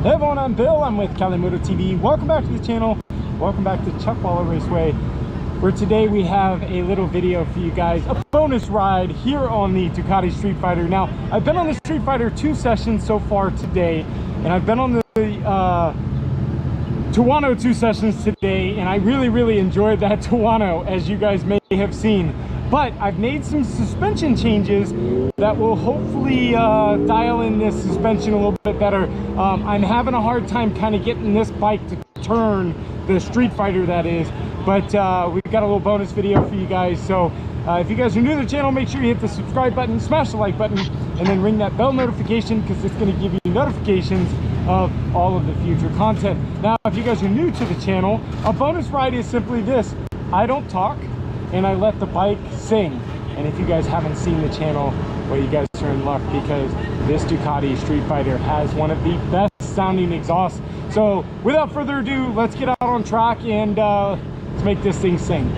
Hey everyone, I'm Bill. I'm with Cali Moto TV. Welcome back to the channel. Welcome back to Buttonwillow Raceway, where today we have a little video for you guys, a bonus ride here on the Ducati Street Fighter. Now, I've been on the Street Fighter 2 sessions so far today, and I've been on the Tuono 2 sessions today, and I really enjoyed that Tuono, as you guys may have seen. But I've made some suspension changes that will hopefully dial in this suspension a little bit better. I'm having a hard time kind of getting this bike to turn, the Street Fighter that is, but we've got a little bonus video for you guys. So if you guys are new to the channel, make sure you hit the subscribe button, smash the like button, and then ring that bell notification, because it's going to give you notifications of all of the future content. Now, if you guys are new to the channel, a bonus ride is simply this: I don't talk and I let the bike sing. And if you guys haven't seen the channel, well, you guys are in luck, because this Ducati Street Fighter has one of the best sounding exhausts. So without further ado, let's get out on track and let's make this thing sing.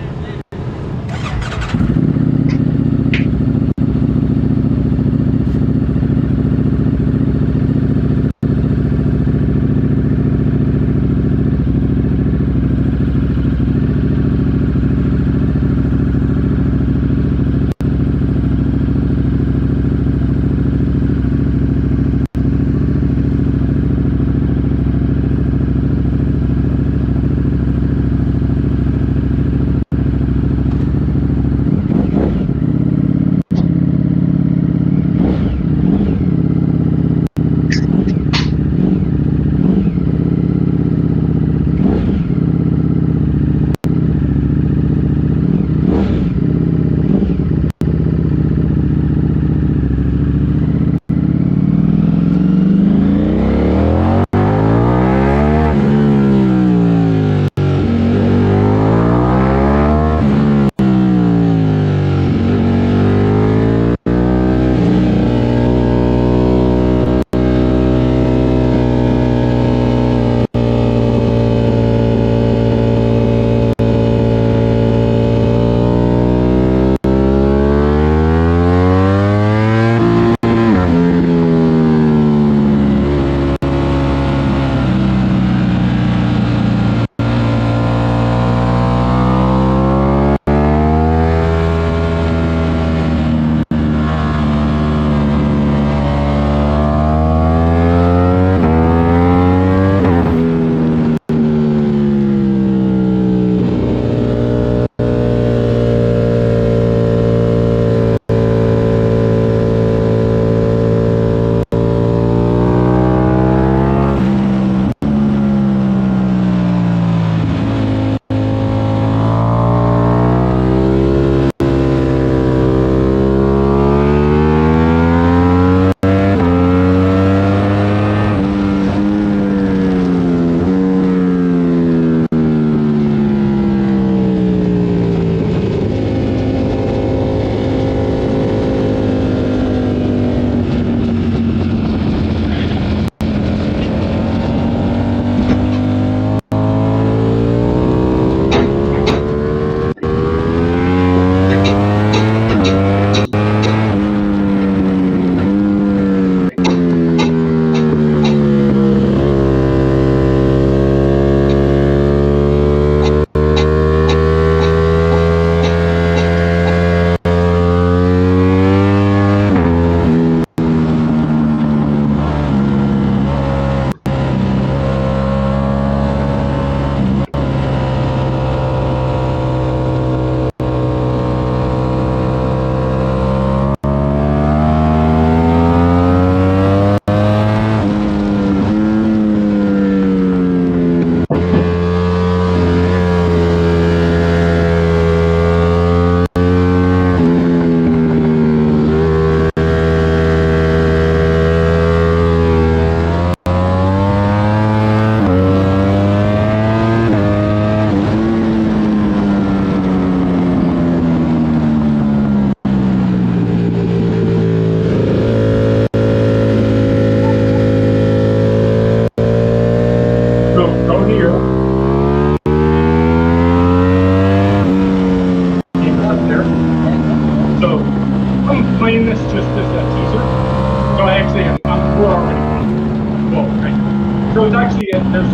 it's actually there's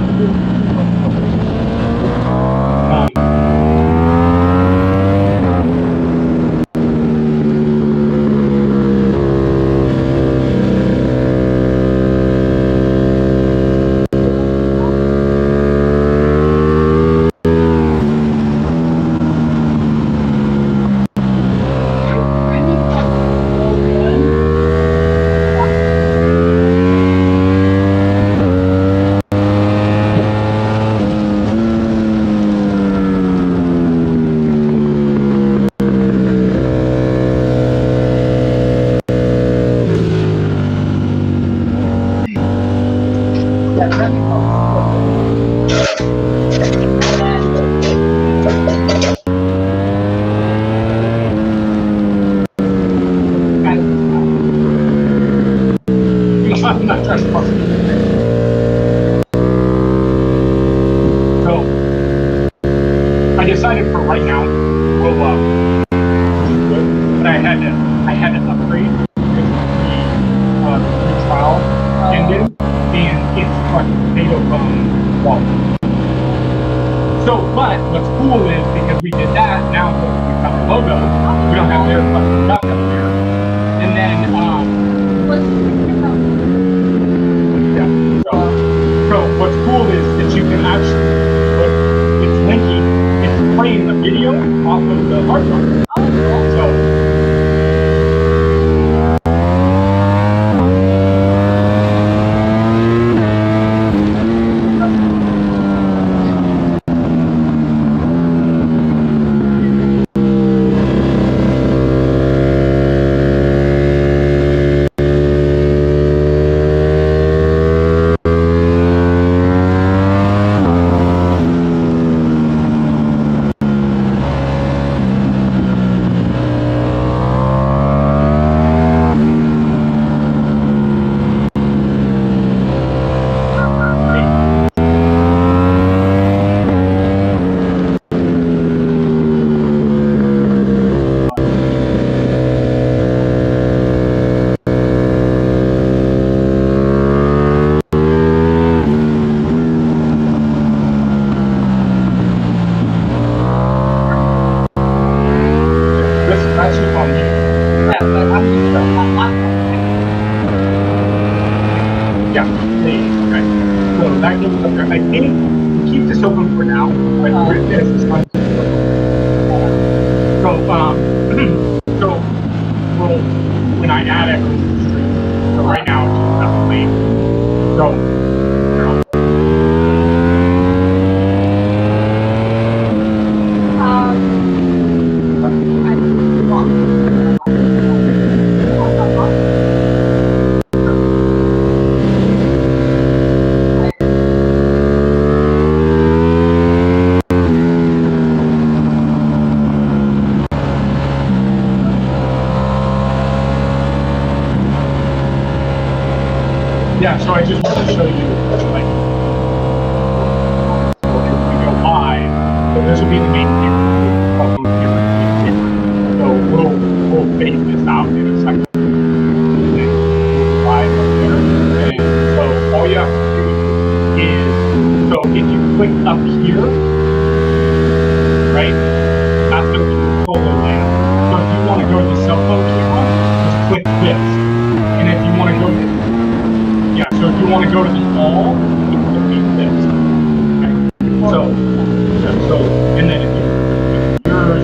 I decided for right now, we'll but I had to upgrade because the trial ended, and it's fucking potato bone quality. So, but what's cool is because we did that, now we got the logo, we don't have their fucking duck up there, and then yeah. So what's cool is that you can actually, it's linking, it's playing the video off of the hard drive. So I think we'll keep this open for now, but this is fun. So we'll, when I add it, so right now it's just not playing. So, yeah, so I just want to show you, like, if we go live, so this will be the main thing. So we'll fade this out in a second. And then live up there. And so all you have to do is, so if you click up here, right, that's going to be the solo land. So if you want to go to the cell phone camera, just click this. And if you want to go to yeah, so if you want to go to the all, you can beat this. Okay. So, and then if you yours,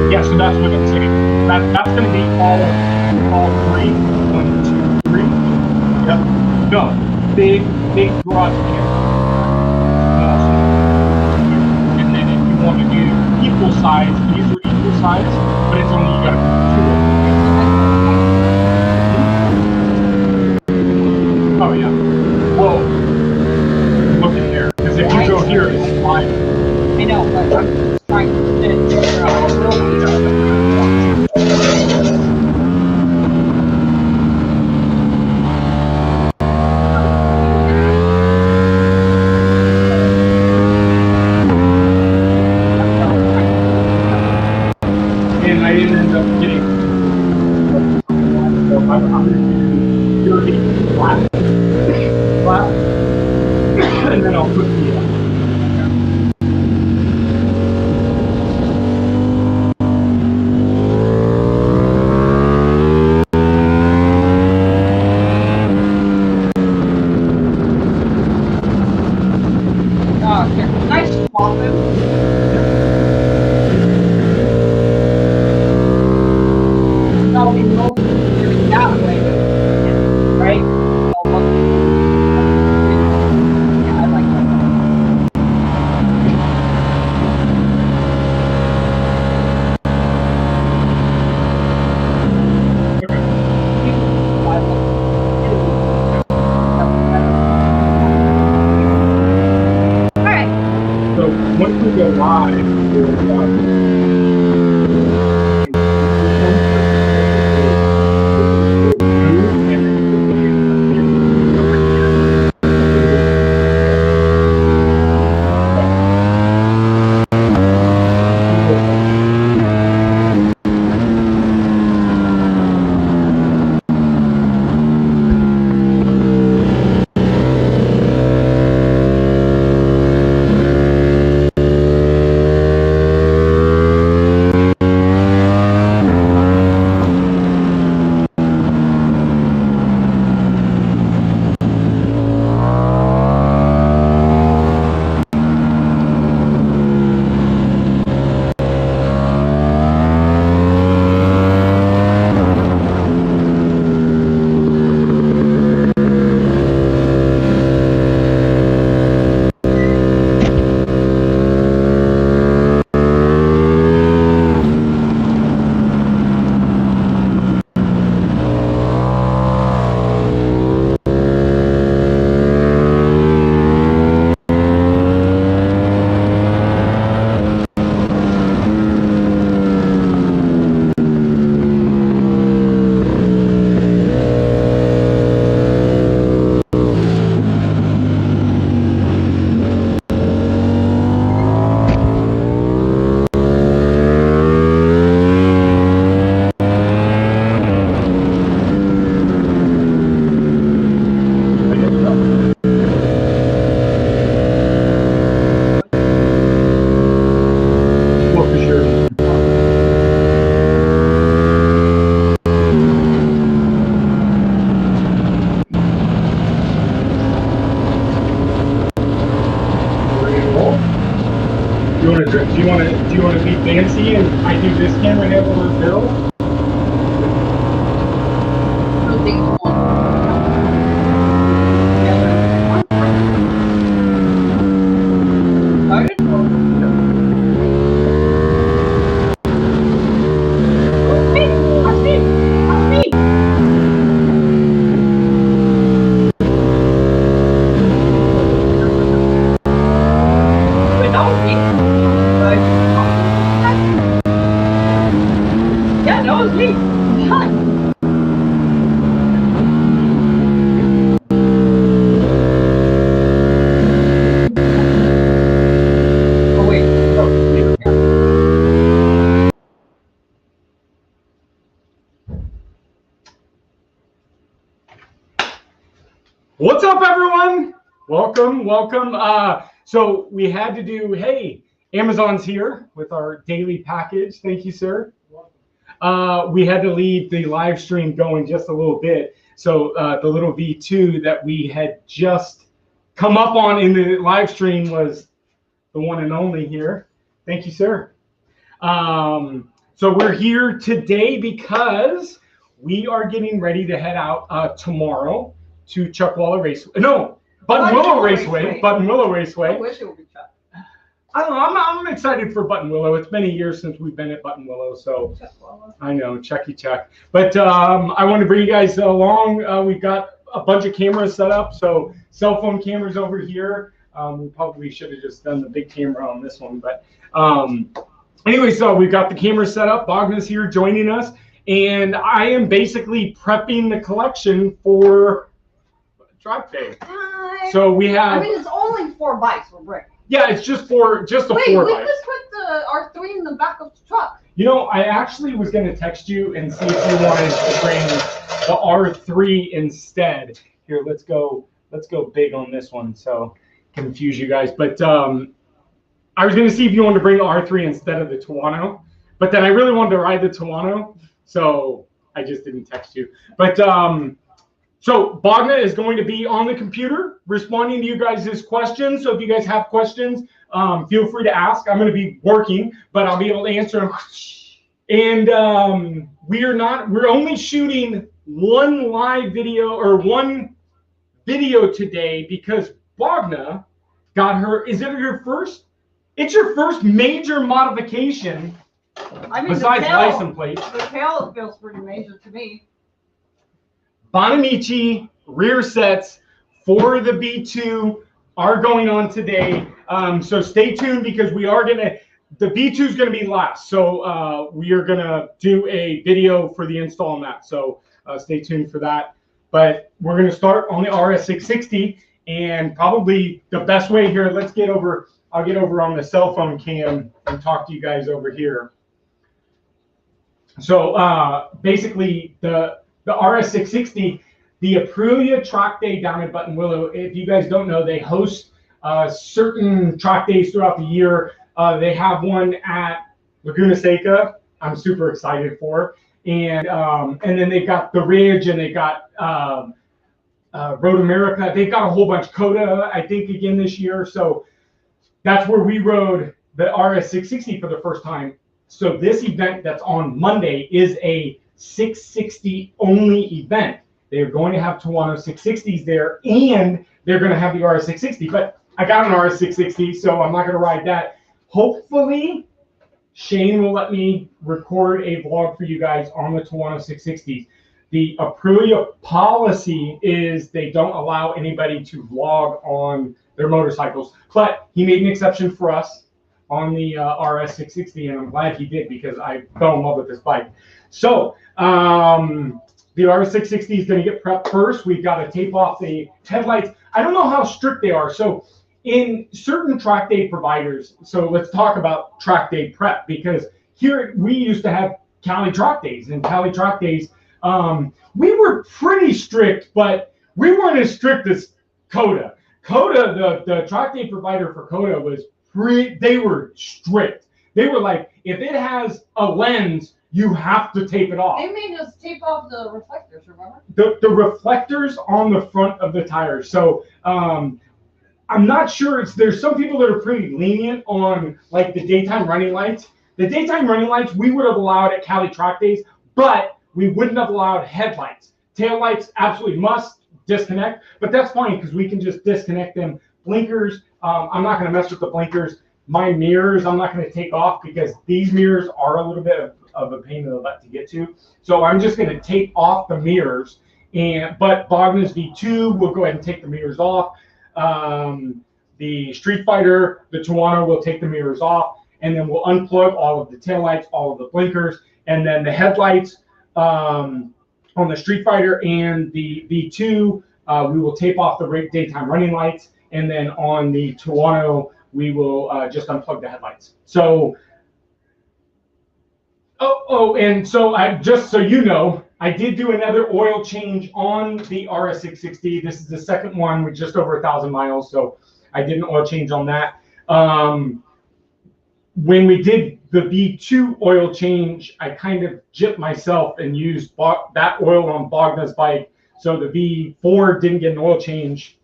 yeah, so that's what it's saying. That's going to be all three. 1, 2, 3. Yep. No, big garage here. And then if you want to do equal size, these are equal size, but it's only you got to do 2. Oh yeah. Well, look in there, because if you go here, it's fine. I know, but I'm trying to figure out. And I didn't end up getting. I'm flat, flat, and then I'll put the. Nice swapping. No, we both that way, right? Yeah, I like that. Alright. So once we go live, we'll Do you want to be fancy and I do this camera and have a little bill? What's up, everyone? Welcome. So we had to do, hey, Amazon's here with our daily package. Thank you, sir. We had to leave the live stream going just a little bit. So the little V2 that we had just come up on in the live stream was the one and only here. Thank you, sir. So we're here today because we are getting ready to head out tomorrow to Buttonwillow Raceway. No, Buttonwillow Raceway. Buttonwillow Raceway. I wish it would be Chuck. I don't know. I'm excited for Buttonwillow. It's been a year since we've been at Buttonwillow, so I know, checky check. But I want to bring you guys along. We've got a bunch of cameras set up. So cell phone cameras over here. We probably should have just done the big camera on this one, but anyway, so we've got the camera set up. Bogna's here joining us, and I am basically prepping the collection for Drive Day. Hi. So we have. I mean, it's only 4 bikes we're bringing. Yeah, it's just a 4 bike. Wait, we just put the R3 in the back of the truck. You know, I actually was going to text you and see if you wanted to bring the R3 instead. Here, let's go big on this one, so confuse you guys. But I was gonna see if you wanted to bring the R3 instead of the Tuono, but then I really wanted to ride the Tuono, so I just didn't text you. But so Bogna is going to be on the computer responding to you guys' questions. So if you guys have questions, feel free to ask. I'm going to be working, but I'll be able to answer them. And we're only shooting one live video or one video today because Bogna got her. Is it your first? It's your first major modification. I mean, besides license plates. The tail feels pretty major to me. Bonamici rear sets for the V2 are going on today. So stay tuned because we are the V2 is going to be last. So we are going to do a video for the install on that. So stay tuned for that. But we're going to start on the RS660 and probably the best way here, I'll get over on the cell phone cam and talk to you guys over here. So basically the RS660, the Aprilia track day down at Buttonwillow. If you guys don't know, they host certain track days throughout the year. They have one at Laguna Seca. I'm super excited for, and then they've got the Ridge and they got Road America. They've got a whole bunch. Coda, I think, again this year. So that's where we rode the RS660 for the first time. So this event that's on Monday is a 660 only event. They're going to have Tuono 660s there, and they're going to have the RS660. But I got an RS660, so I'm not going to ride that. Hopefully, Shane will let me record a vlog for you guys on the Tuono 660s. The Aprilia policy is they don't allow anybody to vlog on their motorcycles, but he made an exception for us on the RS660, and I'm glad he did because I fell in love with this bike. So the RS660 is going to get prepped first. We've got to tape off the headlights. I don't know how strict they are. So in certain track day providers, so let's talk about track day prep, because here we used to have Cali track days, and Cali track days, we were pretty strict, but we weren't as strict as Coda. Coda, the track day provider for Coda was they were strict. They were like, if it has a lens, you have to tape it off. They made us tape off the reflectors, remember? The reflectors on the front of the tires. So I'm not sure. There's some people that are pretty lenient on like the daytime running lights. The daytime running lights we would have allowed at Cali track days, but we wouldn't have allowed headlights. Tail lights absolutely must disconnect, but that's fine because we can just disconnect them. Blinkers, I'm not going to mess with the blinkers. My mirrors, I'm not going to take off because these mirrors are a little bit of a pain in the butt to get to. So I'm just going to take off the mirrors. But Bogna's V2 will go ahead and take the mirrors off. The Street Fighter, the Tuono will take the mirrors off, and then we'll unplug all of the taillights, all of the blinkers, and then the headlights on the Street Fighter and the V2, we will tape off the daytime running lights. And then on the Tuono, we will just unplug the headlights. So, and so just so you know, I did do another oil change on the RS660. This is the second one with just over 1,000 miles. So I did an oil change on that. When we did the V2 oil change, I kind of gypped myself and used that oil on Bogna's bike. So the V4 didn't get an oil change.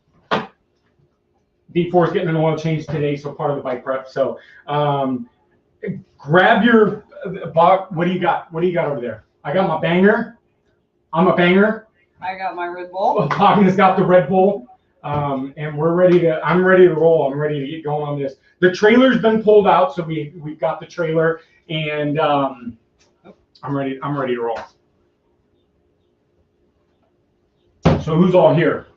V4 is getting an oil change today, so part of the bike prep. So grab your what do you got? What do you got over there? I got my banger. I'm a banger. I got my Red Bull. Bogna's got the Red Bull. And we're ready to. I'm ready to roll. I'm ready to get going on this. The trailer's been pulled out, so we've got the trailer, and I'm ready. I'm ready to roll. So who's all here?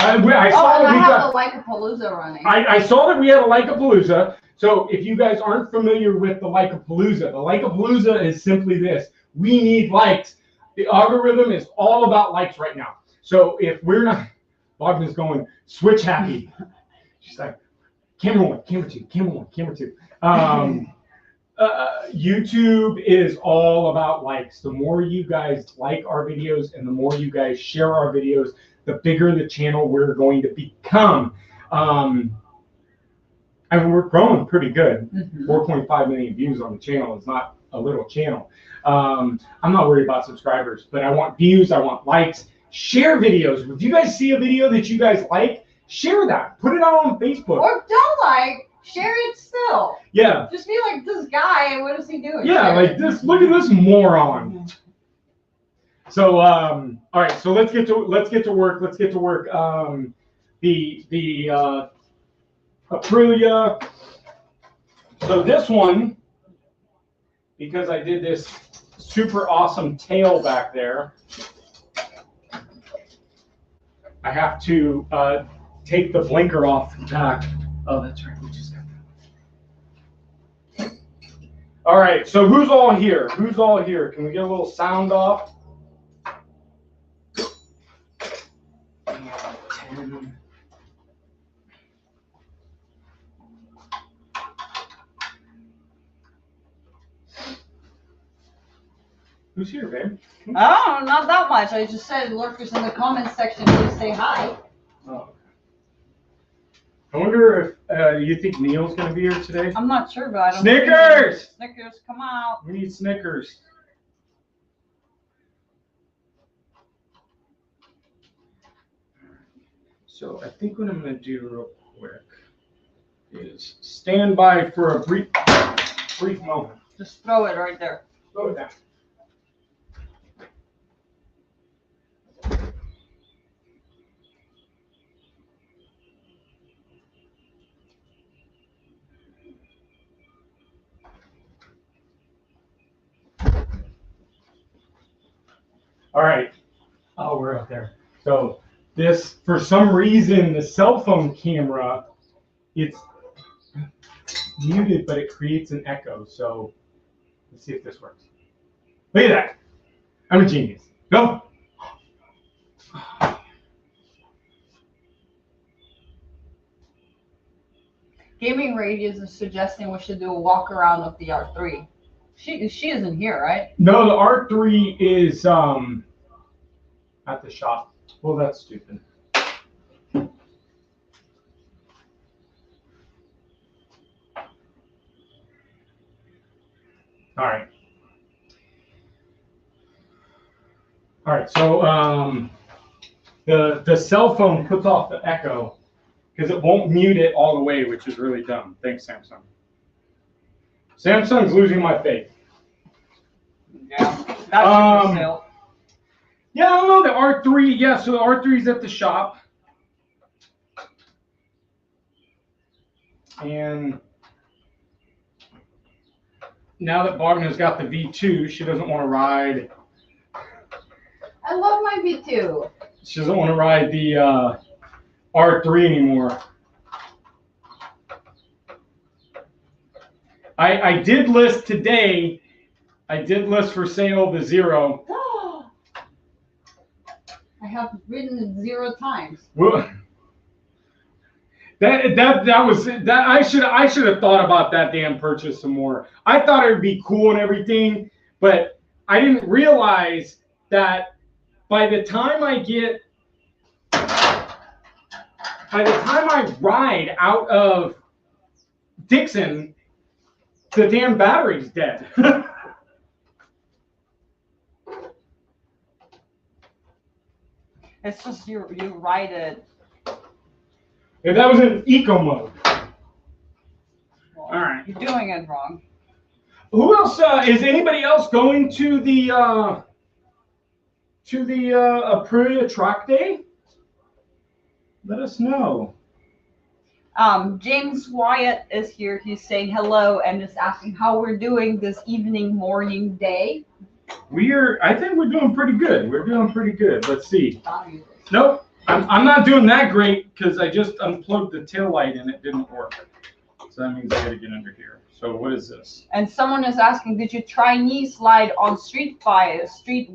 I saw that we have the Lycopalooza running. I saw that we had a Lycopalooza. So if you guys aren't familiar with the Lycopalooza is simply this: we need likes. The algorithm is all about likes right now. So if we're not, Bogna's going switch happy. She's like, camera one, camera two, camera one, camera two. YouTube is all about likes. The more you guys like our videos and the more you guys share our videos, the bigger the channel we're going to become. I mean, we're growing pretty good. 4.5 million views on the channel is not a little channel. I'm not worried about subscribers, but I want views, I want likes. Share videos. If you guys see a video that you guys like, share that. Put it out on Facebook. Or don't like, share it still. Yeah. Just be like, this guy, what is he doing? Yeah, like this. Look at this moron. So, all right. So let's get to work. Let's get to work. The Aprilia. So this one, because I did this super awesome tail back there, I have to take the blinker off the back. Oh, that's right. We just got that. All right. So who's all here? Who's all here? Can we get a little sound off? 10. Who's here, babe? Oh, not that much. I just said lurkers in the comments section, please say hi. Oh. I wonder if you think Neil's going to be here today? I'm not sure, but I don't Snickers! Snickers, come out. We need Snickers. So I think what I'm going to do real quick is stand by for a brief moment. Just throw it right there. Throw it down. All right. Oh, we're up there. So this, for some reason, the cell phone camera, it's muted, but it creates an echo. So let's see if this works. Look at that. I'm a genius. Go. Gaming Radius is suggesting we should do a walk around of the R3. She isn't here, right? No, the R3 is at the shop. Well, that's stupid. All right. All right. So the cell phone puts off the echo because it won't mute it all the way, which is really dumb. Thanks, Samsung. Samsung's losing my faith. Yeah. That's for sale. Yeah, I don't know, the R3, yeah, so the R3 is at the shop. And now that Bogna's got the V2, she doesn't want to ride. I love my V2. She doesn't want to ride the R3 anymore. I did list today, I did list for sale the Zero. I have ridden it 0 times. Well, I should have thought about that damn purchase some more. I thought it would be cool and everything, but I didn't realize that by the time I ride out of Dixon, the damn battery's dead. It's just you ride it. If that was in eco mode. Well, all right. You're doing it wrong. Who else? Is anybody else going to the Aprilia track day? Let us know. James Wyatt is here. He's saying hello and is asking how we're doing this evening, morning, day. I think we're doing pretty good. We're doing pretty good. Let's see. Fabulous. Nope. I'm not doing that great because I just unplugged the tail light and it didn't work. So that means I got to get under here. So what is this? And someone is asking, did you try knee slide on Street Fighter? Street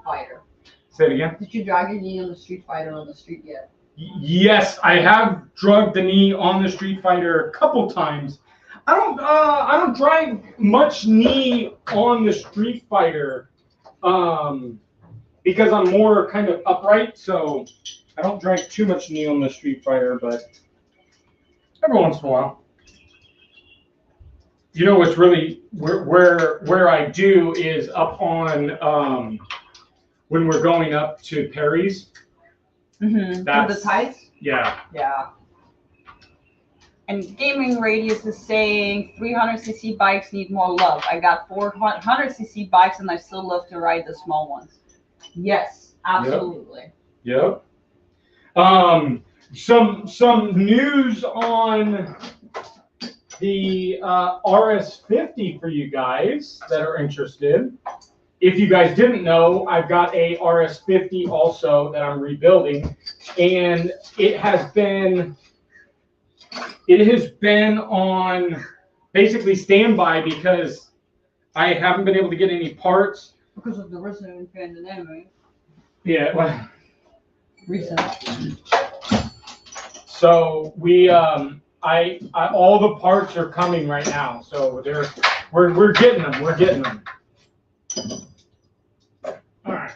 Fighter. Say it again. Did you drag your knee on the Street Fighter on the street yet? Yes, I have drugged the knee on the Street Fighter a couple times. I don't drive much knee on the Street Fighter, because I'm more kind of upright, so I don't drive too much knee on the Street Fighter, but every once in a while. You know what's really where I do is up on when we're going up to Perry's. Mm-hmm. For the tights? Yeah. Yeah. And Gaming Radius is saying 300cc bikes need more love. I got 400cc bikes and I still love to ride the small ones. Yes, absolutely. Yep. Some news on the RS50 for you guys that are interested. If you guys didn't know, I've got a RS50 also that I'm rebuilding, and it has been on basically standby because I haven't been able to get any parts. Because of the recent pandemic. Yeah, well, recent. So we I all the parts are coming right now, so we're getting them. We're getting them. All right.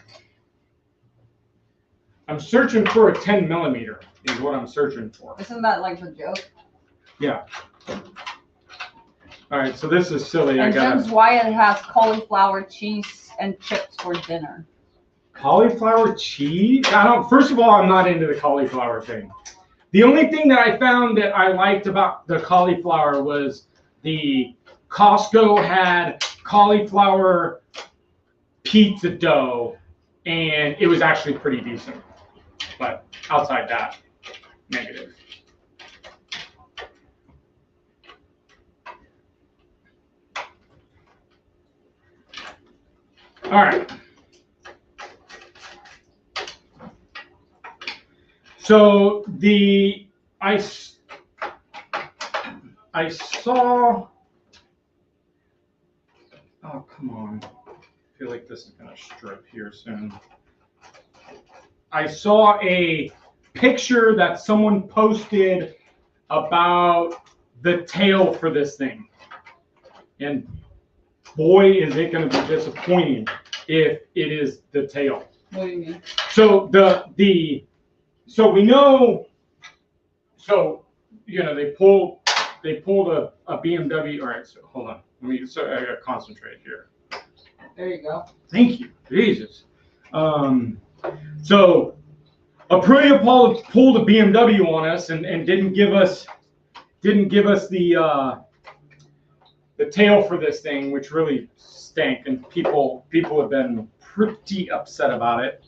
I'm searching for a 10 millimeter is what I'm searching for. Isn't that like the joke? Yeah. All right, so this is silly. And James Wyatt has cauliflower cheese and chips for dinner. Cauliflower cheese? First of all, I'm not into the cauliflower thing. The only thing that I found that I liked about the cauliflower was the Costco had cauliflower pizza dough, and it was actually pretty decent. But outside that, negative. All right. So I saw. Oh, come on. I feel like this is going to strip here soon. I saw a picture that someone posted about the tail for this thing. And boy, is it going to be disappointing if it is the tail. What do you mean? So so we know, so, you know, they pulled a BMW. All right, so hold on. I got to concentrate here. There you go. Thank you. Jesus. So Aprilia pulled a BMW on us and didn't give us the tail for this thing, which really stank, and people have been pretty upset about it.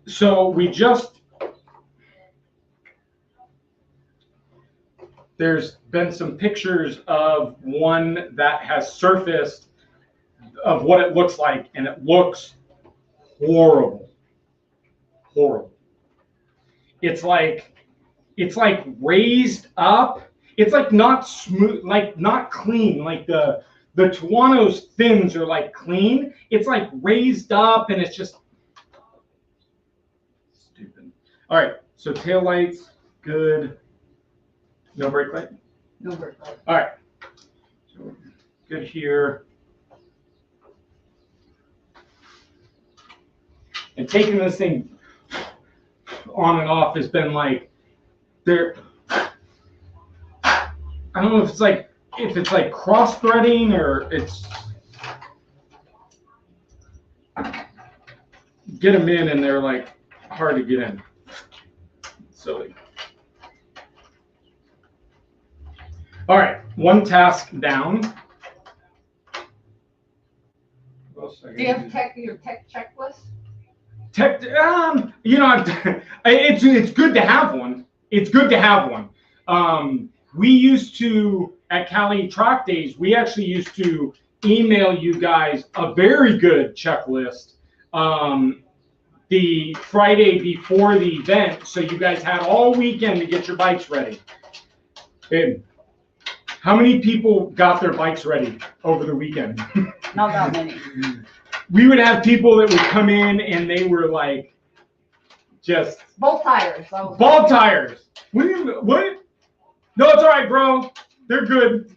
So there's been some pictures of one that has surfaced of what it looks like, and it looks horrible. Horrible. It's like raised up. It's like not smooth, like not clean. Like the Tuono's fins are like clean. It's like raised up, and it's just stupid. All right, so tail lights, good. No brake light? No brake light. All right. So good here. And taking this thing on and off has been like I don't know if it's like cross threading or it's get them in and they're like hard to get in. Silly. All right, one task down. Do you have your tech checklist? Tech, you know, it's good to have one. It's good to have one. We used to, at Cali Track Days, we actually used to email you guys a very good checklist the Friday before the event, so you guys had all weekend to get your bikes ready. And how many people got their bikes ready over the weekend? Not that many. We would have people that would come in and they were like, just ball tires. Ball tires. What? No, it's all right, bro. They're good.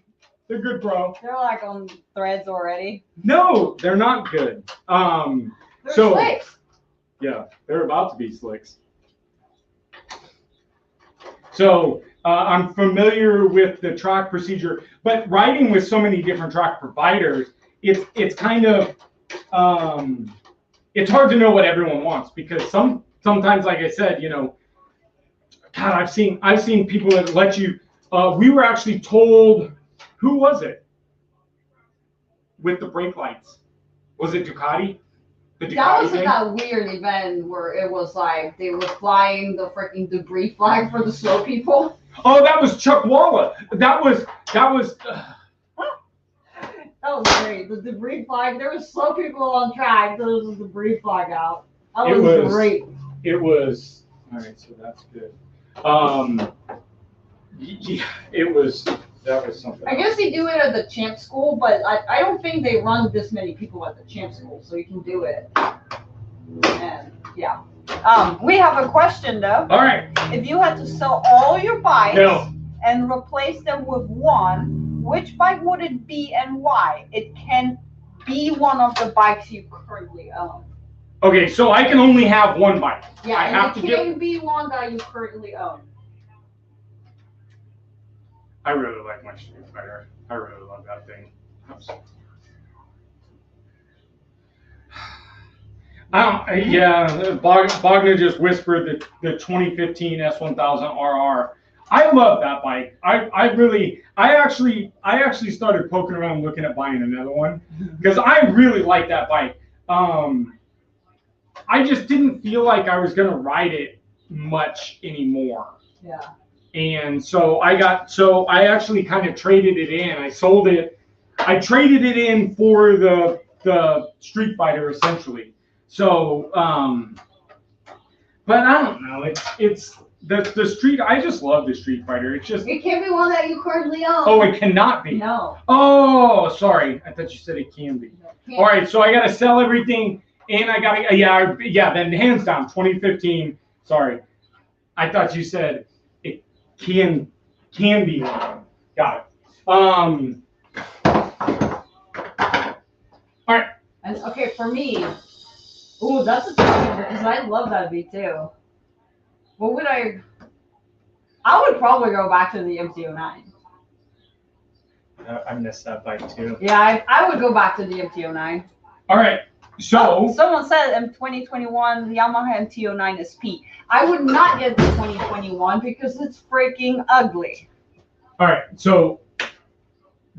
They're good, bro. They're like on threads already. No, they're not good. They're So slicks. yeah, they're about to be slicks. So I'm familiar with the track procedure, but riding with so many different track providers, it's kind of it's hard to know what everyone wants because sometimes, like I said, you know, God, I've seen people that let you. We were actually told, who was it with the brake lights? Was it Ducati? The Ducati That was thing? that weird event where it was like they were flying the freaking debris flag for the slow people. Oh, that was Chuck Walla. That was. That was great. The debris flag. There was slow people on track. There was a debris flag out. That was great. It was. All right, so that's good. Yeah, it was. That was something. I guess they do it at the champ school, but I don't think they run this many people at the champ school, so you can do it. And yeah. We have a question though. All right. If you had to sell all your bikes No. and replace them with one, which bike would it be and why? It can be one of the bikes you currently own. Okay, so I can only have one bike. Yeah, I have and to it can be one that you currently own. I really like my Street Fighter. I really love that thing. Bogner just whispered the 2015 S1000RR. I love that bike. I actually started poking around looking at buying another one because I really like that bike. I just didn't feel like I was gonna ride it much anymore. Yeah. And so I actually kind of traded it in. I sold it. I traded it in for the Street Fighter essentially. So, but I don't know. It's the Street. I just love the Street Fighter. It's just. It can't be one that you currently own. Oh, it cannot be. No. Oh, sorry. I thought you said it can be. Can't. All right. So I got to sell everything, and I got to yeah. Then hands down, 2015. Sorry, I thought you said. Can be one. Got it. All right. And okay, for me, ooh, that's a tough one because I love that V2. What would I would probably go back to the MT-09. I missed that bike too. Yeah, I would go back to the MT-09. All right. So someone said in 2021 the Yamaha MT-09 SP. I would not get the 2021 because it's freaking ugly. All right. So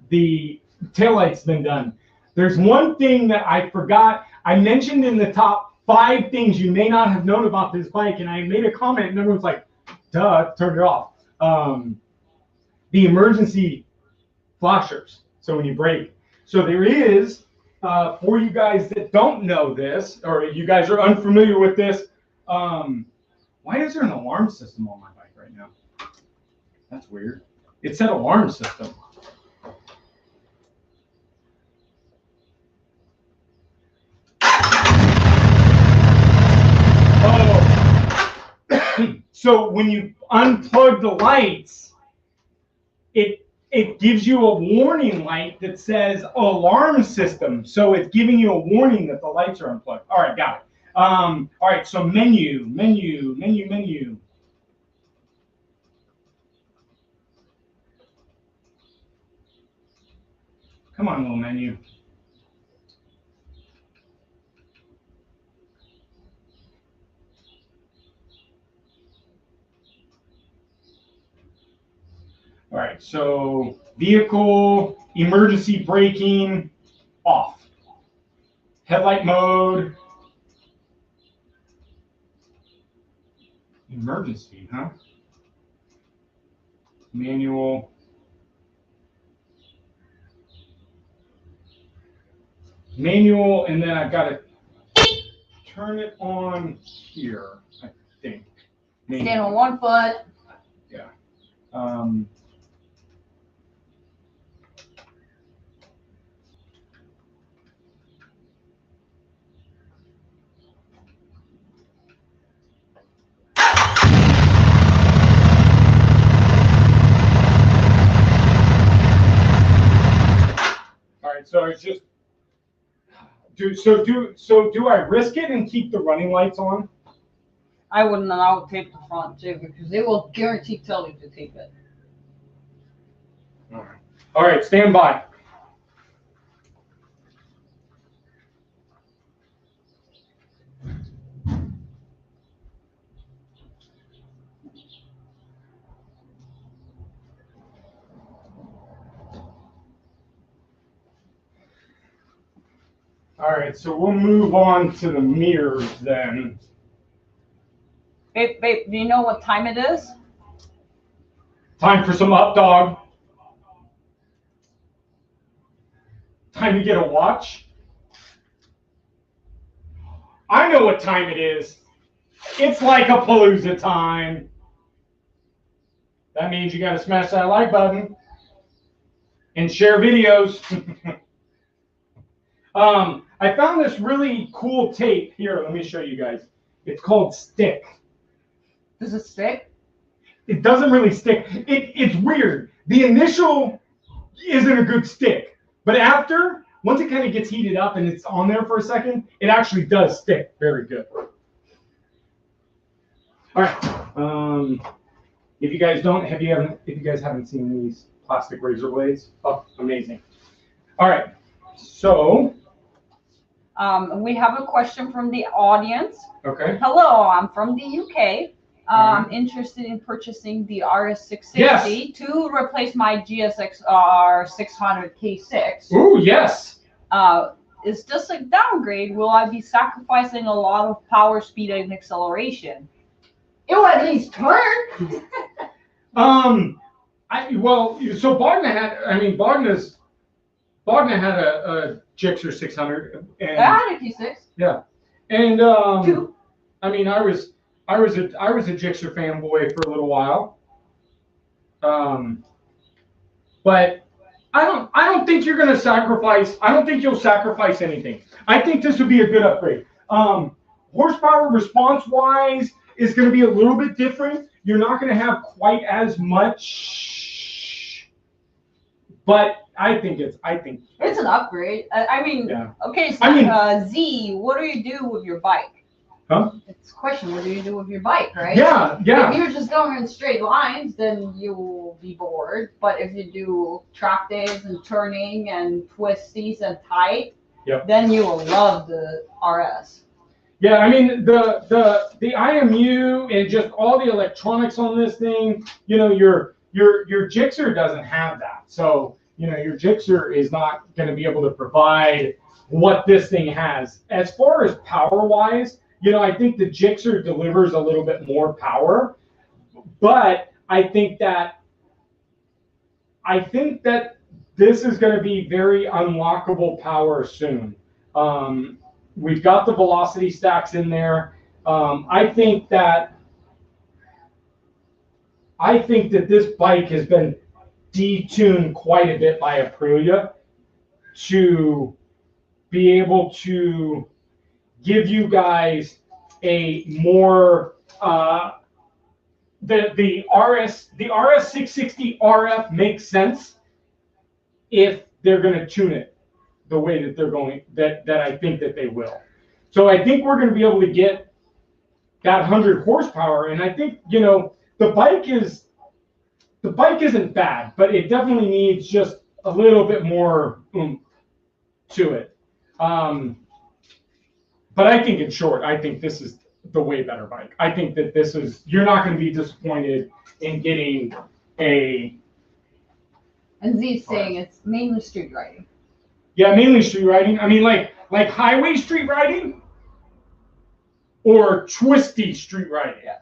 the taillight's been done. There's one thing that I forgot. I mentioned in the top 5 things you may not have known about this bike, and I made a comment, and everyone's like, "Duh, turn it off." The emergency flashers. So when you brake. So there is. For you guys that don't know this, or you guys are unfamiliar with this, why is there an alarm system on my bike right now? That's weird. It said alarm system. Oh. So when you unplug the lights, it gives you a warning light that says alarm system. So it's giving you a warning that the lights are unplugged. All right, got it. All right, so menu. Come on, little menu. All right, so vehicle, emergency braking, off. Headlight mode. Emergency, huh? Manual. Manual, and then I've got to turn it on here, I think. Manual. Stand on one foot. Yeah. just do I risk it and keep the running lights on? I wouldn't, and I would tape the front too, because they will guarantee tell you to tape it. All right, stand by. All right, so we'll move on to the mirrors then. Babe, do you know what time it is? Time for some up dog. Time to get a watch. I know what time it is. It's like a palooza time. That means you got to smash that like button and share videos. I found this really cool tape here. Let me show you guys. It's called Stick. Does it stick? It doesn't really stick. It's weird. The initial isn't a good stick, but after, once it kind of gets heated up and it's on there for a second, it actually does stick very good. All right. If you guys haven't seen these plastic razor blades, oh, amazing. All right. So. We have a question from the audience. Okay. Hello, I'm from the UK. I'm interested in purchasing the RS660 to replace my GSX-R 600 K6. Ooh, yes. Is this a downgrade? Will I be sacrificing a lot of power, speed, and acceleration? It will at least turn. So Bogna had a Gixxer 600, and I had a K6. Yeah, and Two. I mean, I was a Gixxer fanboy for a little while, but I don't think you're going to sacrifice. I don't think you'll sacrifice anything. I think this would be a good upgrade. Horsepower response wise is going to be a little bit different. You're not going to have quite as much, but I think it's an upgrade. I mean, yeah. Okay, so Z, what do you do with your bike? Huh? It's a question, what do you do with your bike, right? Yeah. If you're just going in straight lines, then you will be bored. But if you do track days and turning and twisties and tight, then you will love the RS. Yeah, I mean the IMU and just all the electronics on this thing, your Gixxer doesn't have that. So, your Gixxer is not going to be able to provide what this thing has. As far as power-wise, I think the Gixxer delivers a little bit more power, but I think that this is going to be very unlockable power soon. We've got the velocity stacks in there. I think that this bike has been detuned quite a bit by Aprilia to be able to give you guys a more the RS660 RF makes sense if they're going to tune it the way that they're going, that I think that they will. So I think we're going to be able to get that 100 horsepower, and I think the bike isn't bad, but it definitely needs just a little bit more oomph to it. But I think in short, I think this is the way better bike. I think that you're not going to be disappointed in getting a. And Z's saying it's mainly street riding. Yeah, mainly street riding. I mean, like highway street riding or twisty street riding. Yeah.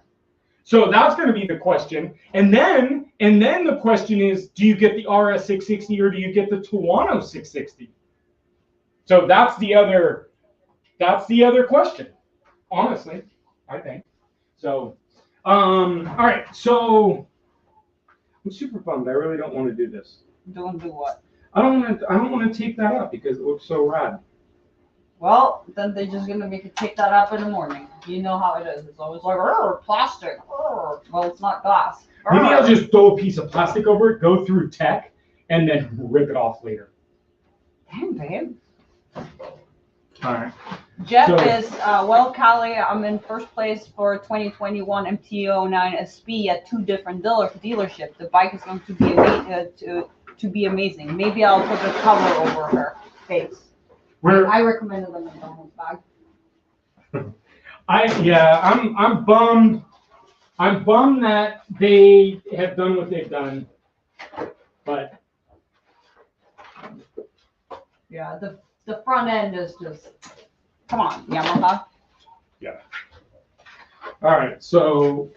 So that's going to be the question. And then the question is, do you get the RS660 or do you get the Tuono 660? So that's the other question, honestly, I think. So, all right. So I'm super bummed. I really don't want to do this. Don't do what? I don't want to tape that up because it looks so rad. Well, then they're just gonna make you take that up in the morning. You know how it is. It's always like, plastic. Well, it's not glass. Maybe I'll just throw a piece of plastic over it, go through tech, and then rip it off later. Damn, babe. All right. Jeff So, is, well, Cali, I'm in first place for 2021 MT09 SP at 2 different dealerships. The bike is going to be to be amazing. Maybe I'll put a cover over her face. I recommended the McDonald's bag. I'm bummed. I'm bummed that they have done what they've done, but yeah, the front end is just, come on, Yamaha. Yeah. All right, so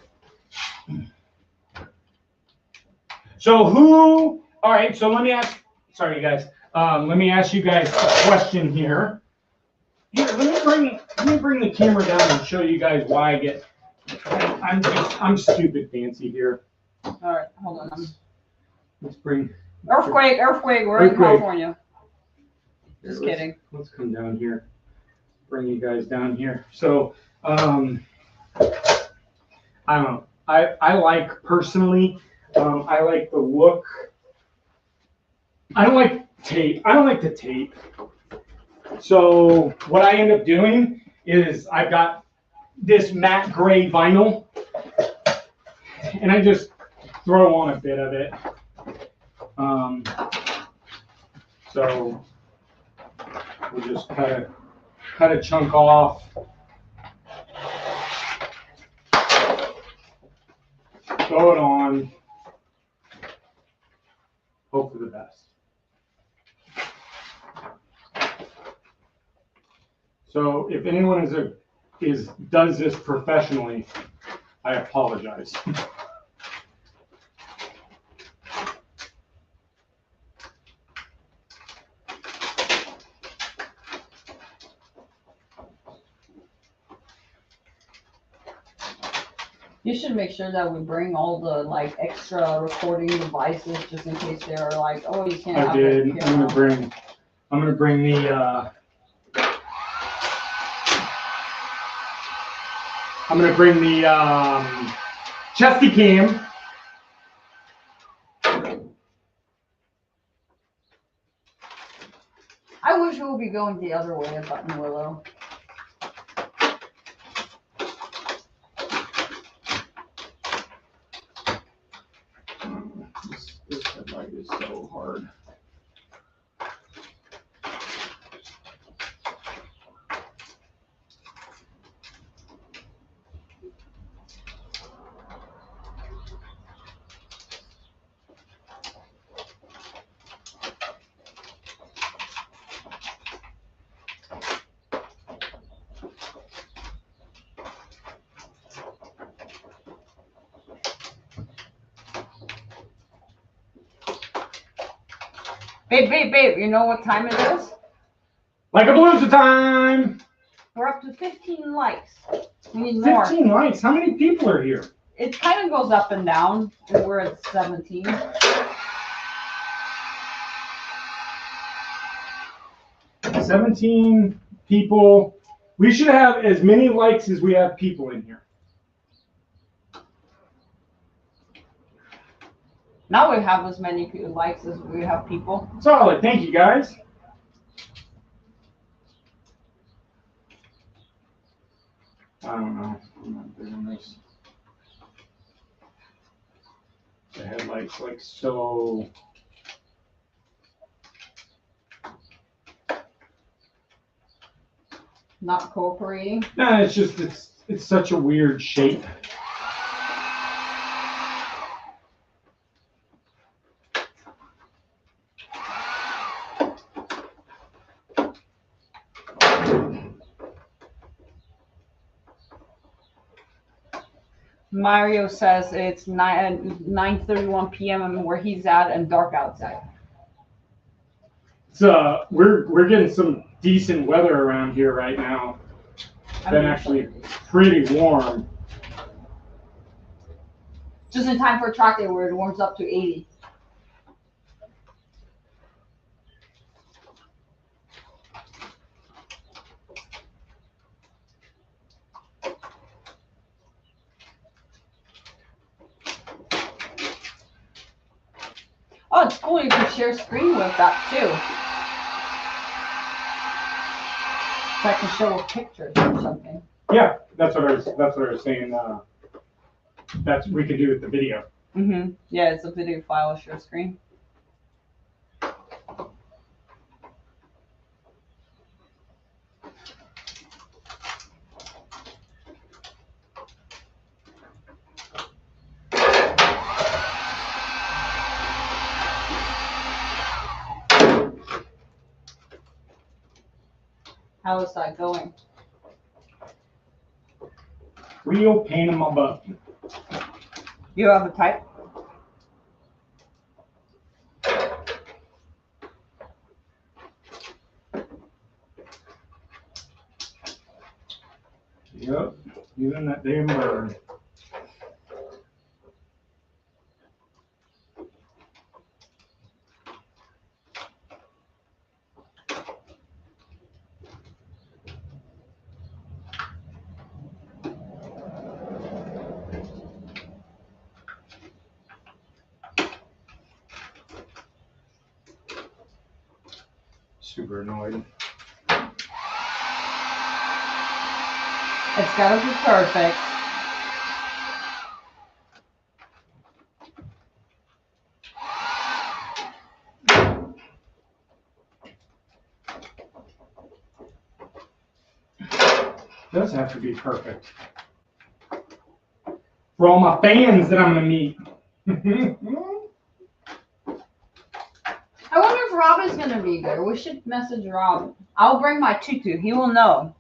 who? All right, so let me ask. Sorry, guys. Let me ask you guys a question here. Here, let me bring the camera down and show you guys why I get. I'm stupid fancy here. All right, hold on. Let's bring. Earthquake! We're in California. Just kidding. Let's come down here. Bring you guys down here. So, I don't know. I like personally. I like the look. I don't like tape. I don't like the tape. So what I end up doing is I've got this matte gray vinyl, and I just throw on a bit of it. So we'll just cut a chunk off. Throw it on. Hope for the best. So if anyone does this professionally, I apologize. You should make sure that we bring all the like extra recording devices just in case they're like, oh, you can't. I did. I'm gonna bring the. I'm gonna bring the chesty cam. I wish we would be going the other way at Buttonwillow. This headlight is so hard. Babe, you know what time it is? Like a blues time! We're up to 15 likes. We need more. 15 likes? How many people are here? It kind of goes up and down. We're at 17. $17 people. We should have as many likes as we have people in here. Now we have as many likes as we have people. Solid. Thank you, guys. I don't know. I'm not doing this. The headlight's like so. Not cooperating. Nah, it's just it's such a weird shape. Mario says it's 9:31 p.m. where he's at and dark outside. So we're getting some decent weather around here right now. It's been actually pretty warm. Just in time for a track day where it warms up to 80. Oh, it's cool. You can share screen with that too. I can show pictures or something. Yeah, that's what I was saying. That's we could do with the video. Mm-hmm. Yeah, it's a video file, share screen. How is that going? Real pain in my butt. You have a type? Yep, even that damn bird. Super annoyed. It's gotta be perfect. It does have to be perfect. For all my fans that I'm gonna meet. I wonder if Rob is gonna be there. We should message Rob. I'll bring my tutu. He will know.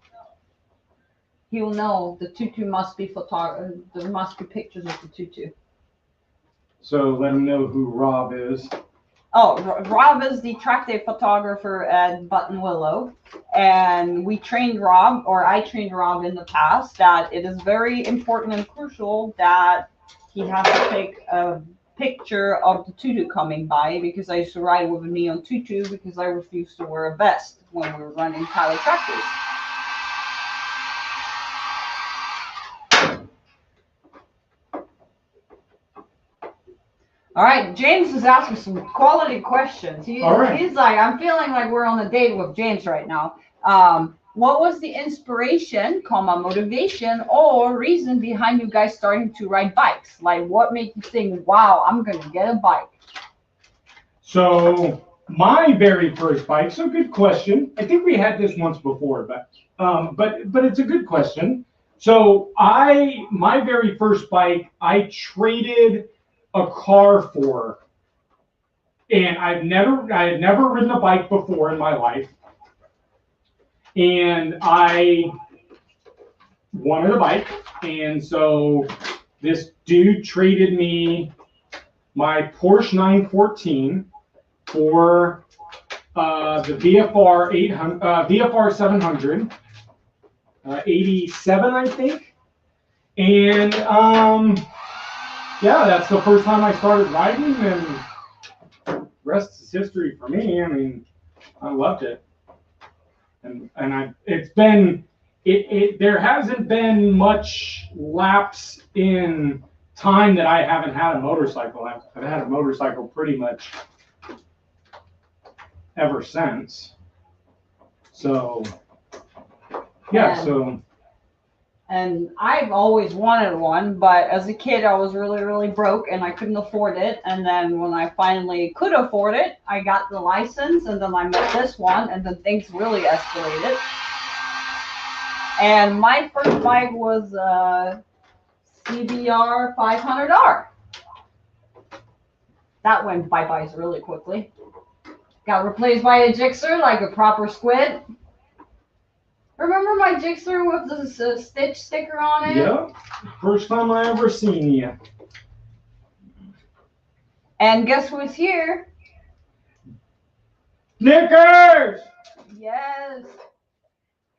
He will know the tutu must be there must be pictures of the tutu. So let him know who Rob is. Oh, Rob is the track day photographer at Buttonwillow, and we trained Rob, or I trained Rob in the past, that it is very important and crucial that he has to take a picture of the tutu coming by, because I used to ride with a neon tutu because I refused to wear a vest when we were running Cali tractors. All right, James is asking some quality questions. He's like, I'm feeling like we're on a date with James right now. What was the inspiration, motivation, or reason behind you guys starting to ride bikes? Like, what made you think, wow, I'm going to get a bike? So my very first bike, so good question. I think we had this once before, but it's a good question. So my very first bike, I traded a car for, and I had never ridden a bike before in my life, and I wanted a bike, and so this dude traded me my Porsche 914 for the VFR 700, 87, I think, and yeah, that's the first time I started riding, and the rest is history for me. I mean, I loved it, and there hasn't been much lapse in time that I haven't had a motorcycle. I've had a motorcycle pretty much ever since. So yeah, And I've always wanted one, but as a kid, I was really, really broke and I couldn't afford it. And then when I finally could afford it, I got the license, and then I met this one, and then things really escalated. And my first bike was a CBR 500R. That went bye-byes really quickly. Got replaced by a Gixxer, like a proper squid. Remember my Gixxer with the Stitch sticker on it? Yeah, first time I ever seen you. And guess who's here? Snickers! Yes.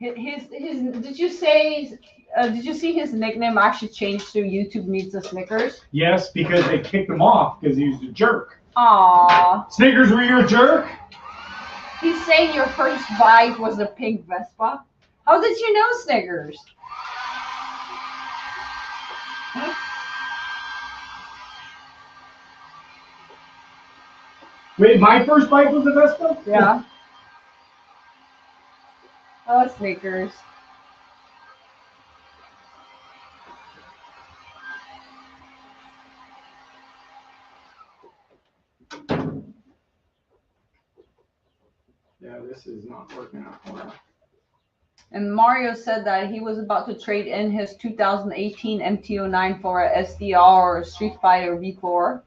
Did you see his nickname actually changed to YouTube Needs a Snickers? Yes, because they kicked him off because he was a jerk. Aww. Snickers, were you a jerk? He's saying your first bike was a pink Vespa. How did you know Snickers? Huh? Wait, my first bike was a Vespa? Yeah. Oh, sneakers. Yeah, this is not working out well. And Mario said that he was about to trade in his 2018 MT-09 for a SDR or a Street Fighter V4.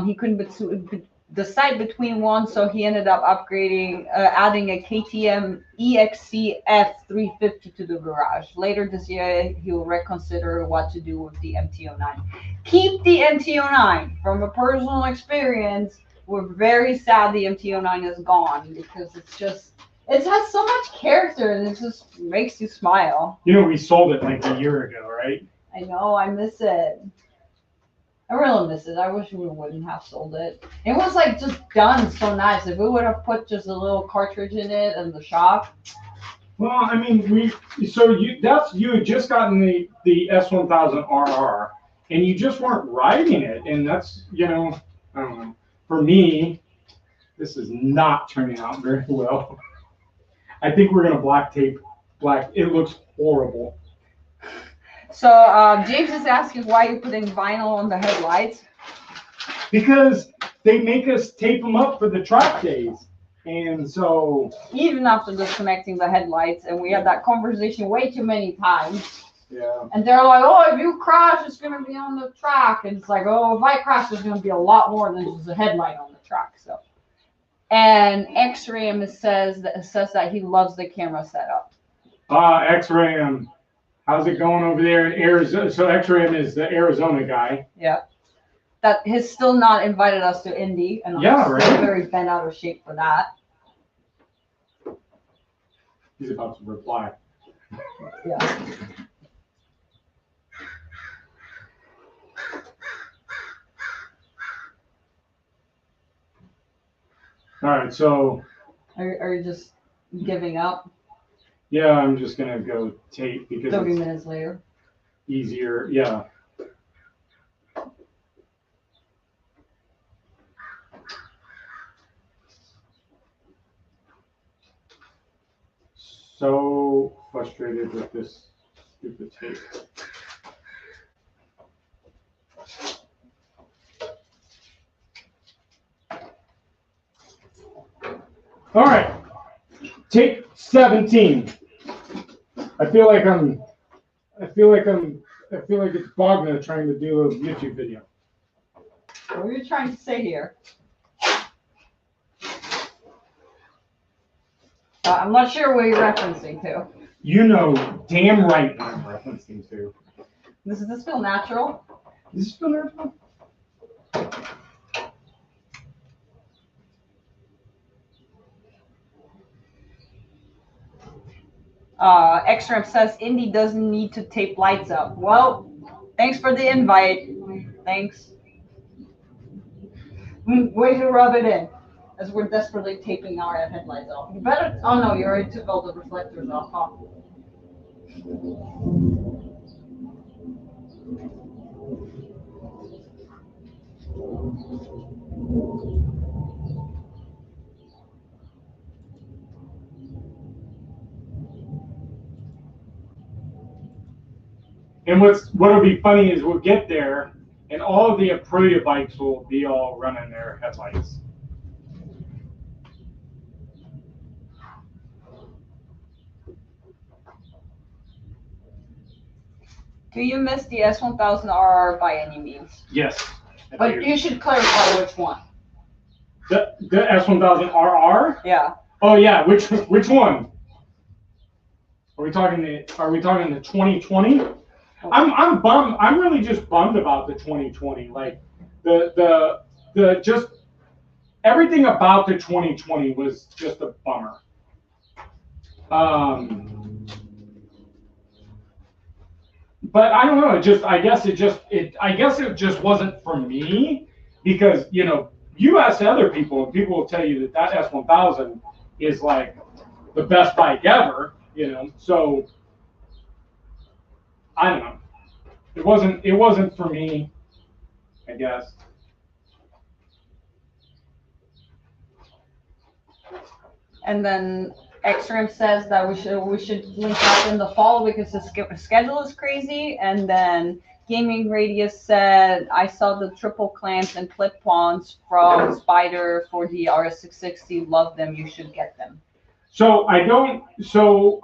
He couldn't decide between one, so he ended up upgrading, adding a KTM EXC F350 to the garage. Later this year, he will reconsider what to do with the MT-09. Keep the MT-09. From a personal experience, we're very sad the MT-09 is gone because it's just, it has so much character and it just makes you smile. You know, we sold it like a year ago, right? I know, I miss it. I really miss it. I wish we wouldn't have sold it. It was like just done so nice. If we would have put just a little cartridge in it and the shock. Well, I mean, you had just gotten the S1000RR, and you just weren't riding it, and that's, you know, I don't know. For me, this is not turning out very well. I think we're gonna black tape. It looks horrible. So James is asking why you're putting vinyl on the headlights. Because they make us tape them up for the track days. And so... Even after disconnecting the headlights, and we had that conversation way too many times. Yeah. And they're like, oh, if you crash, it's going to be on the track. And it's like, oh, if I crash, there's going to be a lot more than just a headlight on the track. So, and X-Ram says that he loves the camera setup. X-Ram. How's it going over there in Arizona? So X-Ram is the Arizona guy. Yeah. That has still not invited us to Indy, and I'm still very bent out of shape for that. He's about to reply. Yeah. All right, so... Are you just giving up? Yeah, I'm just going to go tape because 30 minutes later. Easier, yeah. So frustrated with this stupid tape. All right, tape 17. I feel like it's Bogna trying to do a YouTube video. What are you trying to say here? I'm not sure what you're referencing to. You know damn right what I'm referencing to. Does this feel natural? Does this feel natural? X-Ram says Indy doesn't need to tape lights up. Well, thanks for the invite. Thanks. Way to rub it in, as we're desperately taping our headlights off. You better. Oh no, you already took all the reflectors off, huh? And what'll be funny is we'll get there, and all of the Aprilia bikes will be all running their headlights. Do you miss the S1000RR by any means? Yes. But you should clarify which one. The S1000RR? Yeah. Oh yeah, which one? Are we talking the 2020? I'm bummed. I'm really just bummed about the 2020. Like the just everything about the 2020 was just a bummer. But I don't know. I guess it just wasn't for me, because you ask other people and people will tell you that S1000 is like the best bike ever. So I don't know. It wasn't for me, I guess. And then Xram says that we should link up in the fall because the schedule is crazy. And then Gaming Radius said, I saw the triple clamps and clip-ons from Spider for the RS660. Love them. You should get them. So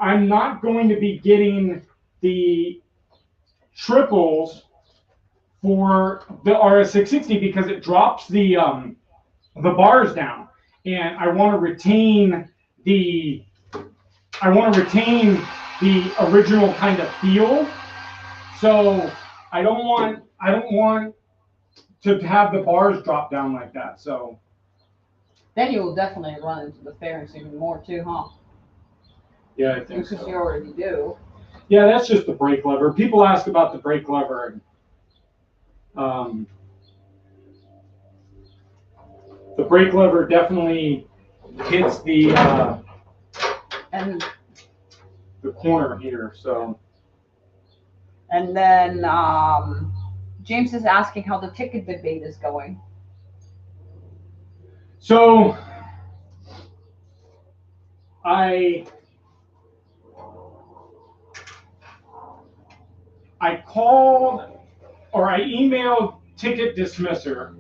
I'm not going to be getting the triples for the RS660 because it drops the bars down, and I want to retain the original kind of feel. So I don't want to have the bars drop down like that. So then you will definitely run into the fairings even more too, huh? Yeah, I think because you already do. Yeah, that's just the brake lever. People ask about the brake lever. And, the brake lever definitely hits the corner here. So. And then James is asking how the ticket debate is going. So I called or I emailed ticket dismisser.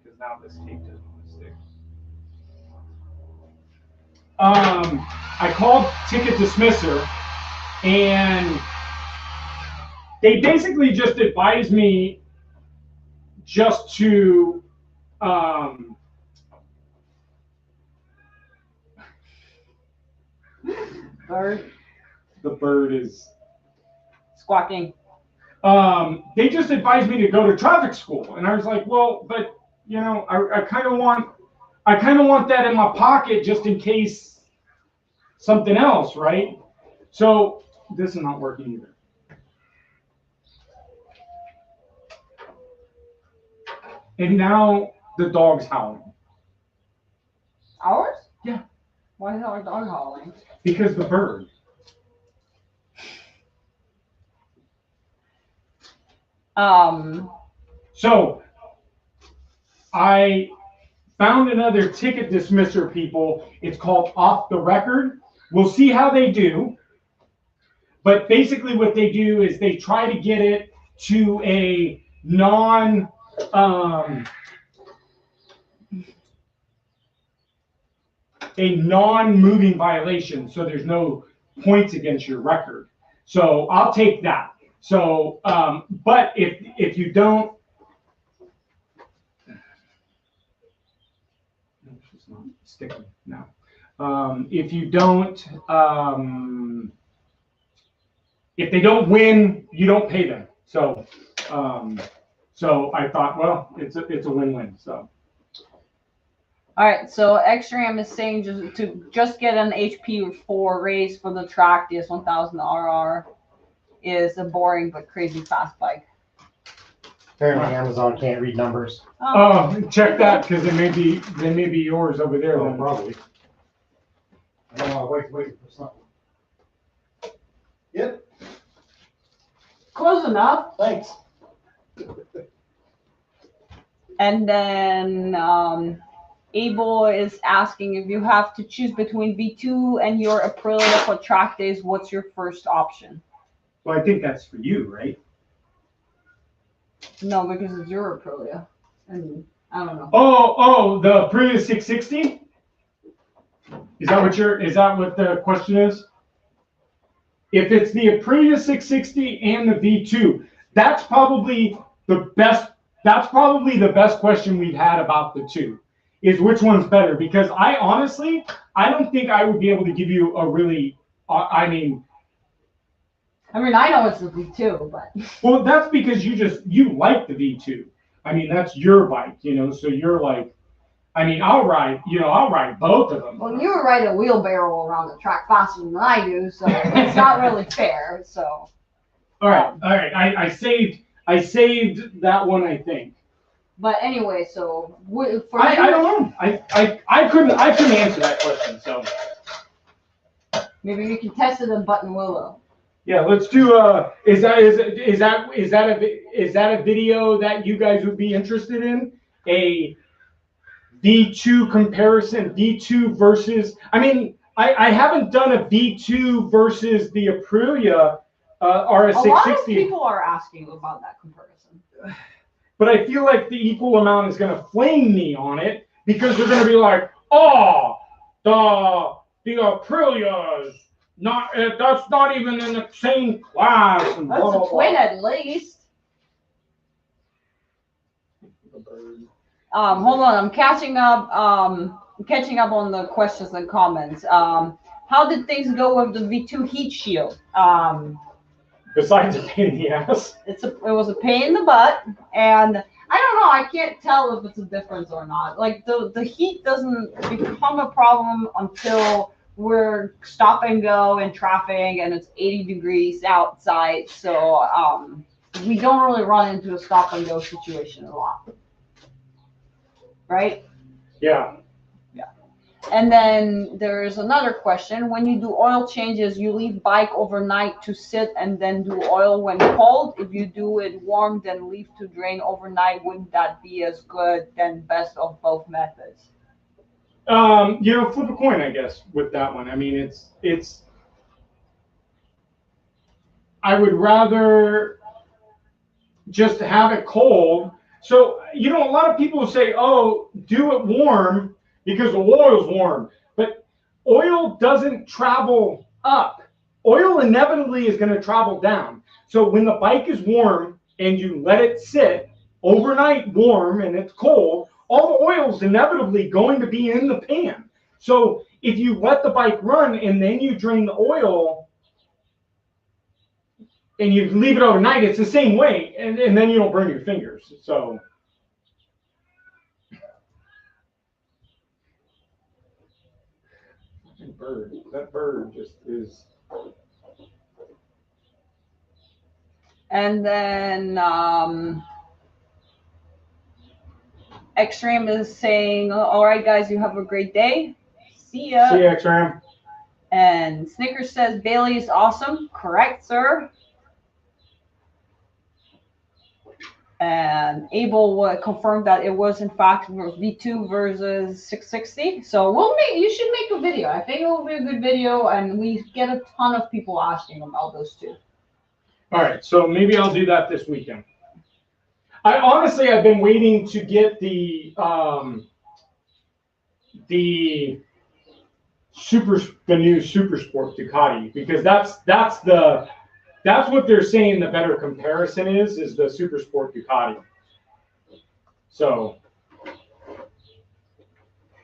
Because now this tape doesn't want to stick. I called ticket dismisser, and they basically just advised me just to Bird. The bird is squawking. They just advised me to go to traffic school, and I was like, well, but you know, I kind of want that in my pocket just in case something else, right? So this is not working either. And now the dog's howling. Ours? Yeah. Why is our dog howling? Because the bird. So I found another ticket dismisser, people. It's called Off the Record. We'll see how they do. But basically what they do is they try to get it to a non-moving violation, so there's no points against your record. So I'll take that. So, but if you don't, it's not sticking now. If you don't, if they don't win, you don't pay them. So, so I thought, well, it's a win-win. So. All right, so XRAM is saying just get an HP4 race for the track. The S1000 RR is a boring but crazy fast bike. Apparently Amazon can't read numbers. Oh, check that, because they may be yours over there. Oh, probably. Wait for something. Yep. Close enough. Thanks. And then Abel is asking if you have to choose between V2 and your Aprilia for track days, what's your first option? Well, I think that's for you, right? No, because it's your Aprilia. And I don't know. Oh, the Aprilia 660? Is that what the question is? If it's the Aprilia 660 and the V2, that's probably the best question we've had about the two, is which one's better, because I don't think I would be able to give you a really, I know it's the V2, but. Well, that's because you like the V2. I mean, that's your bike, you know, so you're like, I mean, I'll ride both of them. Well, you ride a wheelbarrow around the track faster than I do, so it's not really fair, so. All right. I saved that one, I think. But anyway, so I don't know. I couldn't answer that question, so. Maybe we can test it in Buttonwillow. Yeah, let's do. Is that a video that you guys would be interested in? A V2 comparison, V2 versus, I mean, I haven't done a V2 versus the Aprilia RS660. A lot of people are asking about that comparison. But I feel like the equal amount is going to flame me on it because they're going to be like, oh, the Aprilia is not, that's not even in the same class. And that's blah, blah, a twin at least. Hold on, I'm catching up on the questions and comments. How did things go with the V2 heat shield? Besides a pain in the ass. It was a pain in the butt, and I don't know, I can't tell if it's a difference or not. Like the heat doesn't become a problem until we're stop and go in traffic and it's 80 degrees outside. So we don't really run into a stop and go situation a lot. Right? Yeah. Yeah. And then there's another question. When you do oil changes, you leave bike overnight to sit and then do oil when cold. If you do it warm, then leave to drain overnight. Wouldn't that be as good? Then best of both methods. You know, flip a coin, I guess, with that one. I mean, it's. I would rather just have it cold. So, you know, a lot of people say, oh, do it warm because the oil's warm. But oil doesn't travel up. Oil inevitably is going to travel down. So when the bike is warm and you let it sit overnight warm and it's cold, all the oil is inevitably going to be in the pan. So if you let the bike run and then you drain the oil and you leave it overnight, it's the same way, and then you don't burn your fingers. So that bird just is. And then Extreme is saying, all right, guys, you have a great day. See ya. See ya, Extreme. And Snickers says, Bailey is awesome. Correct, sir. And Abel confirmed that it was in fact V2 versus 660. So you should make a video. I think it will be a good video, and we get a ton of people asking about those two. All right, so maybe I'll do that this weekend. I've been waiting to get the new Super Sport Ducati, because that's what they're saying the better comparison is the Super Sport Ducati. So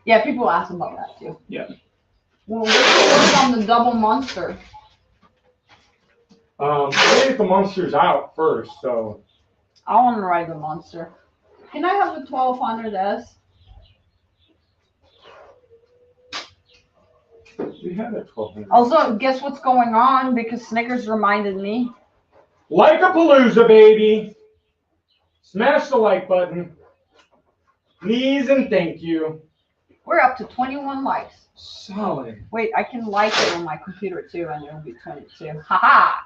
yeah, people ask about that too. Yeah. Well, what's on the double Monster? I think the Monster's out first, so I want to ride the Monster. Can I have the 1200S? We had a 1200. Also, guess what's going on? Because Snickers reminded me. Like a palooza, baby. Smash the like button. Please and thank you. We're up to 21 likes. Solid. Wait, I can like it on my computer too, and it'll be 22. Haha.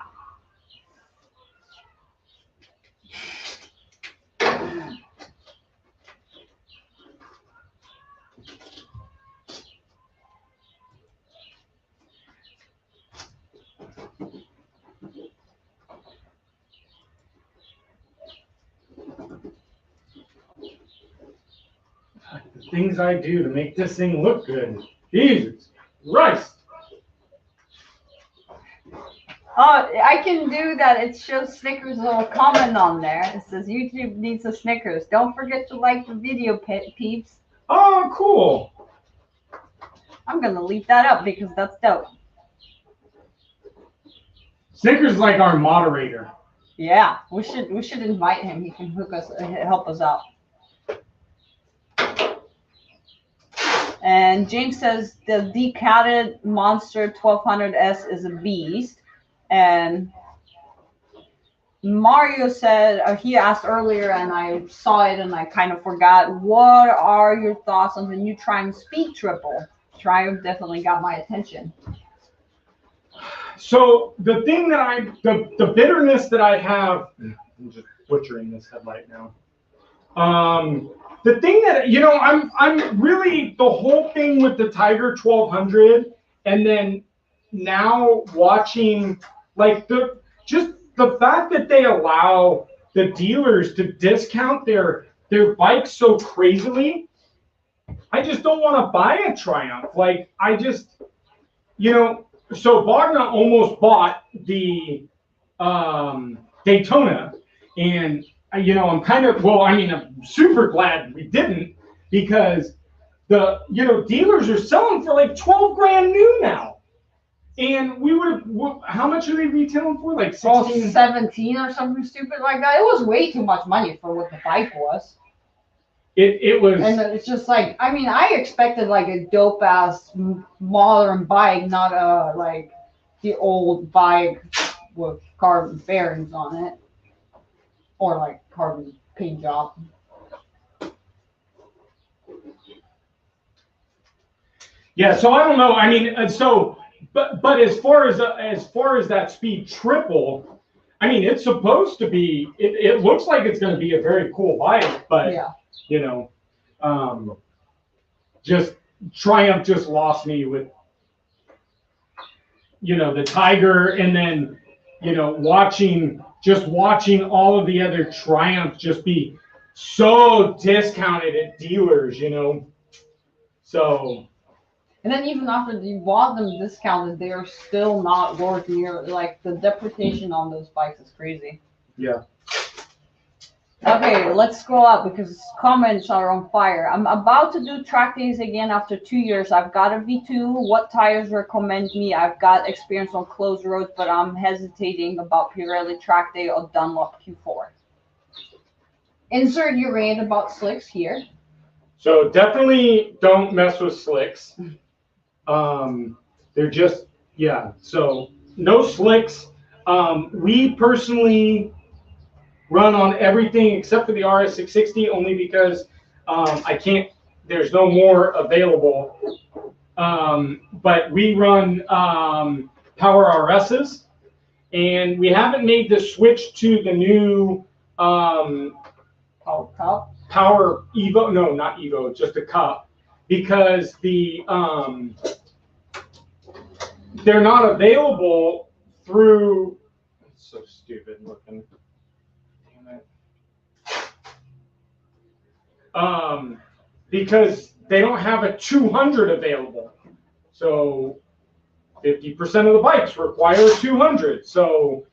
The things I do to make this thing look good. Jesus Christ. Oh, I can do that. It shows Snickers' little comment on there. It says YouTube needs a Snickers. Don't forget to like the video, peeps. Oh, cool. I'm going to leave that up because that's dope. Snickers is like our moderator. Yeah, we should invite him. He can help us out. And James says the decatted Monster 1200S is a beast. And Mario said, he asked earlier, and I saw it and I kind of forgot, what are your thoughts on the new Triumph Speed Triple? Triumph definitely got my attention. So the thing that the bitterness that I have, I'm just butchering this headlight now. the thing that, you know, I'm really, the whole thing with the Tiger 1200, and then now watching, like, just the fact that they allow the dealers to discount their bikes so crazily, I just don't want to buy a Triumph. Like, I just, you know, so Wagner almost bought the Daytona, and you know, I'm kind of, well, I mean, I'm super glad we didn't, because the, you know, dealers are selling for like 12 grand new now. And we would have, how much are they retailing for? Like 16? 17 or something stupid like that. It was way too much money for what the bike was. It was. And it's just like, I mean, I expected like a dope ass modern bike, not a like the old bike with carbon fairings on it, or like carbon paint job. Yeah, so I don't know. I mean, so, but as far as that speed triple, I mean, it's supposed to be. It looks like it's going to be a very cool bike, but yeah. You know, just Triumph just lost me with, you know, the Tiger, and then, you know, watching all of the other Triumphs just be so discounted at dealers, you know. So. And then even after you bought them discounted, they are still not worth near, like, the depreciation on those bikes is crazy. Yeah. Okay, let's scroll up because comments are on fire. I'm about to do track days again after 2 years. I've got a V2. What tires recommend me? I've got experience on closed roads, but I'm hesitating about Pirelli track day or Dunlop Q4. Insert your rant about slicks here. So definitely don't mess with slicks. They're just, yeah. So no slicks. We personally run on everything except for the RS660, only because I can't, there's no more available. But we run Power RSs, and we haven't made the switch to the new Power Cup? Power Evo, no, not Evo, just a Cup, because they're not available through, it's so stupid looking. Because they don't have a 200 available. So 50% of the bikes require 200. So,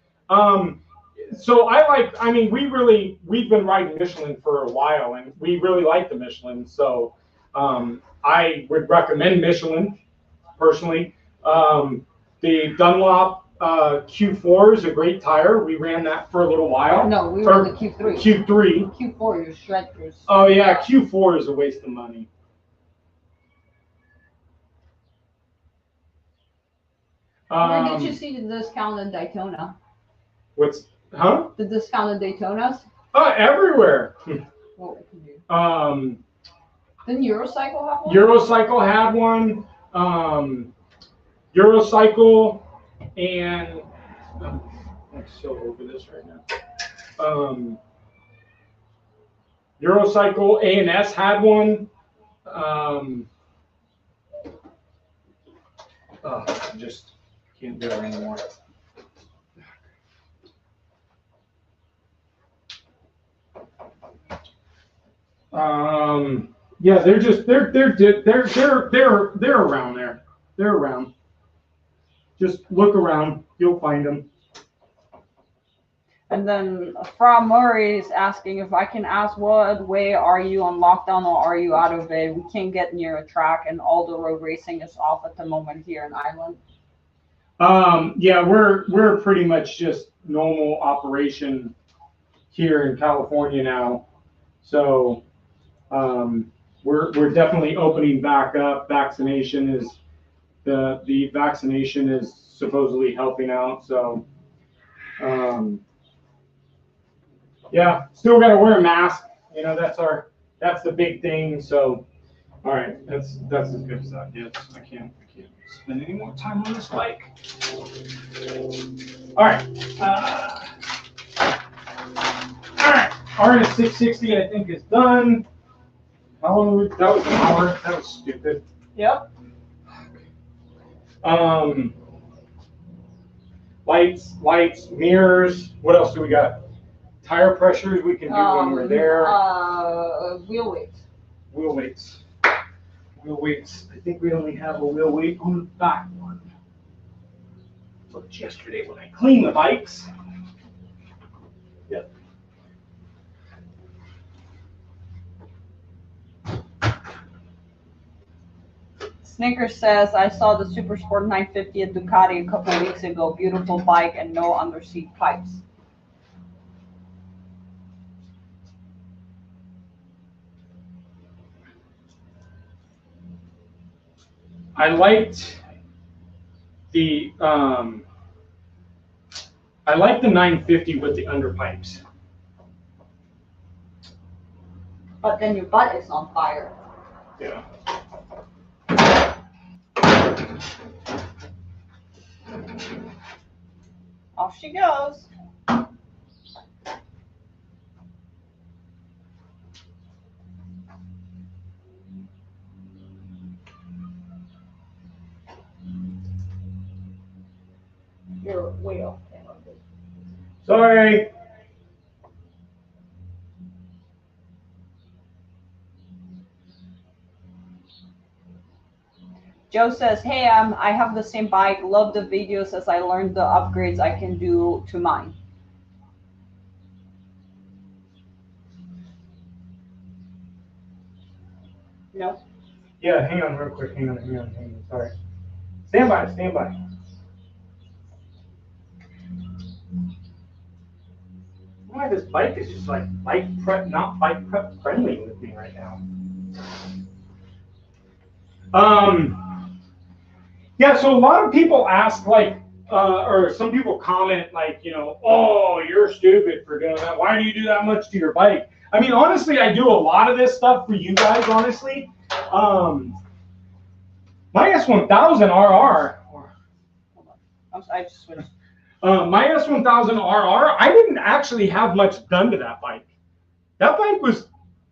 so I mean, we've been riding Michelin for a while, and we really like the Michelin. So, I would recommend Michelin personally. The Dunlop Q4 is a great tire. We ran that for a little while. No, we ran the Q3. Q3. Q4, your shredders. Oh yeah, Q4 is a waste of money. Where did you see the discounted Daytona? What's, huh? The discounted Daytonas? Everywhere. What can you? Didn't Eurocycle have one? Eurocycle had one. Eurocycle and I'm so over this right now. Eurocycle, A&S had one. I just can't do it anymore. Yeah, they're around there. They're around. Just look around, you'll find them. And then Fra Murray is asking if I can ask, what way are you on lockdown or are you out of it? We can't get near a track, and all the road racing is off at the moment here in Ireland. Yeah, we're pretty much just normal operation here in California now. So we're definitely opening back up. Vaccination is the vaccination is supposedly helping out. So yeah, still got to wear a mask. You know, that's the big thing. So all right, that's as good as that gets. I can't spend any more time on this bike. All right. All right, RS660 I think is done. How long was that? Was an hour? That was stupid. Yep. Lights, mirrors. What else do we got? Tire pressures we can do when we're there. Wheel weights. Wheel weights. Wheel weights. I think we only have a wheel weight on the back one. Looked yesterday when I cleaned the bikes. Yep. Snickers says, I saw the Super Sport 950 at Ducati a couple of weeks ago. Beautiful bike and no underseat pipes. I liked the 950 with the underpipes. But then your butt is on fire. Yeah. Off she goes. You're way off. Sorry. Joe says, hey, I have the same bike. Love the videos as I learned the upgrades I can do to mine. No. Yeah, hang on real quick. Hang on. Sorry. Stand by. Why this bike is just like not bike prep friendly with me right now. Yeah, so a lot of people ask or some people comment like, oh, you're stupid for doing that. Why do you do that much to your bike? I mean, honestly, I do a lot of this stuff for you guys, honestly. My S1000 RR, I just switched. my S1000 RR, I didn't actually have much done to that bike. That bike was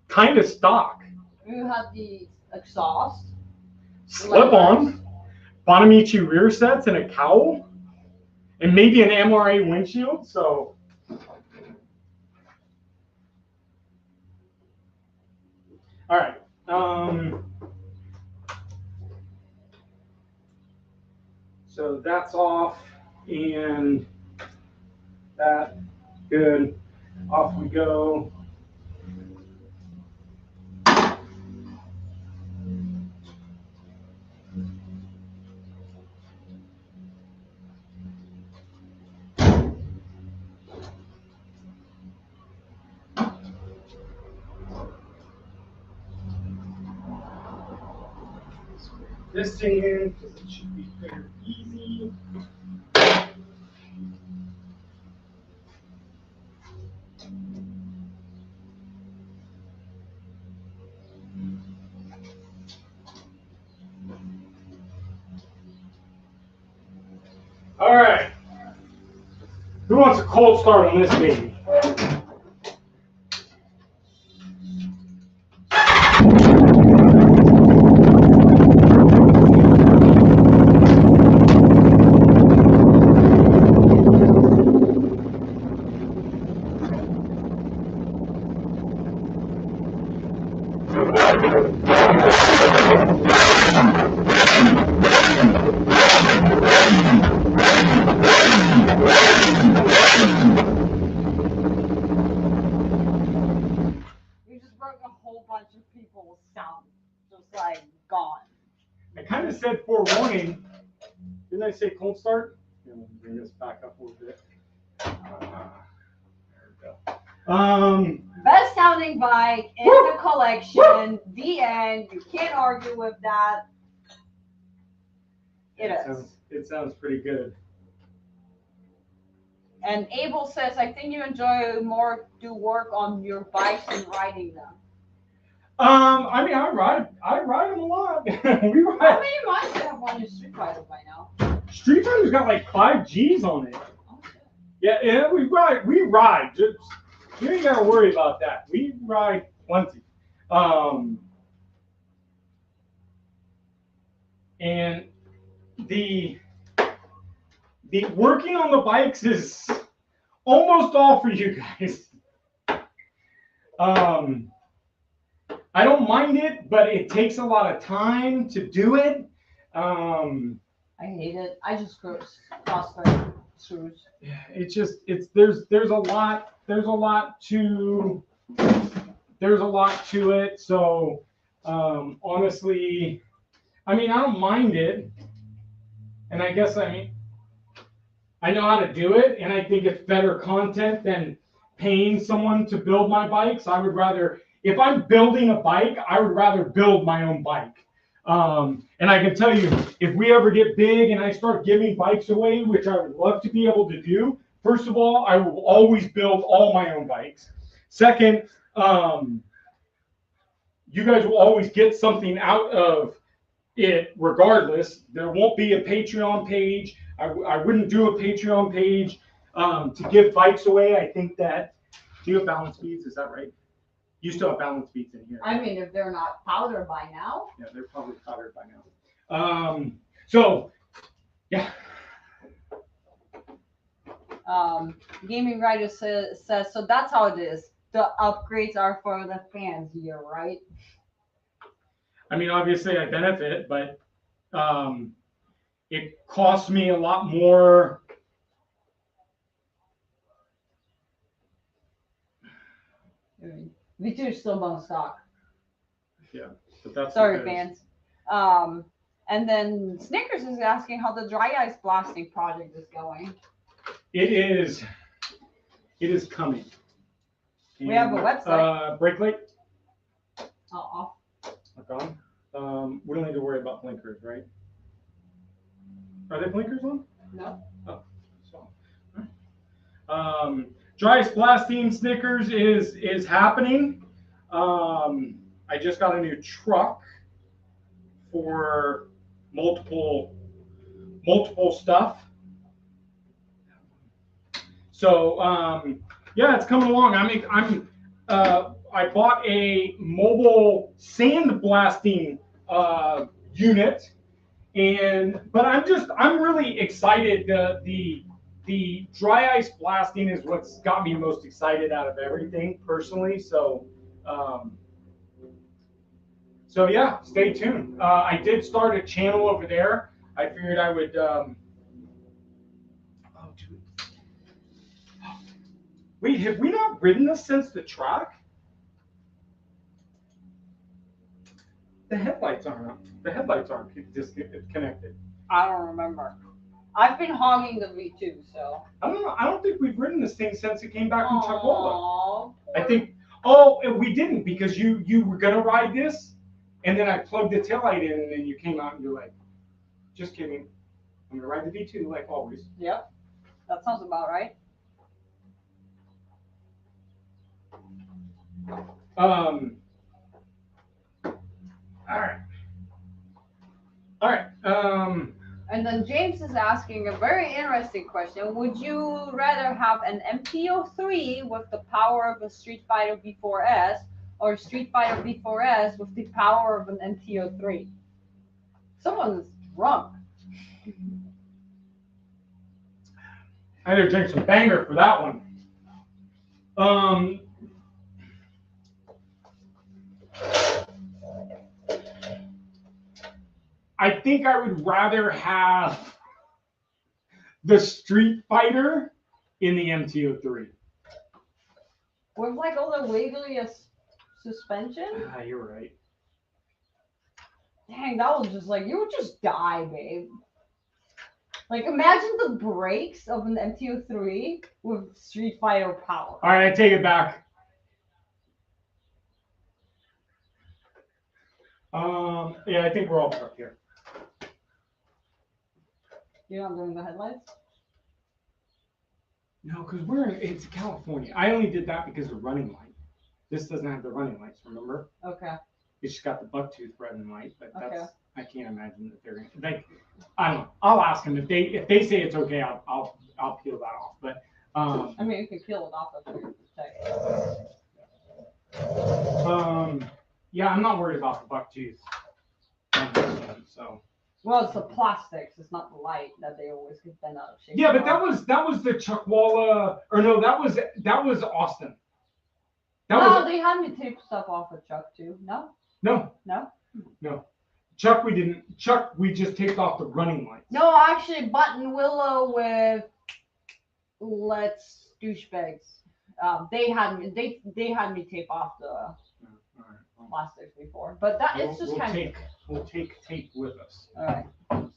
kind of stock. You had the exhaust. Slip-on, Bonamici rear sets, and a cowl, and maybe an MRA windshield. So, all right. So that's off, and that good. Off we go. This thing in because it should be pretty easy. All right. Who wants a cold start on this baby? I kind of said forewarning. Didn't I say cold start? Let me bring this back up a little bit. There we go. Best sounding bike in the collection. The end. You can't argue with that. It sounds pretty good. And Abel says, I think you enjoy more do work on your bikes than riding them. I mean, I ride them a lot. We ride. How many miles do you have on your Street Fighter by now? Street Fighter's got like 5 Gs on it. Okay. Yeah, we ride. Just, you ain't gotta worry about that. We ride plenty. And the working on the bikes is almost all for you guys. I don't mind it, but it takes a lot of time to do it. I hate it. I just cross the screws. It's just there's a lot to it. So honestly, I mean, I don't mind it, and I guess I know how to do it, and I think it's better content than paying someone to build my bikes. I would rather, if I'm building a bike, I would rather build my own bike. And I can tell you, if we ever get big and I start giving bikes away, which I would love to be able to do, first of all, I will always build all my own bikes. Second, you guys will always get something out of it regardless. There won't be a Patreon page. I wouldn't do a Patreon page to give bikes away. I think that, do you have balance beads? Is that right? You still have balance beads in here. I mean, if they're not powdered by now. Yeah, they're probably powdered by now. So, yeah. Gaming Writer says, so that's how it is. The upgrades are for the fans here, right? I mean, obviously I benefit, but it costs me a lot more. V2 is still on stock. Yeah, but that's sorry, fans. And then Snickers is asking how the dry ice blasting project is going. It is coming. We have a website. Brake light. Off. On. We don't need to worry about blinkers, right? Are there blinkers on? No. Oh, so. Dry ice blasting Snickers is happening. I just got a new truck for multiple stuff. So yeah, it's coming along. I bought a mobile sand blasting unit, but I'm really excited. The dry ice blasting is what's got me most excited out of everything personally. So yeah, stay tuned. I did start a channel over there. I figured I would. Wait, have we not ridden this since the track? The headlights aren't. The headlights aren't disconnected. I don't remember. I've been hogging the V2, so. I don't know. I don't think we've ridden this thing since it came back from Chuckola. I think. Oh, we didn't, because you were gonna ride this, and then I plugged the taillight in, and then you came out and you're like, "Just kidding. I'm gonna ride the V2 like always." Yep, that sounds about right. All right. And then James is asking a very interesting question. Would you rather have an MT-03 with the power of a Street Fighter V4S or Street Fighter V4S with the power of an MT-03? Someone's drunk. I had to drink some banger for that one. I think I would rather have the Street Fighter in the MT-03. With like all the wiggly suspension? Ah, you're right. Dang, that was just like, you would just die, babe. Like, imagine the brakes of an MT-03 with Street Fighter power. All right, I take it back. Yeah, I think we're all up here. You're not doing the headlights? No, because it's California. I only did that because of running light. This doesn't have the running lights, remember? Okay. It's just got the bucktooth running light, but that's, okay. I can't imagine that they're gonna, like, I don't know. I'll ask them if they say it's okay. I'll peel that off. But I mean, you can peel it off if you're yeah, I'm not worried about the bucktooth. So Well, it's the plastics. It's not the light that they always get bent out of shape. Yeah, but that was the Chuckwalla, or no, that was Austin. They had me tape stuff off of Chuck too. No. Chuck, we didn't. Chuck, we just taped off the running lights. No, actually, Buttonwillow with Let's Douchebags. They had me tape off the plastics before, but it's just kind of. We'll take tape with us. All right.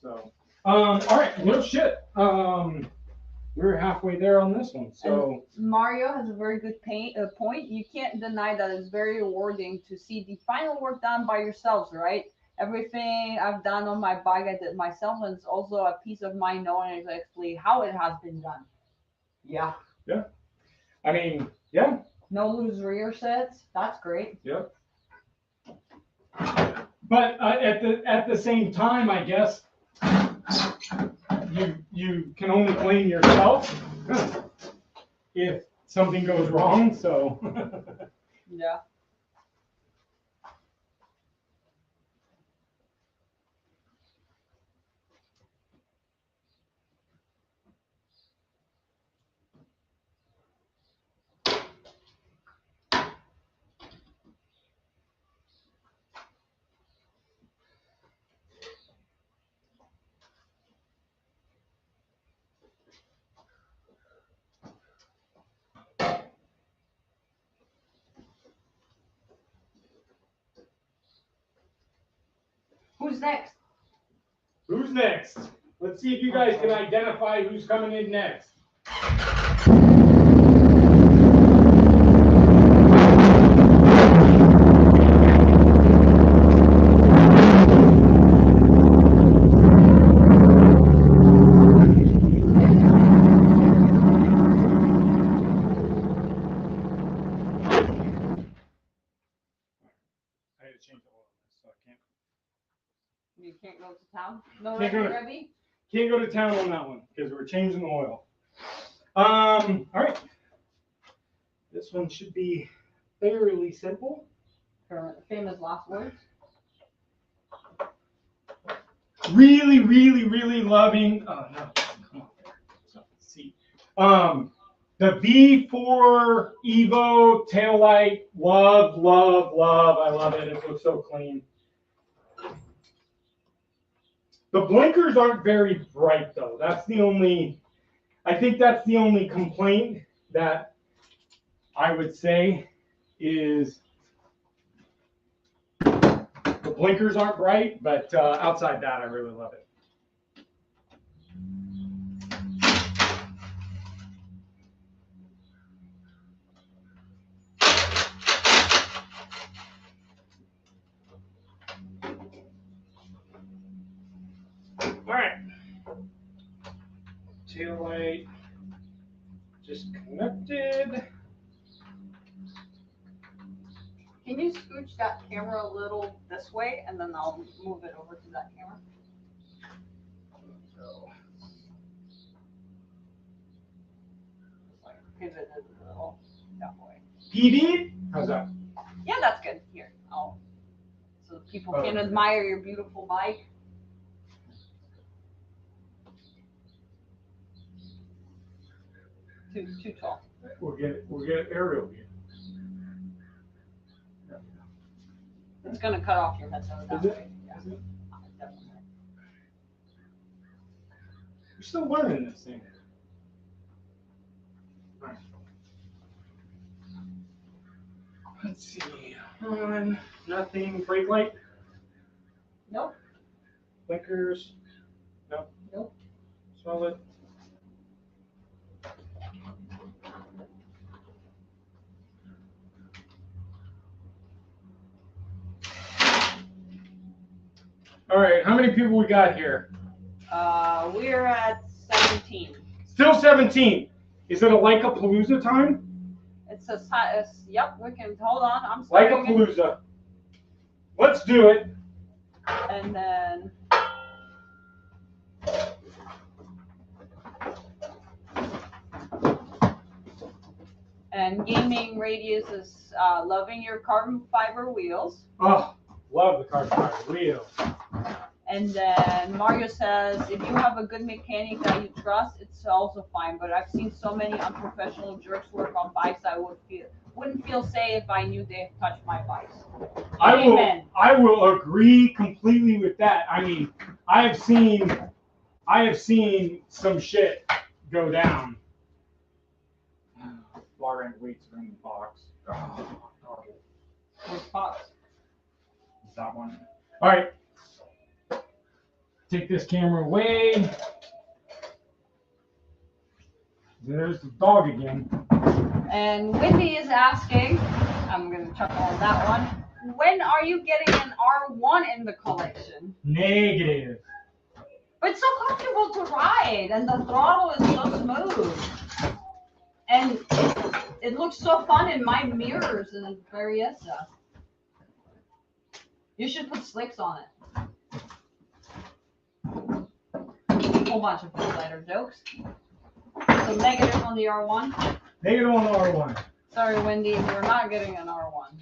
So, all right, no shit. We're halfway there on this one. So and Mario has a very good point. You can't deny that it's very rewarding to see the final work done by yourselves, right? Everything I've done on my bike, I did myself, and it's also a peace of mind knowing exactly how it has been done. Yeah. Yeah. I mean, yeah. No loose rear sets. That's great. Yep. But at the same time, I guess you can only blame yourself if something goes wrong. So yeah. Who's next? Who's next? Let's see if you guys can identify who's coming in next. I had to change the oil, so I can't. You can't go to town? No, Can't go to town on that one because we're changing the oil. All right. This one should be fairly simple. Famous last words. Really, really, really loving. Oh no, come on there. So, see. The V4 Evo taillight. Love, love, love. I love it. It looks so clean. The blinkers aren't very bright though. I think that's the only complaint that I would say is the blinkers aren't bright, but outside that, I really love it. All right. Taillight just connected. Can you scooch that camera a little this way, and then I'll move it over to that camera? So, Like pivot it a little that way. PD? How's that? Yeah, that's good. Here, so people can admire your beautiful bike. Too tall. We'll get aerial view. It's gonna cut off your head though. Is it? Yeah. Is it? Definitely. We're still learning this thing. All right. Let's see. On, nothing. Brake light? Nope. Blinkers? Nope. Nope. Solid. All right, how many people we got here? We're at 17. Still 17. Is it a Like-a-Palooza time? Yep, we can, hold on, I'm starting it. Like-a-Palooza. Let's do it. And then, and gaming radius is loving your carbon fiber wheels. Oh, love the carbon fiber wheels. And then Mario says, if you have a good mechanic that you trust, it's also fine. But I've seen so many unprofessional jerks work on bikes, I wouldn't feel safe if I knew they touched my bikes. Amen. I will agree completely with that. I mean, I have seen some shit go down. Far end weights are in the box. Which box? Is that one? All right. Take this camera away. There's the dog again. And Wendy is asking, I'm going to chuckle on that one, when are you getting an R1 in the collection? Negative. But it's so comfortable to ride, and the throttle is so smooth. And it looks so fun in my mirrors in the Variesta. You should put slicks on it. A whole bunch of full-lighter jokes. So negative on the R1? Negative on the R1. Sorry, Wendy, you're not getting an R1.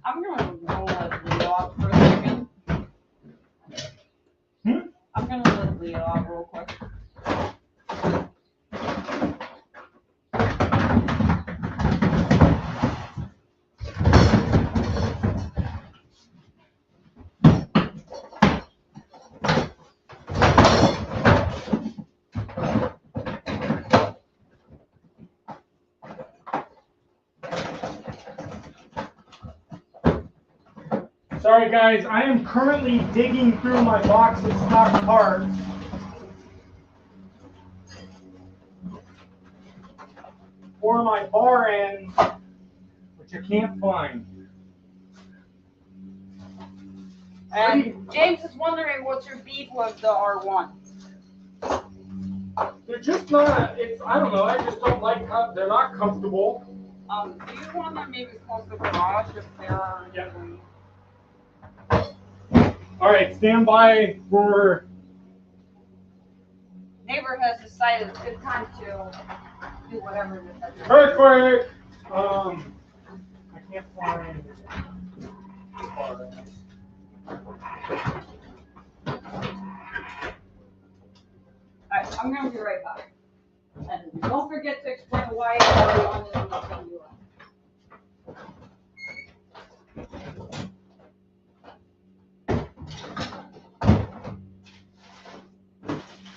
I'm going to roll that video off for a second. I'm going to let the video off real quick. Sorry guys, I am currently digging through my box of stock parts. For my bar end, which I can't find. And James is wondering what's your beef with the R1? They're just not, I don't know, I just don't like how they're not comfortable. Do you want to maybe close the garage if there are... Yeah. All right, stand by for... Neighbor has decided it's a good time to do whatever it is. Earthquake! I can't find... Alright, I'm going to be right back. And don't forget to explain why R1 is not going to do it.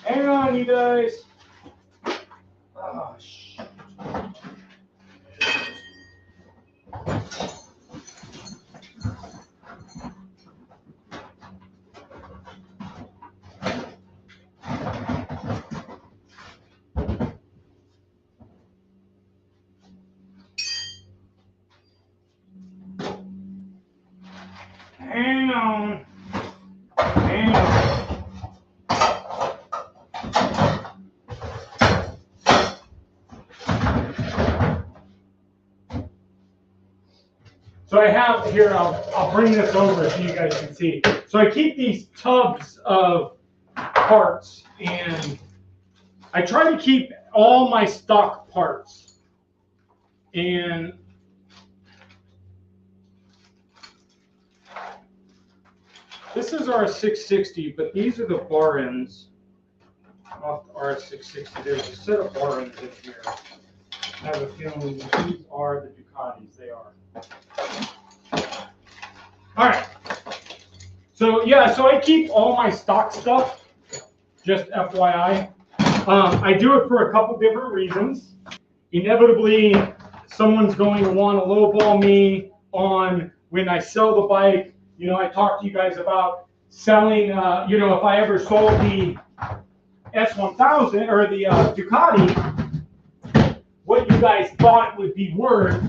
Hang on, you guys. Oh, shit. Hang on. Hang on. So I have here, I'll bring this over so you guys can see. So I keep these tubs of parts, and I try to keep all my stock parts. And this is RS660, but these are the bar ends off the RS660. There's a set of bar ends in here. I have a feeling these are the Ducatis. They are. All right. So yeah, so I keep all my stock stuff, just FYI. I do it for a couple different reasons. Inevitably, someone's going to want to lowball me on when I sell the bike. You know, I talked to you guys about selling, you know, if I ever sold the S1000 or the Ducati, what you guys thought it would be worth,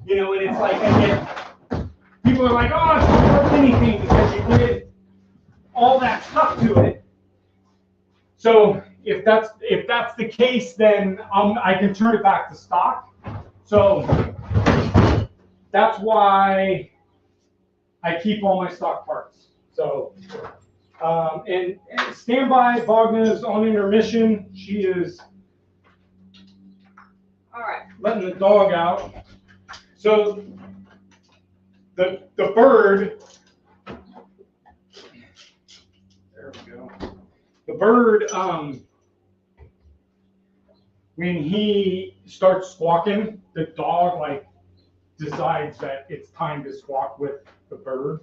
you know, and it's like, I get, people are like, oh, it's not worth anything because you did all that stuff to it. So if that's the case, then I can turn it back to stock. So that's why I keep all my stock parts. So, and stand by, Bogna's on intermission. She is. All right, letting the dog out. So the bird, there we go. The bird, when he starts squawking, the dog like decides that it's time to squawk with the bird.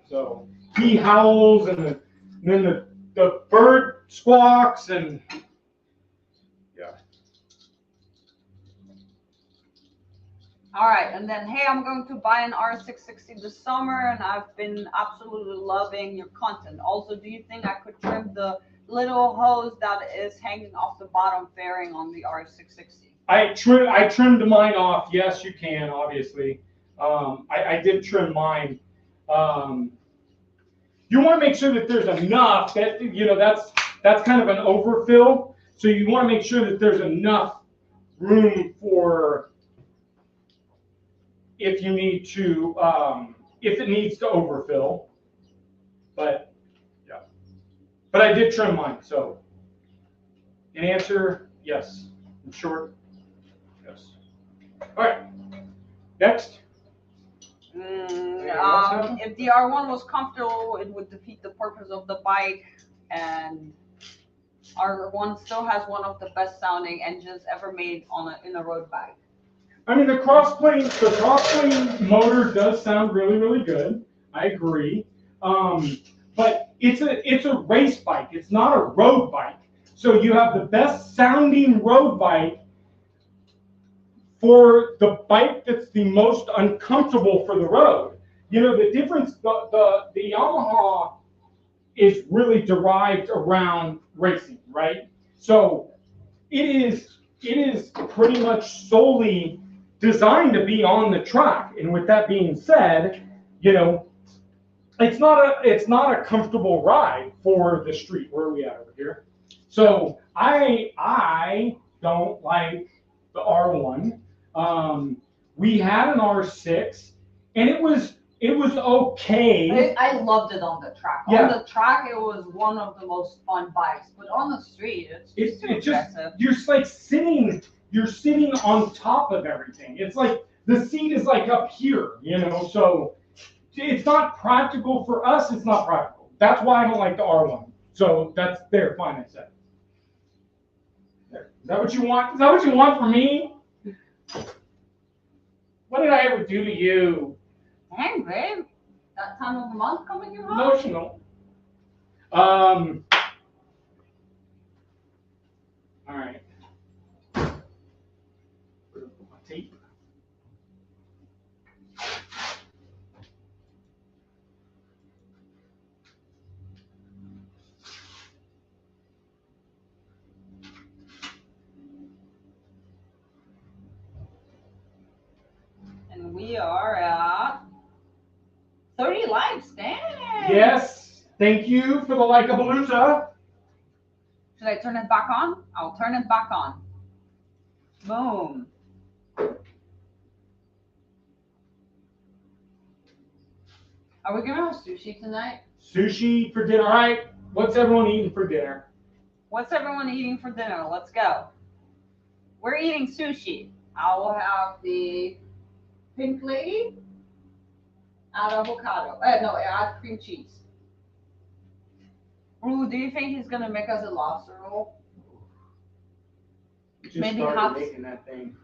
So he howls, and then the bird squawks, and yeah. All right, and then, hey, I'm going to buy an RS660 this summer, and I've been absolutely loving your content. Also, do you think I could trim the little hose that is hanging off the bottom fairing on the RS660? I trimmed mine off. Yes, you can, obviously. I did trim mine. You want to make sure that there's enough that, you know, that's kind of an overfill. So you want to make sure that there's enough room for if you need to, if it needs to overfill. But yeah, but I did trim mine. So in answer, yes. In short, yes. All right. Next. If the R1 was comfortable, it would defeat the purpose of the bike, and R1 still has one of the best sounding engines ever made in a road bike. I mean, the crossplane motor does sound really, really good. I agree. But it's a race bike. It's not a road bike. So you have the best sounding road bike for the bike that's the most uncomfortable for the road. You know, the difference, the Yamaha is really derived around racing, right? So it is pretty much solely designed to be on the track. And with that being said, you know, it's not a comfortable ride for the street. Where are we at over here? So I don't like the R1. We had an R6, and it was okay. I loved it on the track. Yeah. On the track, it was one of the most fun bikes, but on the street, it's too aggressive. You're just like you're sitting on top of everything. It's like the seat is like up here, you know. So it's not practical for us. It's not practical. That's why I don't like the R1. So that's there. Fine, I said. There. Is that what you want? Is that what you want from me? What did I ever do to you? Dang, babe. That time of the month coming your house? Emotional. All right. Tape. And we are at 30 likes. Dang. Yes. Thank you for the like-a-palooza. Should I turn it back on? I'll turn it back on. Boom. Are we gonna have sushi tonight? Sushi for dinner. All right. What's everyone eating for dinner? What's everyone eating for dinner? Let's go. We're eating sushi. I will have the pink lady, add avocado. No, add cream cheese. Ooh, do you think he's gonna make us a lobster roll? Just Maybe started have- making that thing.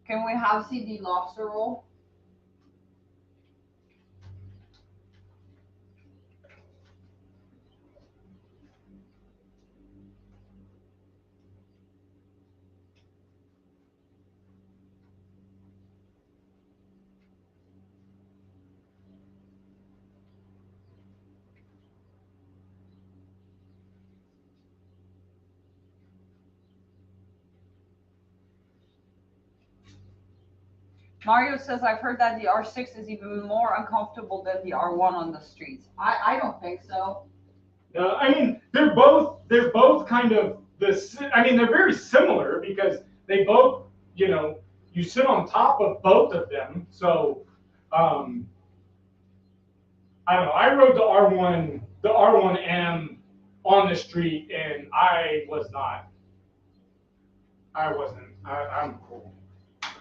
Can we have the lobster roll? Mario says, I've heard that the R6 is even more uncomfortable than the R1 on the streets. I don't think so. I mean, they're both kind of I mean, they're very similar because they both, you know, you sit on top of both of them. So, I don't know. I rode the R1M on the street, and I'm cool.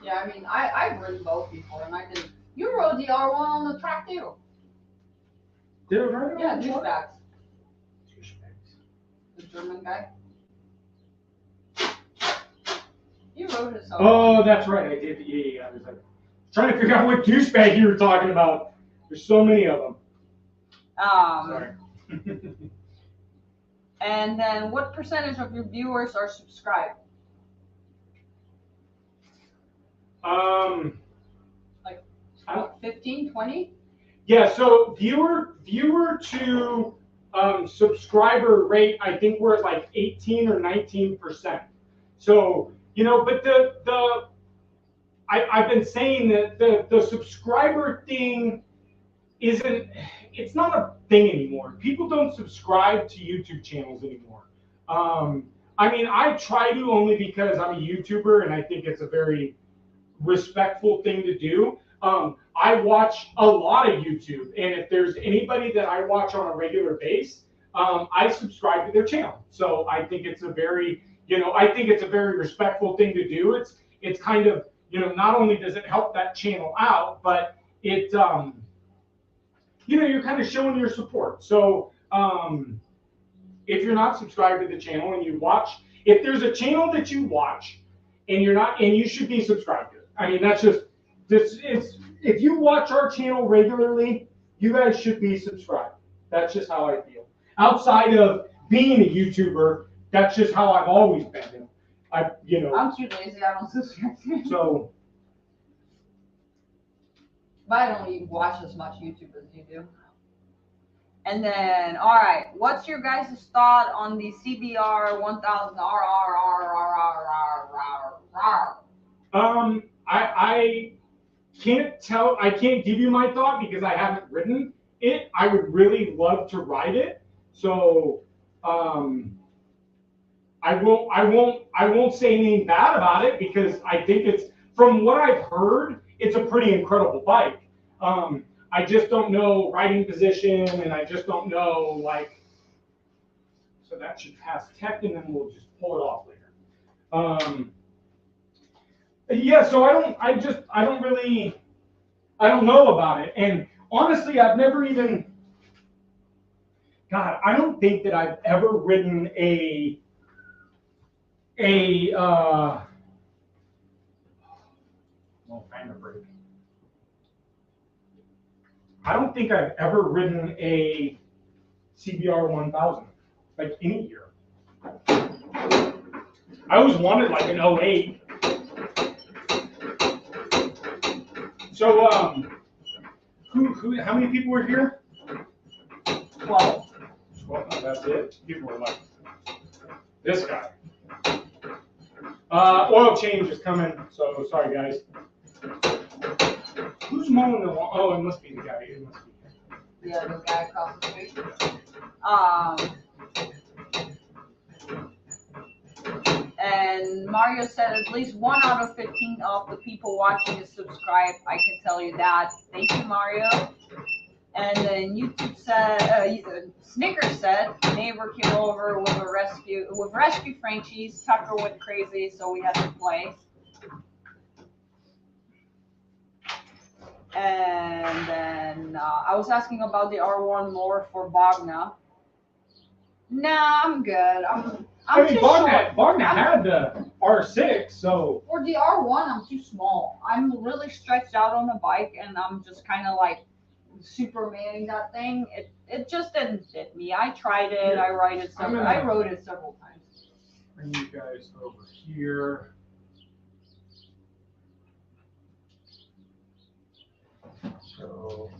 Yeah, I mean, I've ridden both before, and I did. You rode the R1 on the track too. Did it ride it? Yeah, douchebags. The German guy. You rode it so. Oh, that's right. I did. Yeah. I was like trying to figure out what douchebag you were talking about. There's so many of them. Sorry. And then, what percentage of your viewers are subscribed? Like 15, 20? Yeah. So viewer to subscriber rate, I think we're at like 18 or 19%. So but I've been saying that the subscriber thing it's not a thing anymore. People don't subscribe to YouTube channels anymore. I mean, I try to only because I'm a YouTuber and I think it's a very respectful thing to do. I watch a lot of YouTube, and if there's anybody that I watch on a regular basis, I subscribe to their channel. So I think it's a very, respectful thing to do. It's kind of, not only does it help that channel out, but it, you're kind of showing your support. So if you're not subscribed to the channel and you watch, if there's a channel that you watch and you're not, and you should be subscribed to it. I mean, that's just, if you watch our channel regularly, you guys should be subscribed. That's just how I feel. Outside of being a YouTuber, that's just how I've always been. I'm too lazy. I don't subscribe. So. But I don't even watch as much YouTube as you do. And then, all right, what's your guys' thought on the CBR 1000 I can't tell. I can't give you my thought because I haven't ridden it. I would really love to ride it. So, I won't say anything bad about it because I think it's, from what I've heard, it's a pretty incredible bike. I just don't know riding position, and I just don't know, like, so that should pass tech, and then we'll just pull it off later. Yeah, so I don't know about it. And honestly, I've never even, God, I don't think that I've ever ridden a break. I don't think I've ever ridden a CBR 1000, like any year. I always wanted like an 08. So, how many people were here? 12. 12, that's it. People were like, this guy. Oil change is coming, so sorry guys. Who's mowing the lawn? Oh, it must be the guy. It must be. Yeah, the guy across the street. And Mario said at least 1 out of 15 of the people watching is subscribed. I can tell you that. Thank you, Mario. And then YouTube said, Snickers said, neighbor came over with rescue Frenchies. Tucker went crazy, so we had to play. And then I was asking about the R1 more for Bogna. Nah, I'm good. I mean, Bogna had the R6, so. For the R1, I'm too small. I'm really stretched out on the bike, and I'm just kind of like Supermaning that thing. It just didn't fit me. I tried it. I rode it several times. Bring you guys over here. So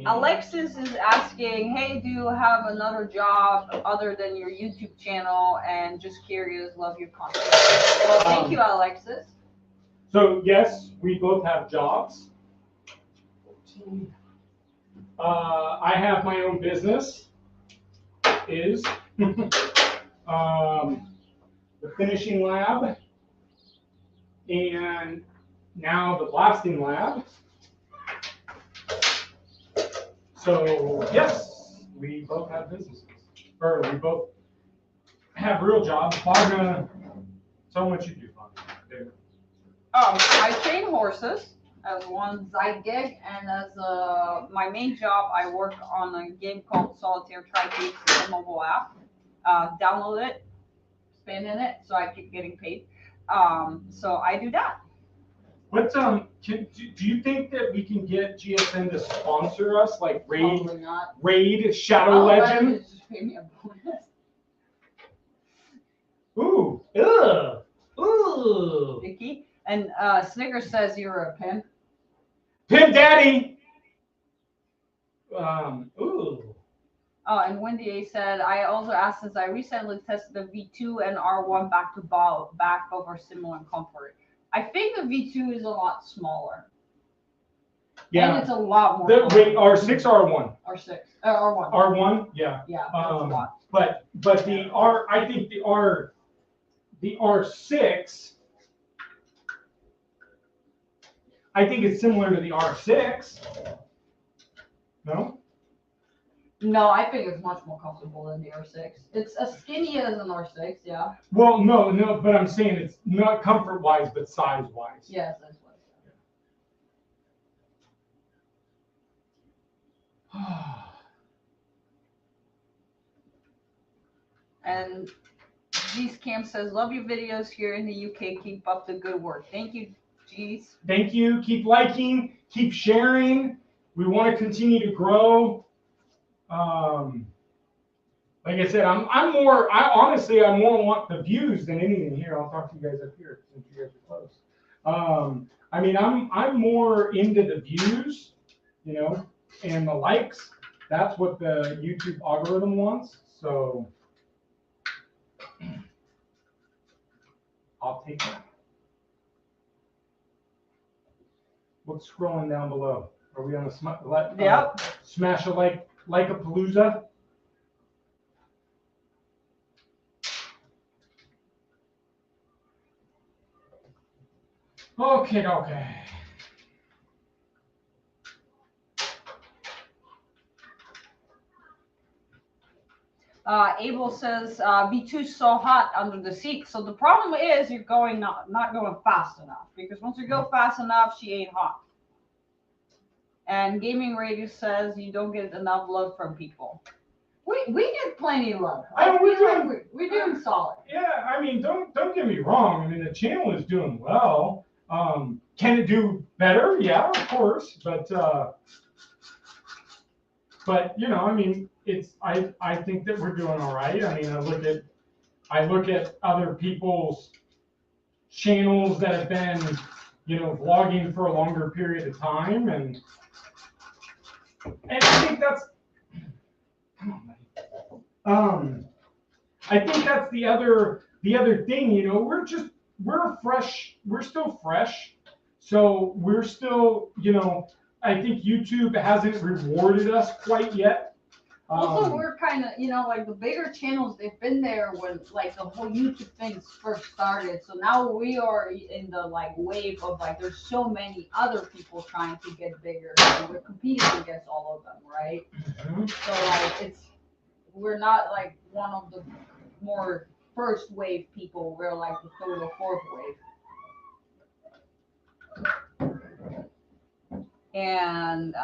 Alexis is asking, hey, do you have another job other than your YouTube channel? And just curious, love your content. Well, thank you, Alexis. So yes, we both have jobs. I have my own business. The finishing lab, and now the blasting lab. So yes, we both have businesses, or we both have real jobs. Bogna, tell them what you do, Bogna. I train horses as one side gig, and as my main job, I work on a game called Solitaire Tri-Peaks. It's a mobile app. Download it, spin in it, so I keep getting paid. So I do that. What do you think that we can get GSN to sponsor us, like Raid Shadow Legend? Just pay me a bonus. Ooh, ugh, ooh. Vicky and Snickers says you're a pimp. Pimp Daddy. Ooh. Oh, and Wendy A said, I also asked since I recently tested the V2 and R1 back to back over similar in comfort. I think the V2 is a lot smaller. Yeah. And it's a lot more. Wait, R6 or R1? R6. R1. R1? Yeah. Yeah, that's a lot. But the R, I think the R6, I think it's similar to the R6. No? No, I think it's much more comfortable than the R6. It's as skinny as an R6, yeah. Well, no, but I'm saying it's not comfort-wise, but size-wise. Yes, that's what. And G's Camp says, love your videos here in the UK. Keep up the good work. Thank you, G's. Thank you. Keep liking, keep sharing. We want to continue to grow. Like I said, I more want the views than anything here. I'll talk to you guys up here since you guys are close. I mean, I'm more into the views, you know, and the likes. That's what the YouTube algorithm wants. So I'll take that. What's scrolling down below? Are we on a Yep. Smash a like a palooza? Okay. Abel says V2 is so hot under the seat. So the problem is you're going not going fast enough, because once you go fast enough, she ain't hot. And Gaming Radio says you don't get enough love from people. We get plenty of love. We're doing solid. Yeah, I mean, don't get me wrong. I mean, the channel is doing well. Can it do better? Yeah, of course. But you know, I mean, I think that we're doing all right. I mean, I look at other people's channels that have been, you know, vlogging for a longer period of time, and I think that's, come on, buddy. I think that's the other thing, you know, we're fresh, we're still fresh, so we're still, you know, I think YouTube hasn't rewarded us quite yet. Also, we're kind of, you know, like the bigger channels, they've been there when like the whole YouTube thing first started. So now we are in the like wave of like there's so many other people trying to get bigger. So we're competing against all of them, right? Mm-hmm. So like we're not like one of the more first wave people. We're like the third or fourth wave. And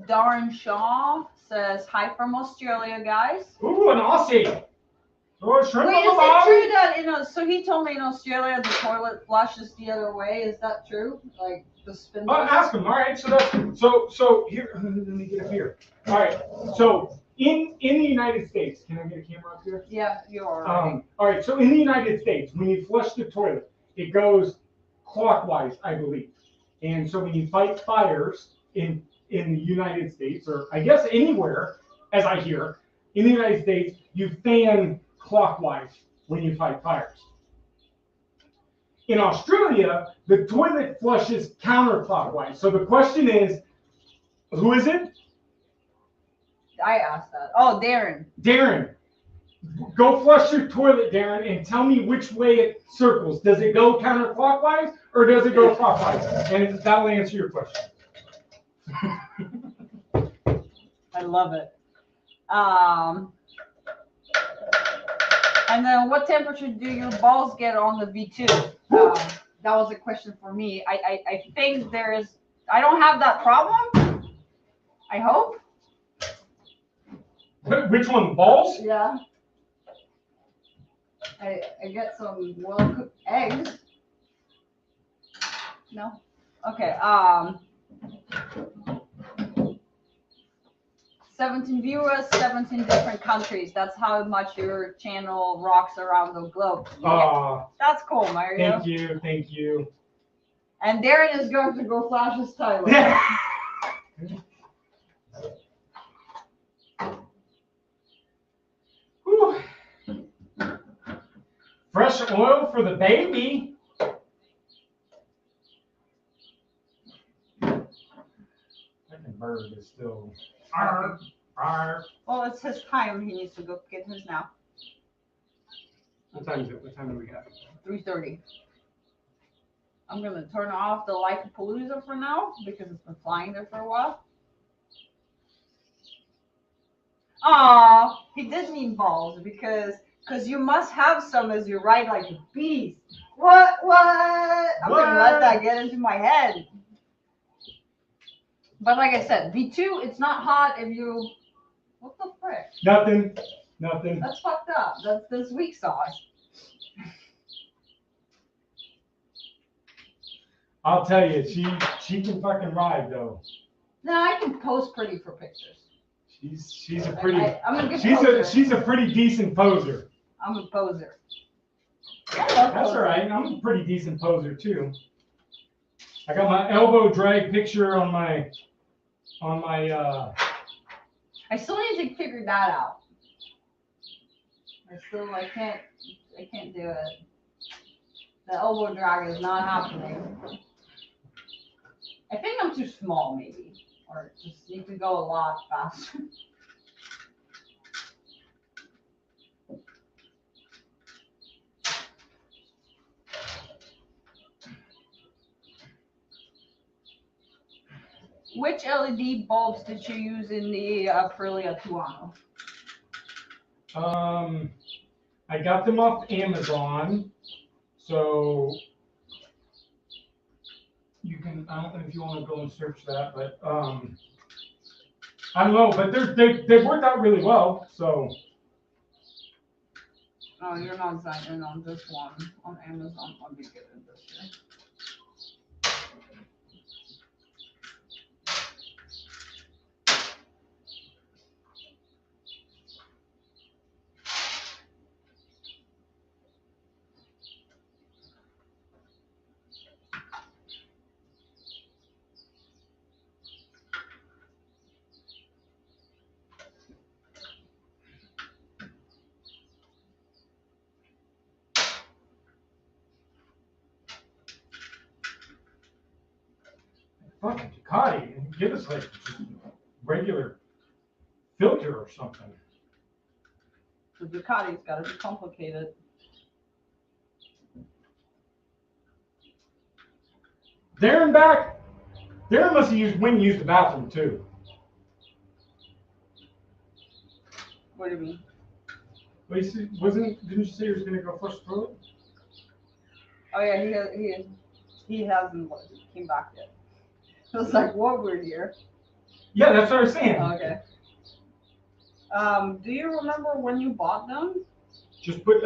Darren Shaw says, hi from Australia, guys. Ooh, an Aussie. Wait, is it true that so he told me in Australia the toilet flushes the other way? Is that true? Like the spin? Ask him. All right. So here, let me get up here. All right. So in the United States, can I get a camera up here? Yeah, you are. All right. So in the United States, when you flush the toilet, it goes clockwise, I believe. And so when you fight fires in the United States, or I guess anywhere, as I hear, in the United States, you fan clockwise when you fight fires. In Australia, the toilet flushes counterclockwise. So the question is, who is it? I asked that. Oh, Darren. Darren. Go flush your toilet, Darren, and tell me which way it circles. Does it go counterclockwise or does it go clockwise? And that'll answer your question. I love it. And then what temperature do your balls get on the V2? that was a question for me. I think I don't have that problem. I hope. Which one? Balls? Yeah. I get some well-cooked eggs. No? Okay, 17 viewers, 17 different countries. That's how much your channel rocks around the globe. That's cool, Mario. Thank you, thank you. And Darren is going to go flash his title. Yeah. Fresh oil for the baby. That bird is still. Arr, arr. Well, it's his time. He needs to go get his now. What time is it? What time do we got? 3:30. I'm gonna turn off the Palooza for now because it's been flying there for a while. Aw, he did mean balls because you must have some as you ride like a beast. What? I'm gonna let that get into my head. But like I said, V2, it's not hot if you. What the frick? Nothing. That's fucked up. That's this weak sauce. I'll tell you, she can fucking ride though. No, I can pose pretty for pictures. She's a pretty. I'm a good poser. She's a pretty decent poser. I'm a poser. That's all right. I'm a pretty decent poser too. I got my elbow drag picture on my. I still need to figure that out. I can't do it. The elbow drag is not happening. I think I'm too small, maybe, or just need to go a lot faster. Which LED bulbs did you use in the Aprilia Tuono? I got them off Amazon, so you can. I don't know if you want to go and search that, but I don't know. But they worked out really well. So. Oh, you're not signed in on this one on Amazon. Let me get in this here. Fucking Ducati, give us like just regular filter or something. The Ducati's got to be complicated. Darren back. Darren must have used the bathroom too. What do you mean? Well, didn't you say he was gonna go first through it? Oh yeah, he hasn't came back yet. It was like, what, we're here? Yeah, that's what I was saying. Oh, okay. Do you remember when you bought them? Just put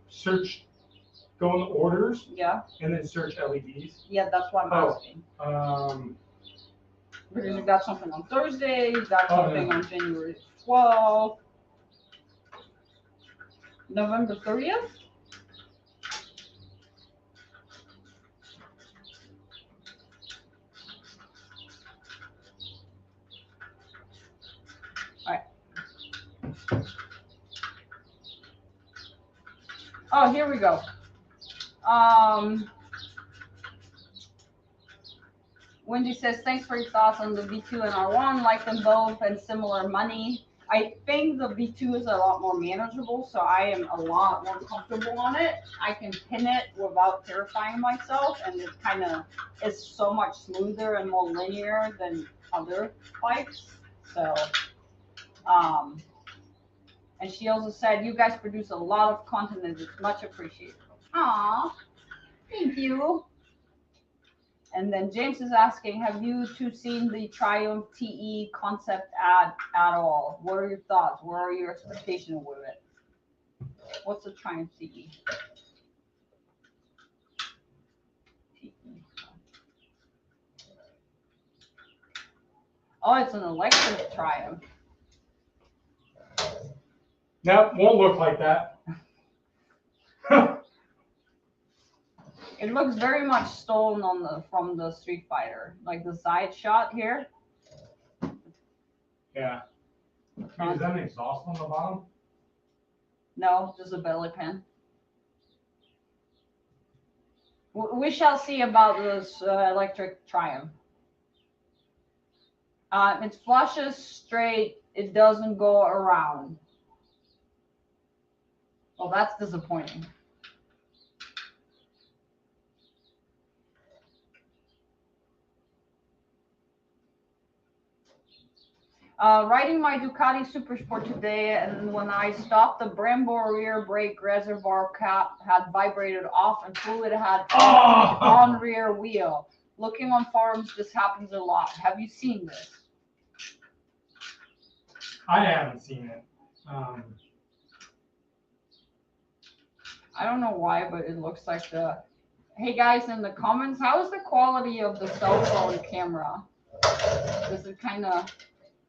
search, go in the orders. Yeah. And then search LEDs. Yeah, that's what I'm asking. Because you got something on Thursday, you got something on January 12th, November 30th. Oh, here we go. Wendy says, thanks for your thoughts on the V2 and R1. Like them both and similar money. I think the V2 is a lot more manageable, so I am a lot more comfortable on it. I can pin it without terrifying myself, and it kind of is so much smoother and more linear than other bikes. So, and she also said, you guys produce a lot of content and it's much appreciated. Aww. Thank you. And then James is asking, have you two seen the Triumph TE concept ad at all? What are your thoughts? What are your expectations with it? What's the Triumph TE? Oh, it's an electric Triumph. That won't look like that. It looks very much stolen from the Street Fighter, like the side shot here. Yeah. Is that an exhaust on the bottom? No, just a belly pin. We shall see about this electric Triumph. It flushes straight. It doesn't go around. Well, that's disappointing. Riding my Ducati Supersport today, and when I stopped, the Brembo rear brake reservoir cap had vibrated off and fluid had on rear wheel. Looking on forums, this happens a lot. Have you seen this? I haven't seen it. I don't know why, but it looks like the... Hey guys, in the comments, how is the quality of the cell phone camera? Does it kind of...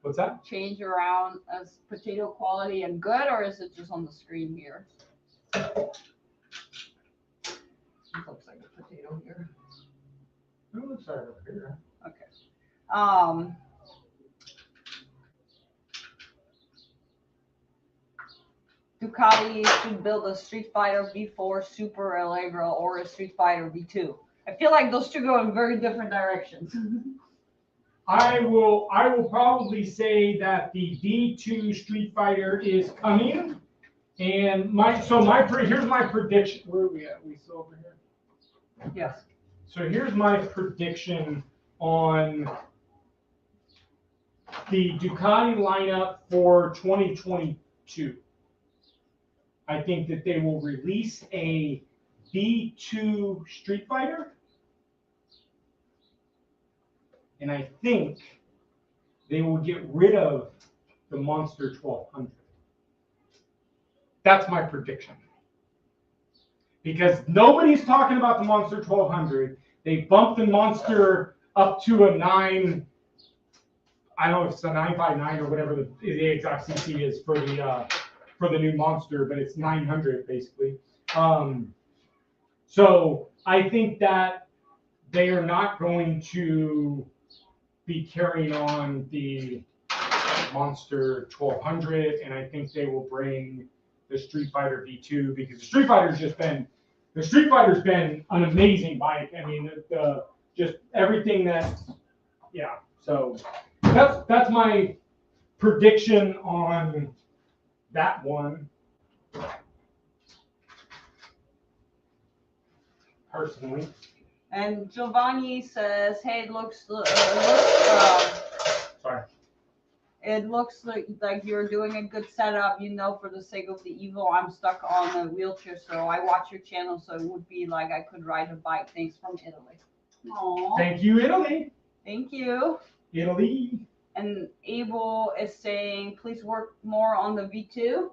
What's that? Change around as potato quality and good, or is it just on the screen here? It looks like a potato here. It looks like up here. Okay. Ducati should build a Street Fighter V4 Super Allegro or a Street Fighter V2. I feel like those two go in very different directions. I will probably say that the V2 Street Fighter is coming, and here's my prediction. Where are we at? We still over here? Yes. So here's my prediction on the Ducati lineup for 2022. I think that they will release a V2 Street Fighter. And I think they will get rid of the Monster 1200. That's my prediction. Because nobody's talking about the Monster 1200. They bumped the Monster up to a 9. I don't know if it's a 959 or whatever the exact CC is for the new Monster, but it's 900 basically. So I think that they are not going to be carrying on the Monster 1200, and I think they will bring the Street Fighter V2 because the Street Fighter's been an amazing bike. I mean, just everything So that's my prediction on that one. Personally. And Giovanni says, "Hey, it looks like you're doing a good setup. For the sake of the Evo, I'm stuck on a wheelchair, so I watch your channel. So it would be like I could ride a bike. Thanks from Italy." Aww. Thank you, Italy. Thank you. Italy. And Abel is saying, "Please work more on the V2."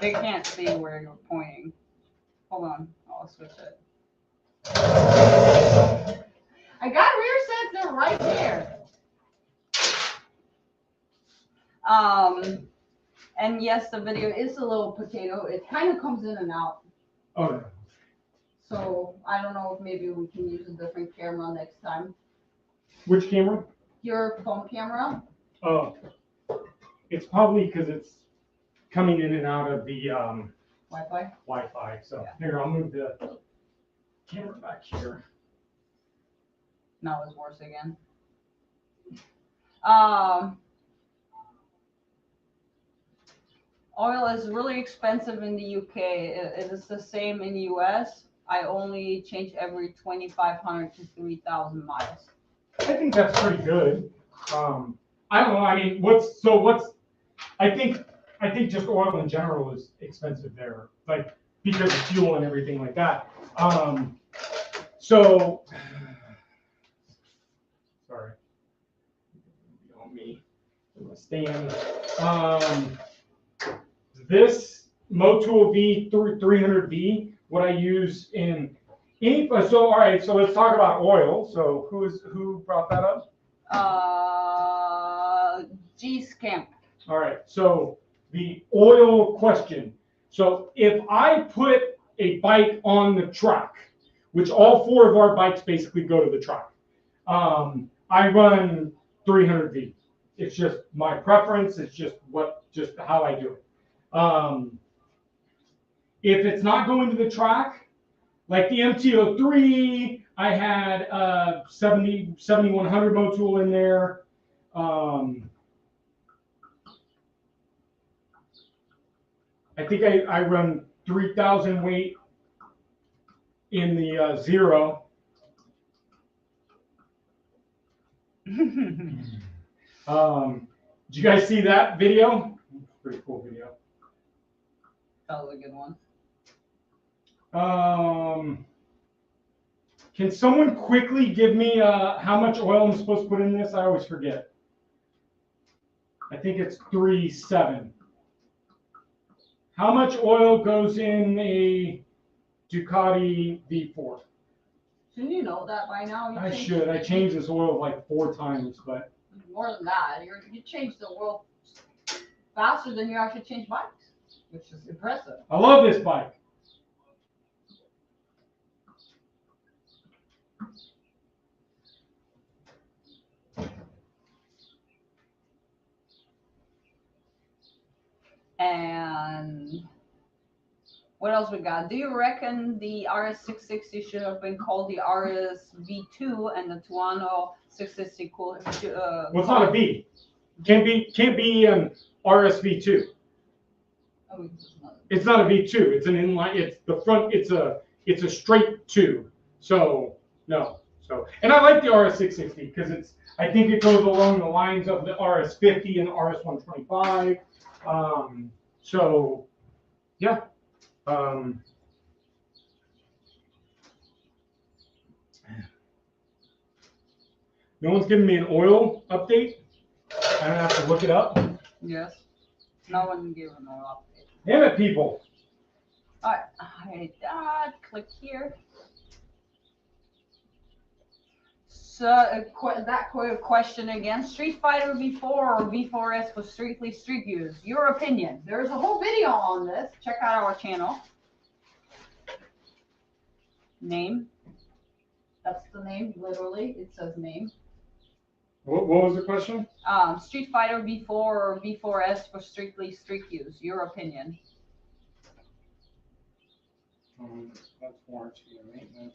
They can't see where you're pointing. Hold on, I'll switch it. I got rear sensor right there. And yes, the video is a little potato. It kind of comes in and out. Oh no. So I don't know if maybe we can use a different camera next time. Which camera? Your phone camera. Oh, it's probably because it's coming in and out of the Wi-Fi. So yeah. Here, I'll move the camera back here. Now it's worse again. Oil is really expensive in the UK. It is the same in the US. I only change every 2,500 to 3,000 miles. I think that's pretty good. I don't know. I mean, I I think just oil in general is expensive there, like because of fuel and everything like that. So, sorry, on me, stand. This Motul V300V, what I use in any. So, all right. So let's talk about oil. So who brought that up? G's Camp. All right, so the oil question. So if I put a bike on the track, which all 4 of our bikes basically go to the track, I run 300V. It's just my preference. It's just how I do it. If it's not going to the track, like the MT-03, I had 7100 Motul in there. I think I run 3000 weight in the Zero. Did you guys see that video? Pretty cool video. That was a good one. Can someone quickly give me how much oil I'm supposed to put in this? I always forget. I think it's 3.7. How much oil goes in a Ducati V4? Shouldn't you know that by now? I should. I changed this oil like 4 times, but more than that. You change the oil faster than you actually change bikes, which is impressive. I love this bike. And what else we got? Do you reckon the RS660 should have been called the RS-V2 and the Tuono 660 cool? Well, it's not a V. Can't be an RS-V2. Oh, it's not a V2. It's an inline. It's the front. It's a straight 2. So no. So and I like the RS660 because I think it goes along the lines of the RS50 and the RS125. So yeah. No one's giving me an oil update. I don't have to look it up. Yes. No one gave an oil update. Damn it, people. All right. I hit that. Click here. So that question again: Street Fighter V4 or V4S for strictly street use? Your opinion. There's a whole video on this. Check out our channel. Name. That's the name. Literally, it says name. What was the question? Street Fighter V4 or V4S for strictly street use? Your opinion. That's warranty and maintenance.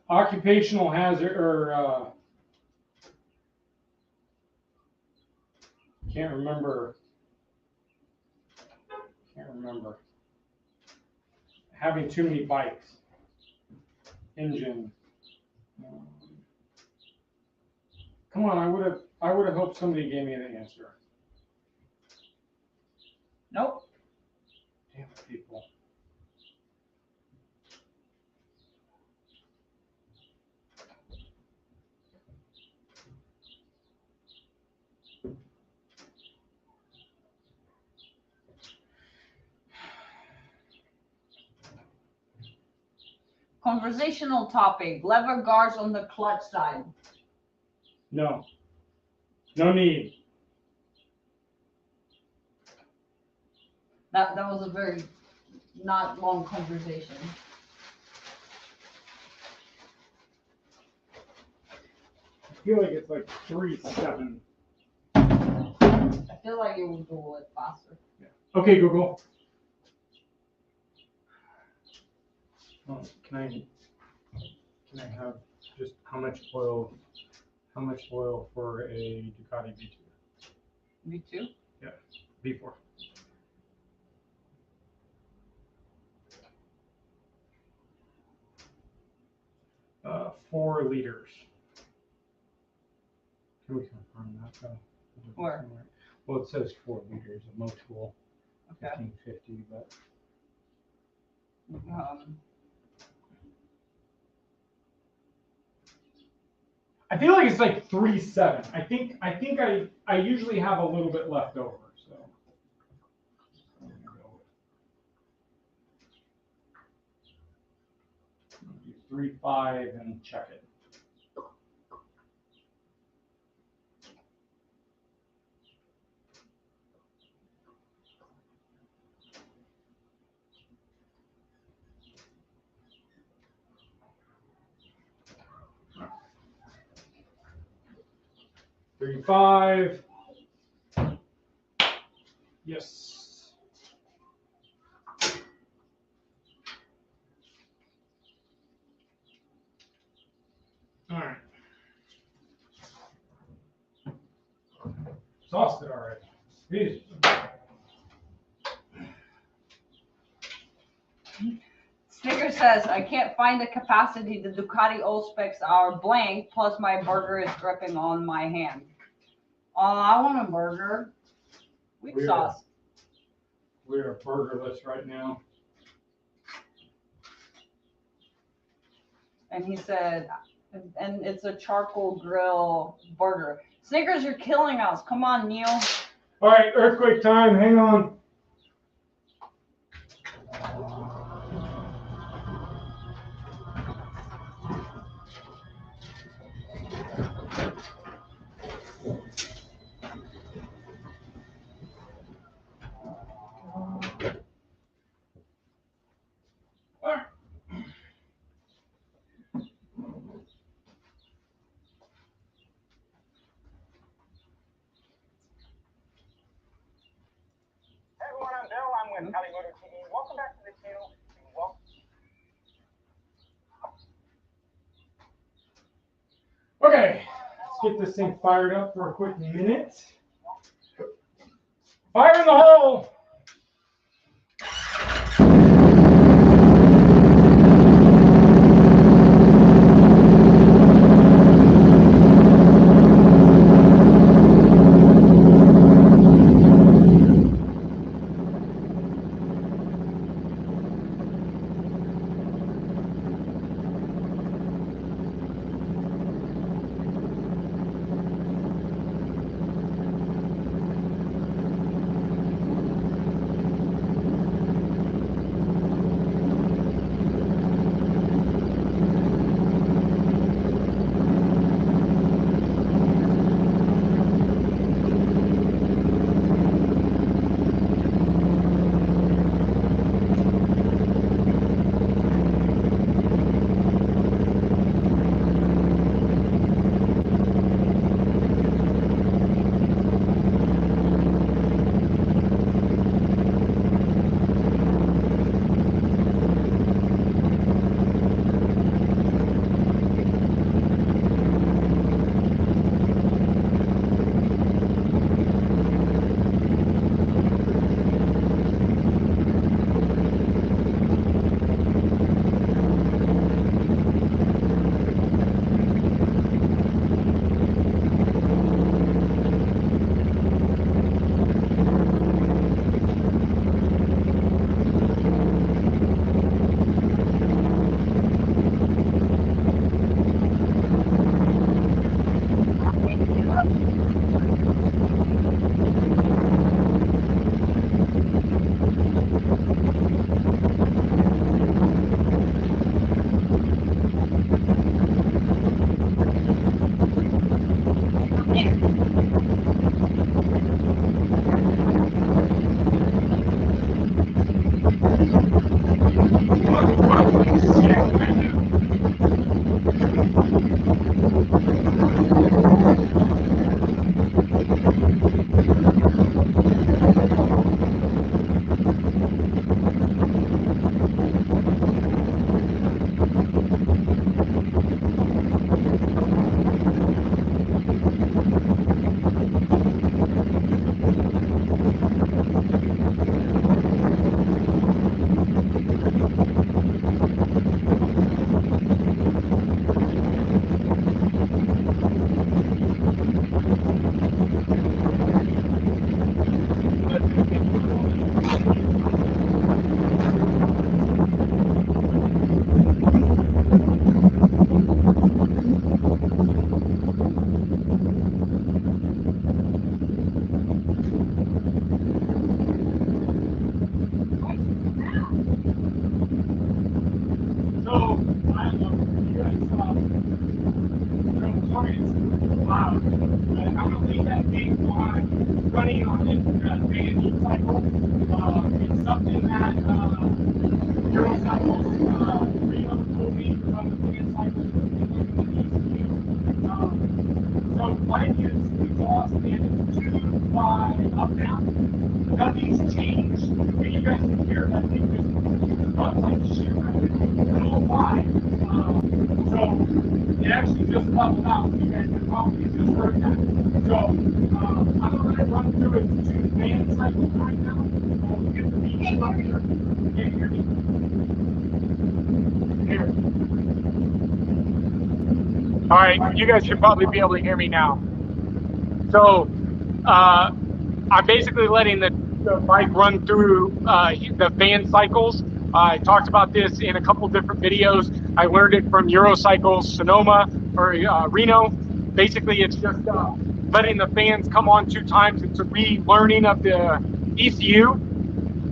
Occupational hazard or can't remember. Having too many bikes. Engine. Come on, I would have hoped somebody gave me the answer. Nope. Damn people. Conversational topic: lever guards on the clutch side. No. No need. That was a very not long conversation. I feel like it's like 3.7. I feel like it will go it faster. Yeah. Okay, Google. Oh, can I have just how much oil How much oil for a Ducati V2? V2? Yeah, V4. Uh, 4 liters. Can we confirm that though? Where? Well, it says 4 liters of Motul. Okay. 1550, but I feel like it's like 3.7. I usually have a little bit left over, so. 3.5 and check it. $35. Yes. All right. Exhausted already. Jesus. Snicker says, I can't find the capacity. The Ducati oil specs are blank, plus my burger is dripping on my hand. Oh, I want a burger. Weak sauce. We're burgerless right now. And he said, and it's a charcoal grill burger. Snickers, you're killing us. Come on, Neil. All right, earthquake time. Hang on. I'm with Cali Moto TV. Welcome back to the channel. Okay, let's get this thing fired up for a quick minute. Fire in the hole! So, I don't know, you guys clients, I'm going to leave that game on running on this van cycle. It's something that Eurocycles, Rio told me to run the van cycle. So, light is exhaust and it's tuned by up down. Nothing's changed, but you guys can hear that thing just runs like shit right now. I don't know why. So it actually just leveled out. You guys can probably just heard that. So I'm going to run through it to van cycle right now. We'll get the beach up here. Can you hear me? Here. All right, you guys should probably be able to hear me now. So I'm basically letting the bike run through the van cycles. I talked about this in a couple different videos. I learned it from Eurocycles Sonoma or Reno. Basically, it's just letting the fans come on 2 times. It's a relearning of the ECU.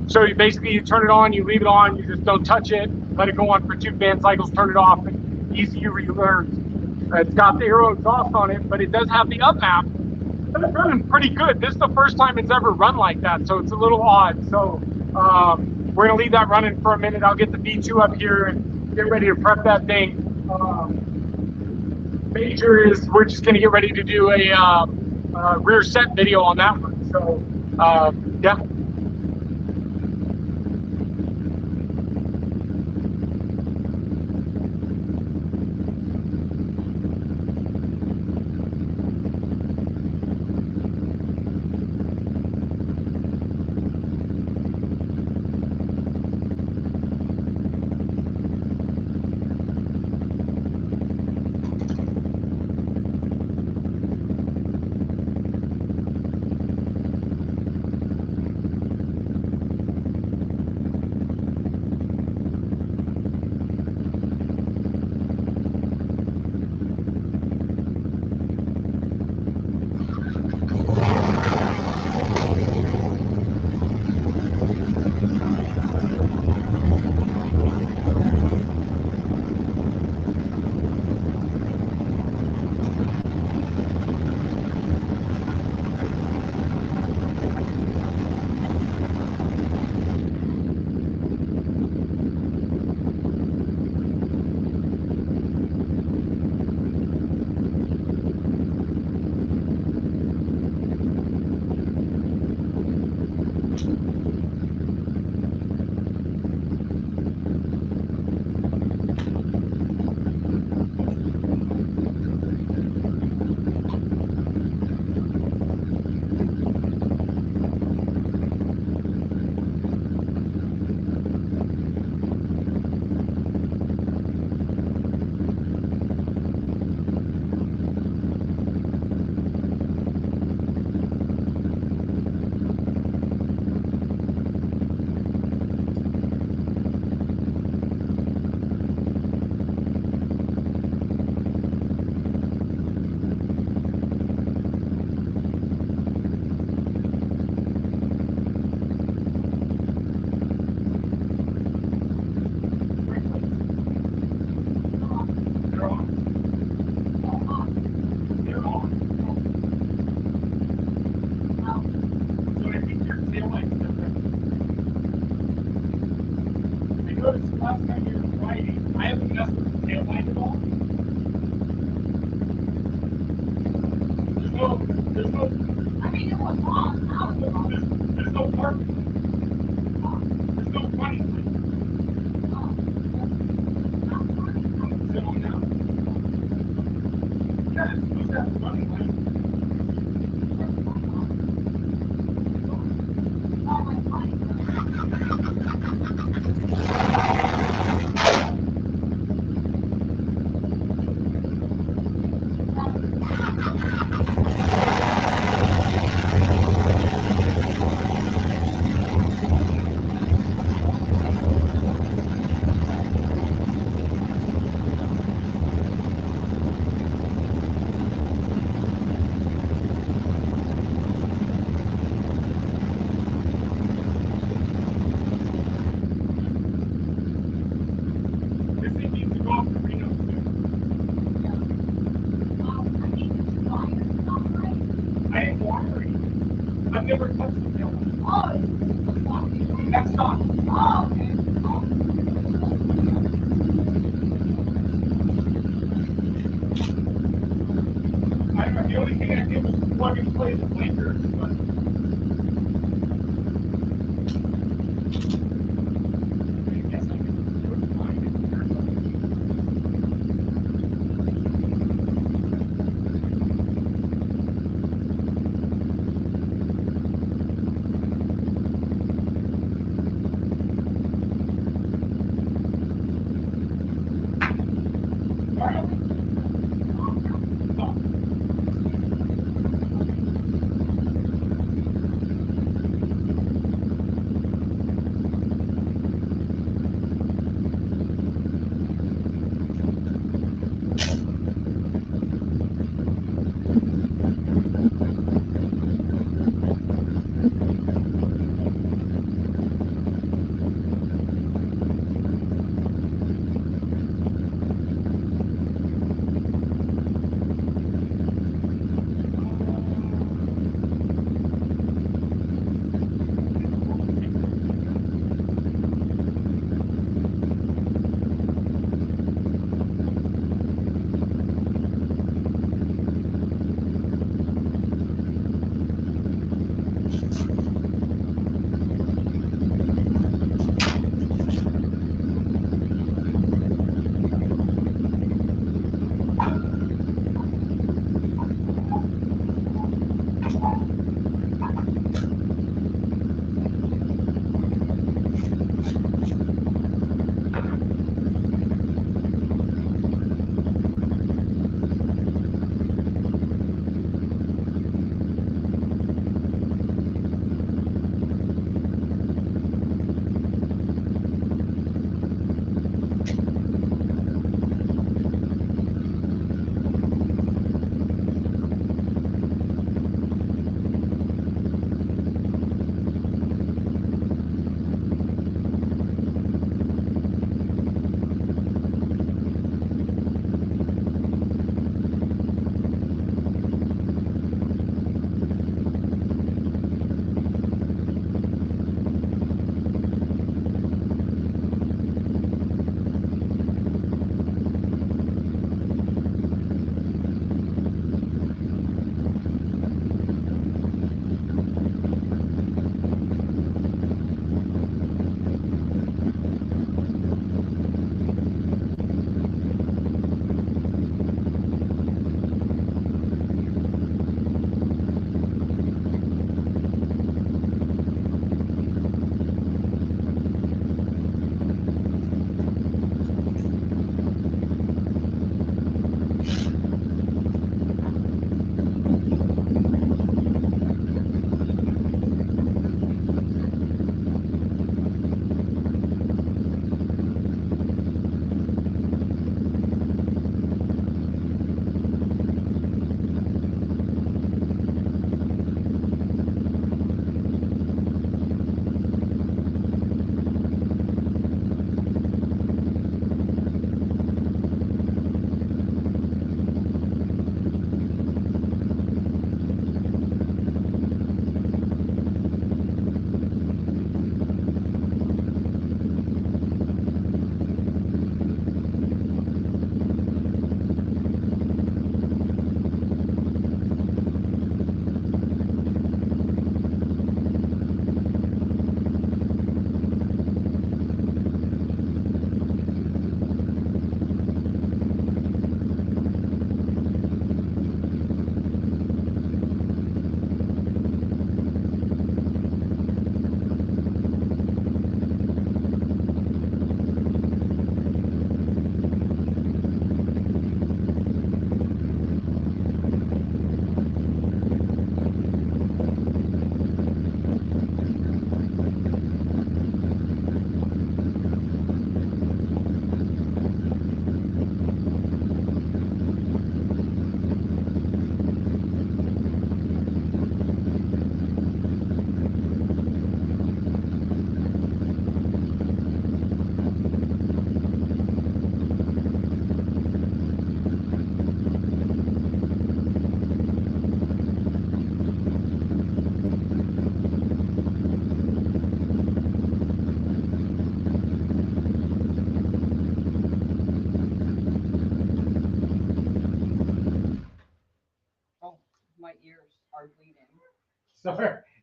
So you basically turn it on, you leave it on, you just don't touch it, let it go on for 2 fan cycles, turn it off, and ECU relearns. It's got the aero exhaust on it, but it does have the up map. It's running pretty good. This is the first time it's ever run like that, so it's a little odd. So we're gonna leave that running for a minute. I'll get the V2 up here and get ready to prep that thing. Major is we're just gonna get ready to do a rear set video on that one. So yeah. Next stop. The only thing I did was plug and play the blinkers, but I guess I can do it fine here.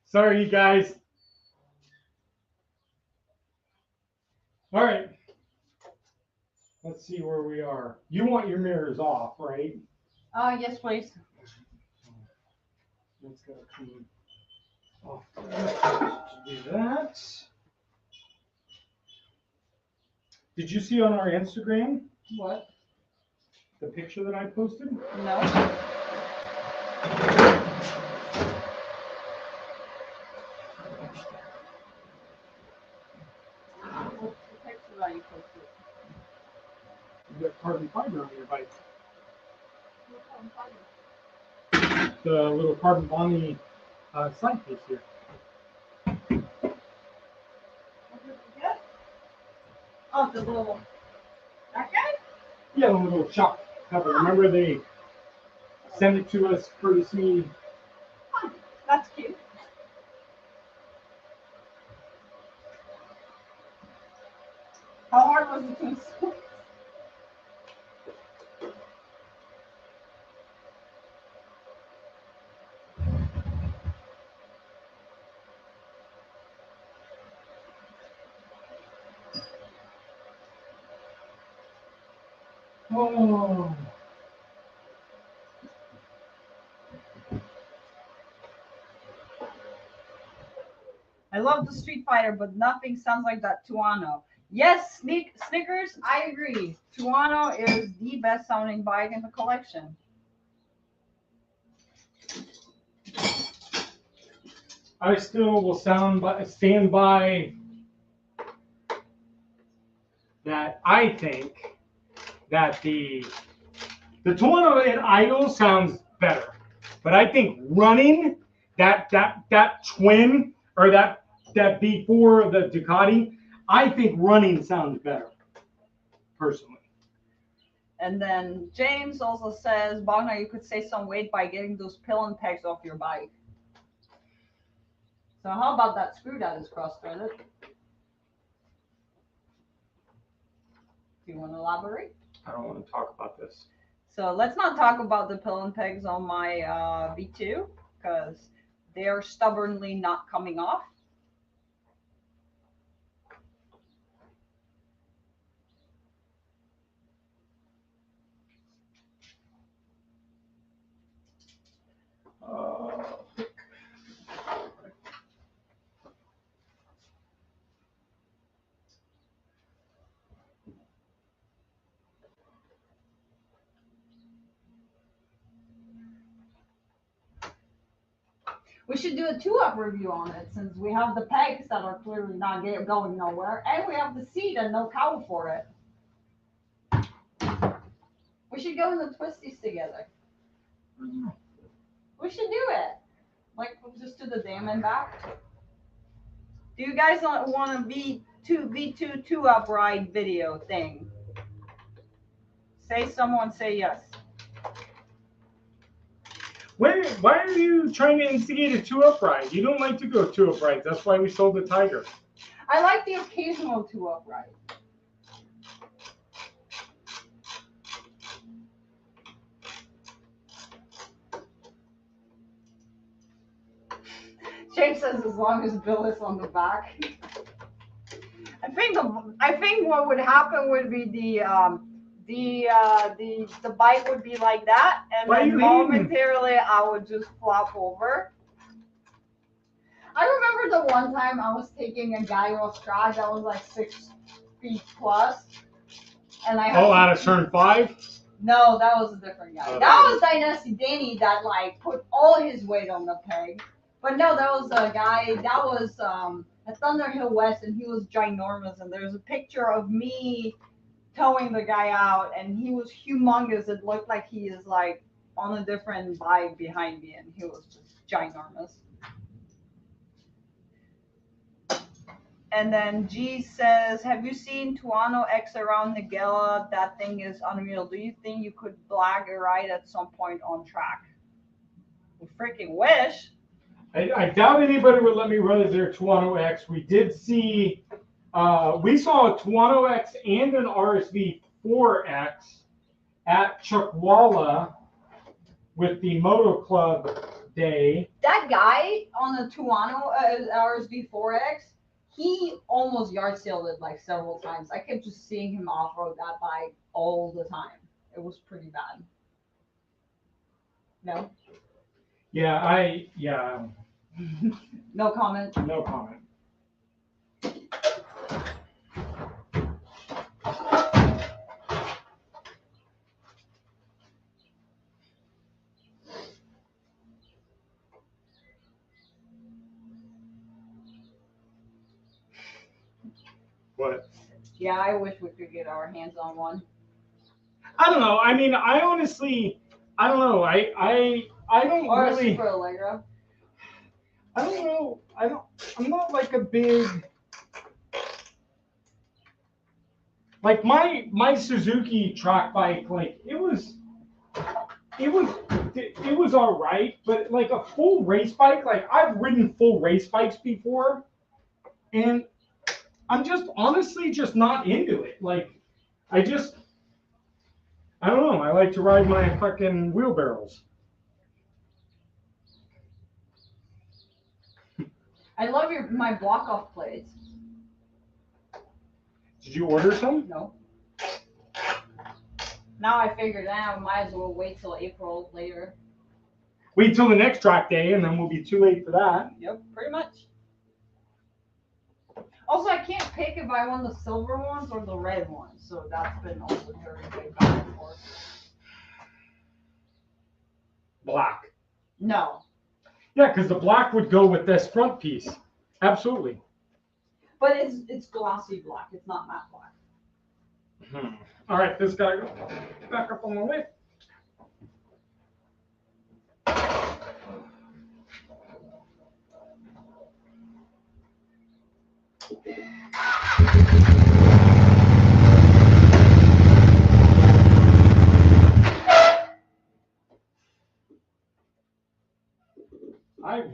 Sorry, you guys. All right. Let's see where we are. You want your mirrors off, right? Yes, please. Let's go clean off. Do that. Did you see on our Instagram What? the picture that I posted? No. What's the picture that you posted? You got carbon fiber on your bike. What kind of fiber? The little carbon bonding side piece here. What did you get? Oh, the little. That guy? Yeah, the little shock cover. Remember they sent it to us courtesy. Oh, that's cute. How hard was it to install? Oh. I love the Street Fighter, but nothing sounds like that Tuono. Yes, Snickers, I agree. Tuono is the best sounding bike in the collection. I still will stand by that. I think that the Toronto at idle sounds better, but I think running that twin or that before the Ducati, I think running sounds better, personally. And then James also says, Wagner, you could save some weight by getting those pill and pegs off your bike. So how about that screw that is cross-threaded? Do you want to elaborate? I don't want to talk about this. So let's not talk about the pill and pegs on my V2 because they are stubbornly not coming off. We should do a two-up review on it since we have the pegs that are clearly not going nowhere, and we have the seat and no cowl for it. We should go in the twisties together. We should do it. Like, we'll just do the dam and back. Do you guys want a V2 two-up ride video thing? Someone say yes. Why are you trying to instigate a two-up ride? You don't like to go two-up rides. That's why we sold the Tiger. I like the occasional two-up ride. James says as long as Bill is on the back. I think what would happen would be the bike would be like that, and then momentarily I would just flop over. I remember the one time I was taking a guy off track that was like 6 feet plus, and I had out of turn 5? No, that was a different guy. That was Dynasty Danny that like put all his weight on the peg. But no, that was a guy that was at Thunderhill West, and he was ginormous. And there's a picture of me towing the guy out, and he was humongous. It looked like he is like on a different bike behind me, and he was just ginormous. And then G says, have you seen Tuono X around Nigella? That thing is unreal. Do you think you could blag a ride at some point on track? I freaking wish. I doubt anybody would let me run their Tuono X. We did see, we saw a Tuono X and an RSV 4X at Chuckwalla with the Moto Club day. That guy on the Tuano RSB4X, he almost yard saled it like several times. I kept just seeing him off-road that bike all the time. It was pretty bad. No? Yeah. No comment. No comment. What? Yeah, I wish we could get our hands on one. I don't know. I mean, I honestly, I don't know. I don't Or really. a Super Allegro. I don't know. I'm not like a big. Like my Suzuki track bike, like it was all right, but like a full race bike, like I've ridden full race bikes before, and I'm just honestly just not into it. Like I don't know. I like to ride my fucking wheelbarrows. I love my block off plates. Did you order some? No. Now I figured out I might as well wait till April later. Wait till the next track day, and then we'll be too late for that. Yep, pretty much. Also, I can't pick if I want the silver ones or the red ones, so that's been also very big back and forth. Black. No. Yeah, because the black would go with this front piece. Absolutely. But it's glossy black. It's not matte black. All right, this guy go back up on the way.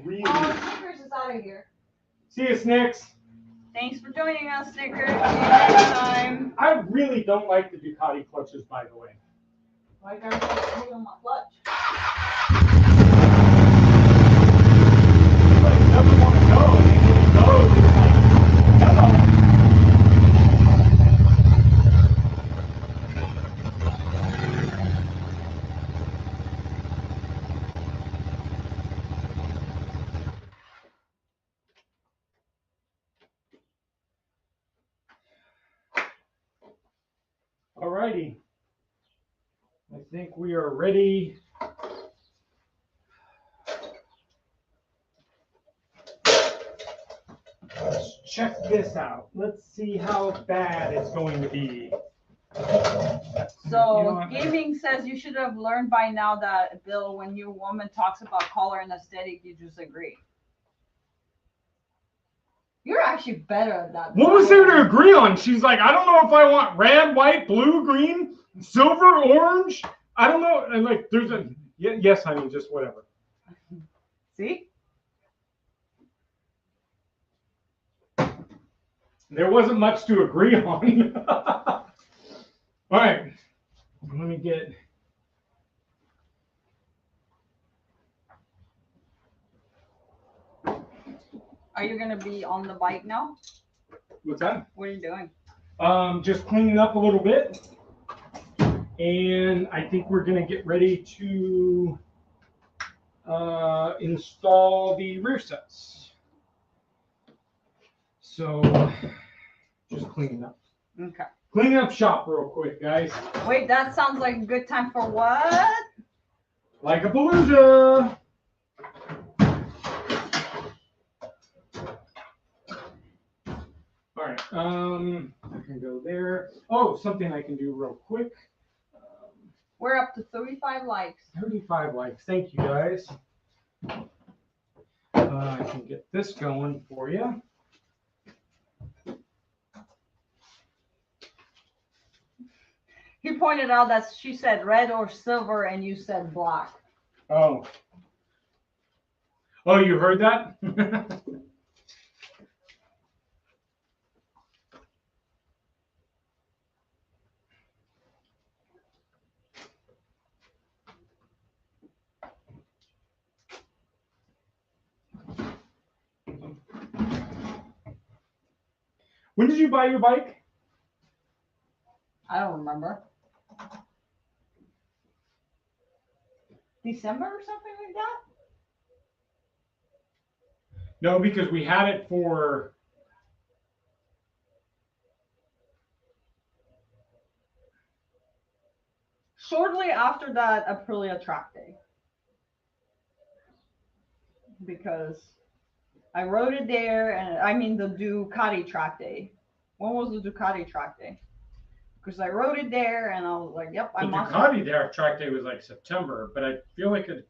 Snickers is out of here. See you, Snicks. Thanks for joining us, Snickers. See you next time. I really don't like the Ducati clutches, by the way. Why gotta put on my clutch? But it doesn't want to go, and when it goes, it's like, hello. Alrighty. I think we are ready. Let's check this out. Let's see how bad it's going to be. So, gaming says you should have learned by now that, Bill, when your woman talks about color and aesthetic, you just agree. You're actually better at that. What was there to agree on? She's like, I don't know if I want red, white, blue, green, silver, orange. I don't know. And like, there's a, yes, honey, just whatever. See? There wasn't much to agree on. All right. Let me get. Are you going to be on the bike now? What's that? What are you doing? Just cleaning up a little bit. And I think we're going to get ready to install the rear sets. So, just cleaning up. Okay. Cleaning up shop real quick, guys. Wait, that sounds like a good time for what? Like a palooza. All right, I can go there. Oh, something I can do real quick. We're up to 35 likes. 35 likes. Thank you, guys. I can get this going for you. He pointed out that she said red or silver and you said black. Oh. Oh, you heard that? When did you buy your bike? I don't remember. December or something like that? No, because we had it for. Shortly after that Aprilia track day. Because I rode it there, and I mean the Ducati track day. When was the Ducati track day? Because I rode it there, and I was like, "Yep, The I must." Ducati there track day was like September, but I feel like it.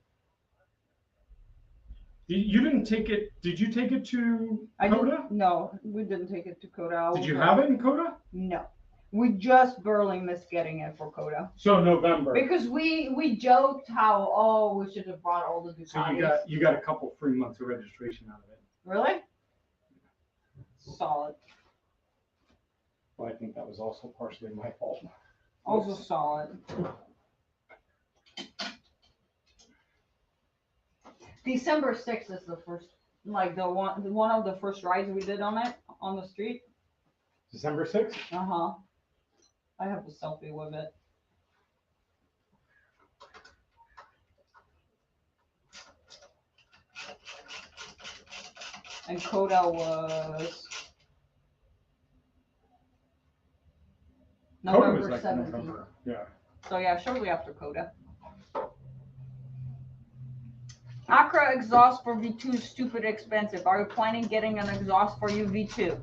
You didn't take it. Did you take it to Coda? No, we didn't take it to Coda. Did you have it in Coda? No, we just barely missed getting it for Coda. So November. Because we joked how we should have brought all the Ducatis. So you got a couple free months of registration out of it. Really? Solid. Well, I think that was also partially my fault. Also solid. December 6th is the first, like the one of the first rides we did on it on the street. December 6th? Uh-huh. I have a selfie with it. And Coda was November 17th. November. Yeah. So yeah, shortly after Coda. Acura exhaust for V2 is stupid expensive. Are you planning getting an exhaust for your V2?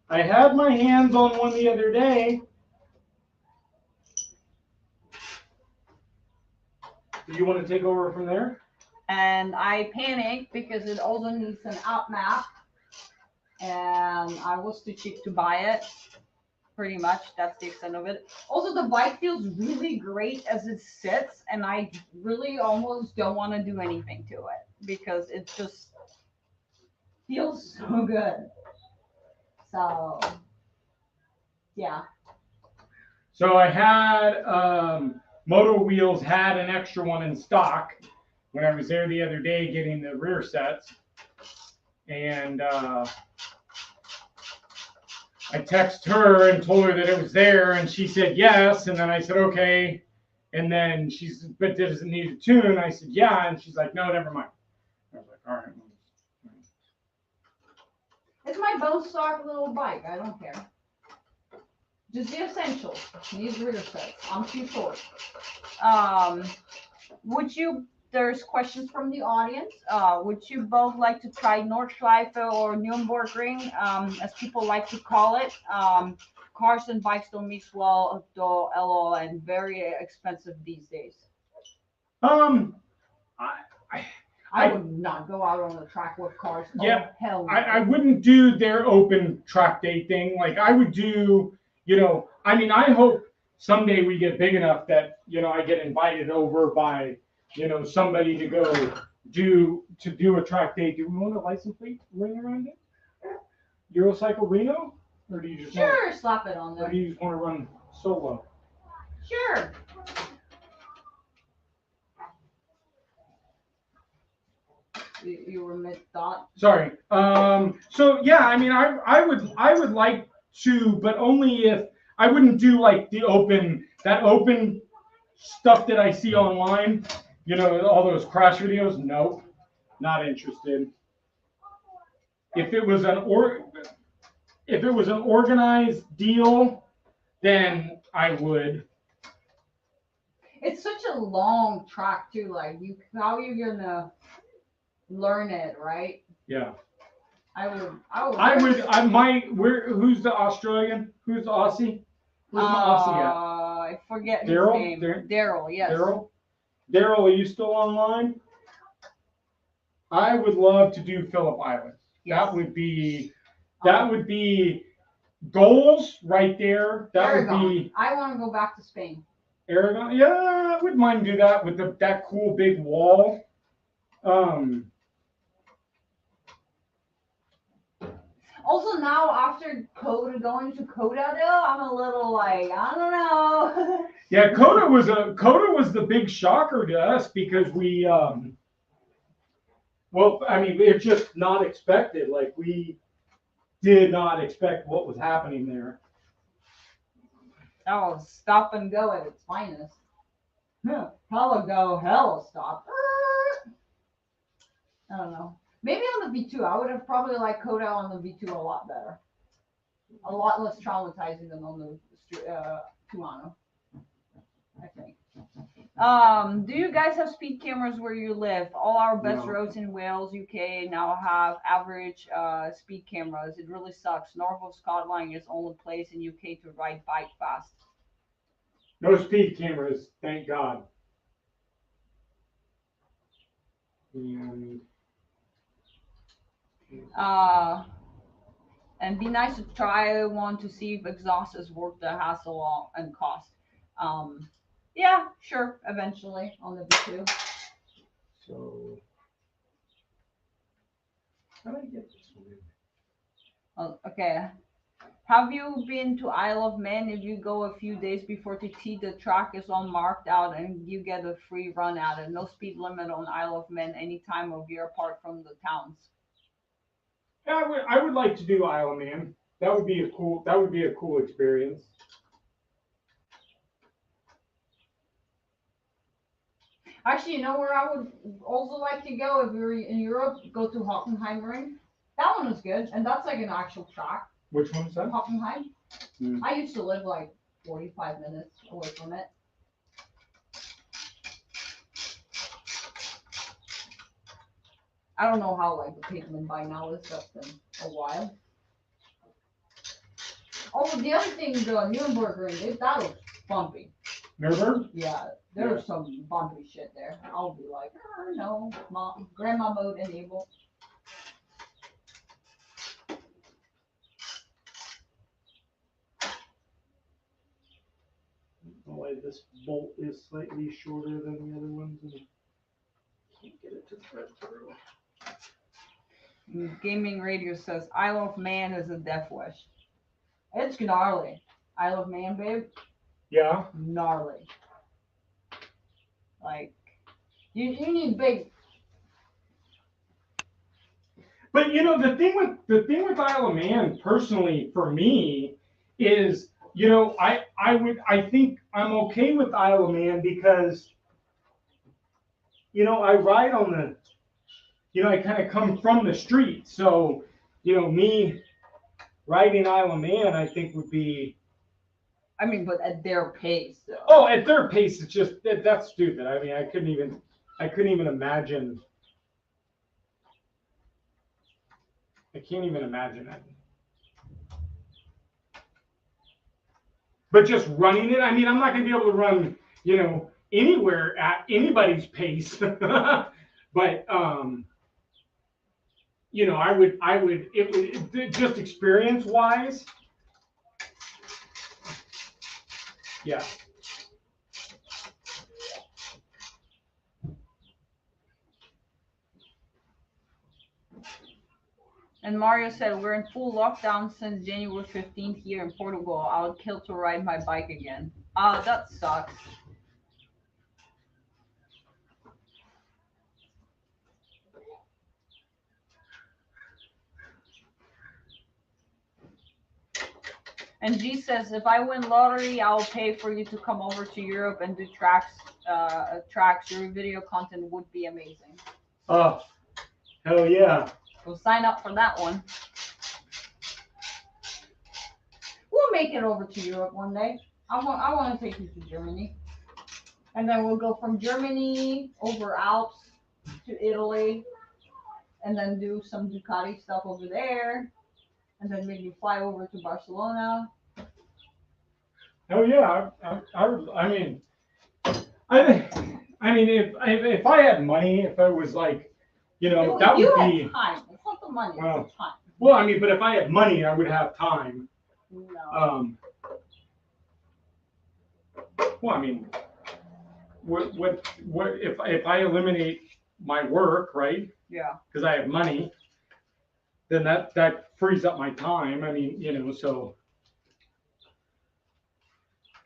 I had my hands on one the other day. Do you want to take over from there? And I panicked because it also needs an out map, and I was too cheap to buy it. Pretty much, that's the extent of it. Also, the bike feels really great as it sits, and I really almost don't want to do anything to it because it just feels so good. So, yeah. So I had Moto Wheels had an extra one in stock when I was there the other day getting the rear sets, and I texted her and told her that it was there, and she said yes, and then I said okay, and then she said, but does it need a tune? I said yeah, and she's like, no, never mind. I was like, all right. It's my bone stock little bike. I don't care. Just the essentials. Needs rear sets. I'm too short. There's questions from the audience. Would you both like to try Nordschleife or Nürburgring, as people like to call it? Cars and bikes don't mix well, though, LO, and very expensive these days. I would not go out on the track with cars. Yeah, oh, hell no. I wouldn't do their open track day thing. Like I would do, I mean, I hope someday we get big enough that, I get invited over by, somebody to go do a track day. Do we want a license plate ring around it? Eurocycle Reno? Or do you just slap it on there. Or do you just want to run solo? Sure. You were mid-thought. Sorry. So yeah, I mean, I would like to, but only if I wouldn't do like that open stuff that I see online. All those crash videos. Nope, not interested. If it was an organized deal, then I would. It's such a long track too. Like how you're gonna learn it, right? Yeah. Who's the Australian? Who's the Aussie? Who's my Aussie at? I forget his Daryl? name. Daryl, yes. Daryl, are you still online? I would love to do Phillip Island. Yes. That would be goals right there. Aragon. I want to go back to Spain. Aragon, yeah, I wouldn't mind do that with that cool big wall. Also now after going to Coda though, I'm a little like, I don't know. Yeah, Coda was the big shocker to us because we it's just not expected. Like we did not expect what was happening there. That was stop and go at its finest. Hella go, hella stop. I don't know. Maybe on the V2, I would have probably liked Coda on the V2 a lot better. A lot less traumatizing than on the Tuono, I think. Do you guys have speed cameras where you live? All our best roads in Wales, UK now have average speed cameras. It really sucks. North of Scotland is the only place in UK to ride bike fast. No speed cameras, thank God. And be nice to try one to see if exhaust is worth the hassle and cost. Yeah, sure, eventually on the V2. So, how do I get this one? Oh, okay. Have you been to Isle of Man? If you go a few days before TT, the track is all marked out and you get a free run at it. No speed limit on Isle of Man any time of year apart from the towns. Yeah, I would like to do Isle of Man. That would be a cool experience. Actually, you know where I would also like to go if we were in Europe? Go to Hockenheimring. That one was good, and that's like an actual track. Which one's that? Hockenheim. I used to live like 45 minutes away from it. I don't know how like the pavement by now is. That's been a while. Oh, the other thing, the Nürburgring, that was bumpy. Nürburgring? Yeah, there's some bumpy shit there. I'll be like, no, mom, grandma mode enabled. Why this bolt is slightly shorter than the other ones, and can't get it to thread through. Gaming Radio says Isle of Man is a death wish. It's gnarly. Isle of Man, babe. Yeah. Gnarly. Like you need big. But you know the thing with Isle of Man, personally for me, is I think I'm okay with Isle of Man because I ride on the I kind of come from the street, so me riding Isle of Man I think would be. I mean, but at their pace, though. Oh, at their pace, it's just that's stupid. I mean, I couldn't even imagine. I can't even imagine it. But just running it, I mean, I'm not going to be able to run, anywhere at anybody's pace. But it would just experience-wise. Yeah. And Mario said, we're in full lockdown since January 15th here in Portugal. I would kill to ride my bike again. Ah, that sucks. And G says, if I win lottery, I'll pay for you to come over to Europe and do tracks. Your video content would be amazing. Oh, hell yeah. We'll sign up for that one. We'll make it over to Europe one day. I want to take you to Germany. And then we'll go from Germany over Alps to Italy. And then do some Ducati stuff over there. And then maybe fly over to Barcelona. Oh yeah, I mean, if I had money, if I was like, that would be time. It's not the money, it's the time. Well, I mean, but if I had money, I would have time. No. Well, I mean, what if I eliminate my work, right? Yeah. Because I have money, then that frees up my time. I mean, so.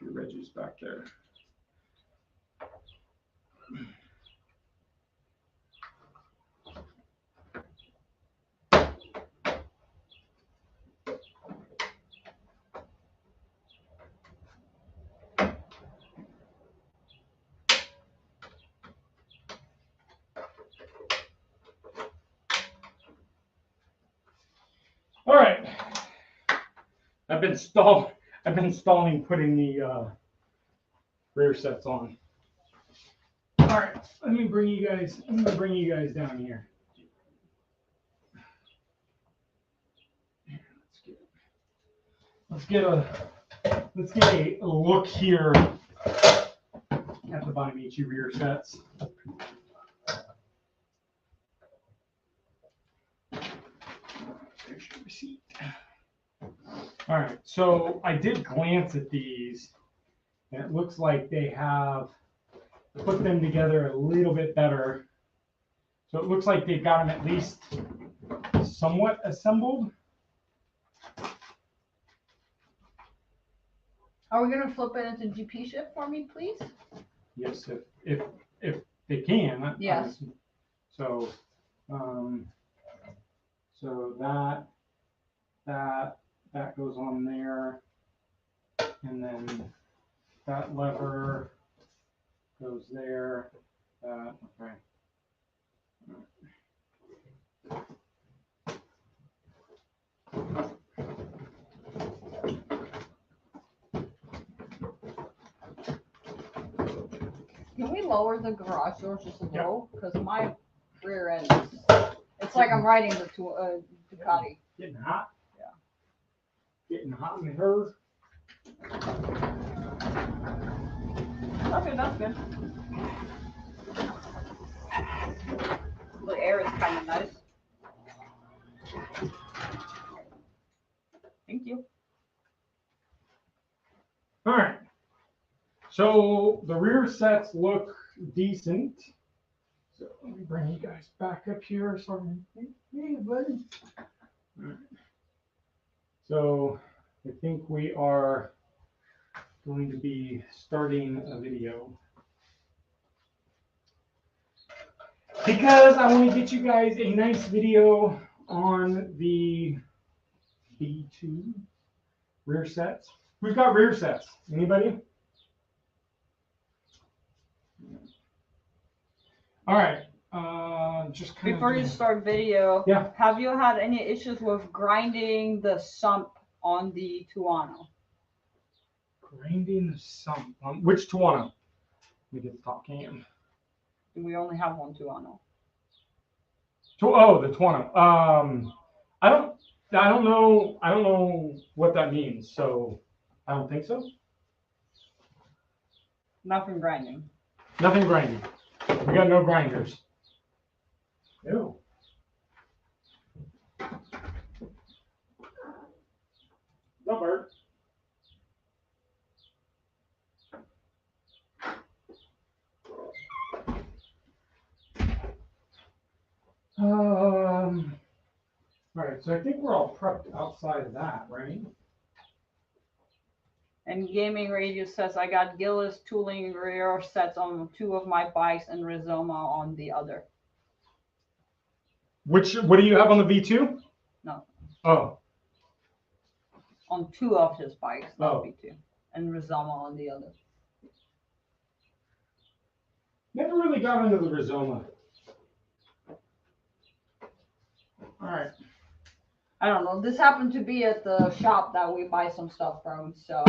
Your Reggie's back there. I've been stalling putting the rear sets on. All right, let me bring you guys down here. Let's get a look here at the Buttonwillow rear sets. There's your receipt. All right, so I did glance at these, and it looks like they have put them together a little bit better. So it looks like they've got them at least somewhat assembled. Are we gonna flip it into GP shift for me, please? Yes, if they can. Yes. So, so that goes on there, and then that lever goes there. Okay. Can we lower the garage door just a little? Because my rear end is, it's like I'm riding the Ducati. Getting hot. Yeah. Getting hot in her. Okay, that's good. The air is kind of nice. Thank you. All right. So the rear sets look decent. So let me bring you guys back up here. So, hey, buddy. All right. So I think we are going to be starting a video because I want to get you guys a nice video on the B2 rear sets. Who's got rear sets? Anybody? All right. Just kind Before you start video, yeah. Have you had any issues with grinding the sump on the Tuono? Grinding the sump on which Tuono? Let me get the top cam. We only have one Tuono. Oh, the Tuono. I don't know what that means. So I don't think so. Nothing grinding. Nothing grinding. We got no grinders. Ew. No bird. All right, so I think we're all prepped outside of that, right? And Gaming Radio says, I got Gillis tooling rear sets on 2 of my bikes and Rizoma on the other. What do you have on the V2? No. Oh. On 2 of his bikes, not Oh. V2. And Rizoma on the other. Never really got into the Rizoma. All right. I don't know. This happened to be at the shop that we buy some stuff from, so.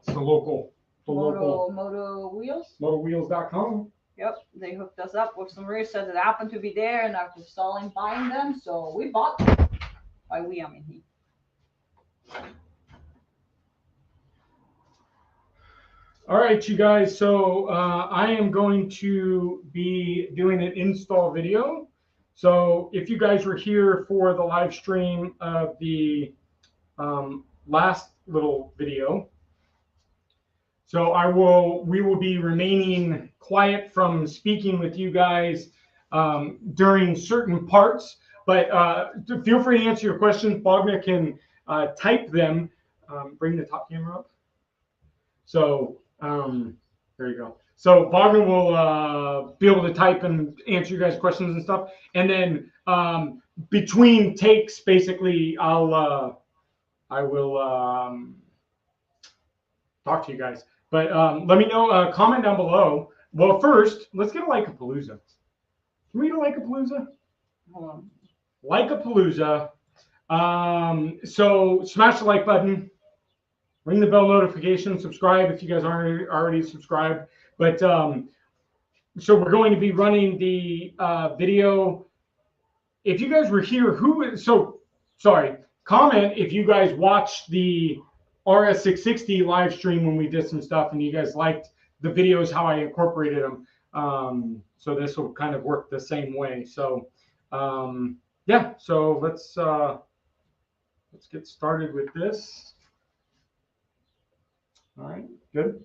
It's the local. Moto Wheels? MotoWheels.com. Yep, they hooked us up with some rear sets that happened to be there, and after stalling buying them, so we bought them. By we, I mean he. All right, you guys. So I am going to be doing an install video. So if you guys were here for the live stream of the last little video, so we will be remaining quiet from speaking with you guys during certain parts, but feel free to answer your questions. Bogna can type them. Bring the top camera up. So there you go. So Bogna will be able to type and answer you guys' questions and stuff. And then between takes, basically, I will talk to you guys. But let me know, comment down below. Well, first, let's get a like-a-palooza. Can we get a like-a-palooza? Hold on. Like-a-palooza. So smash the like button. ring the bell notification, subscribe if you guys aren't already subscribed. But so we're going to be running the video. If you guys were here, comment if you guys watched the RS660 live stream when we did some stuff and you guys liked the videos, how I incorporated them. So this will kind of work the same way. So yeah, so let's get started with this. All right, good.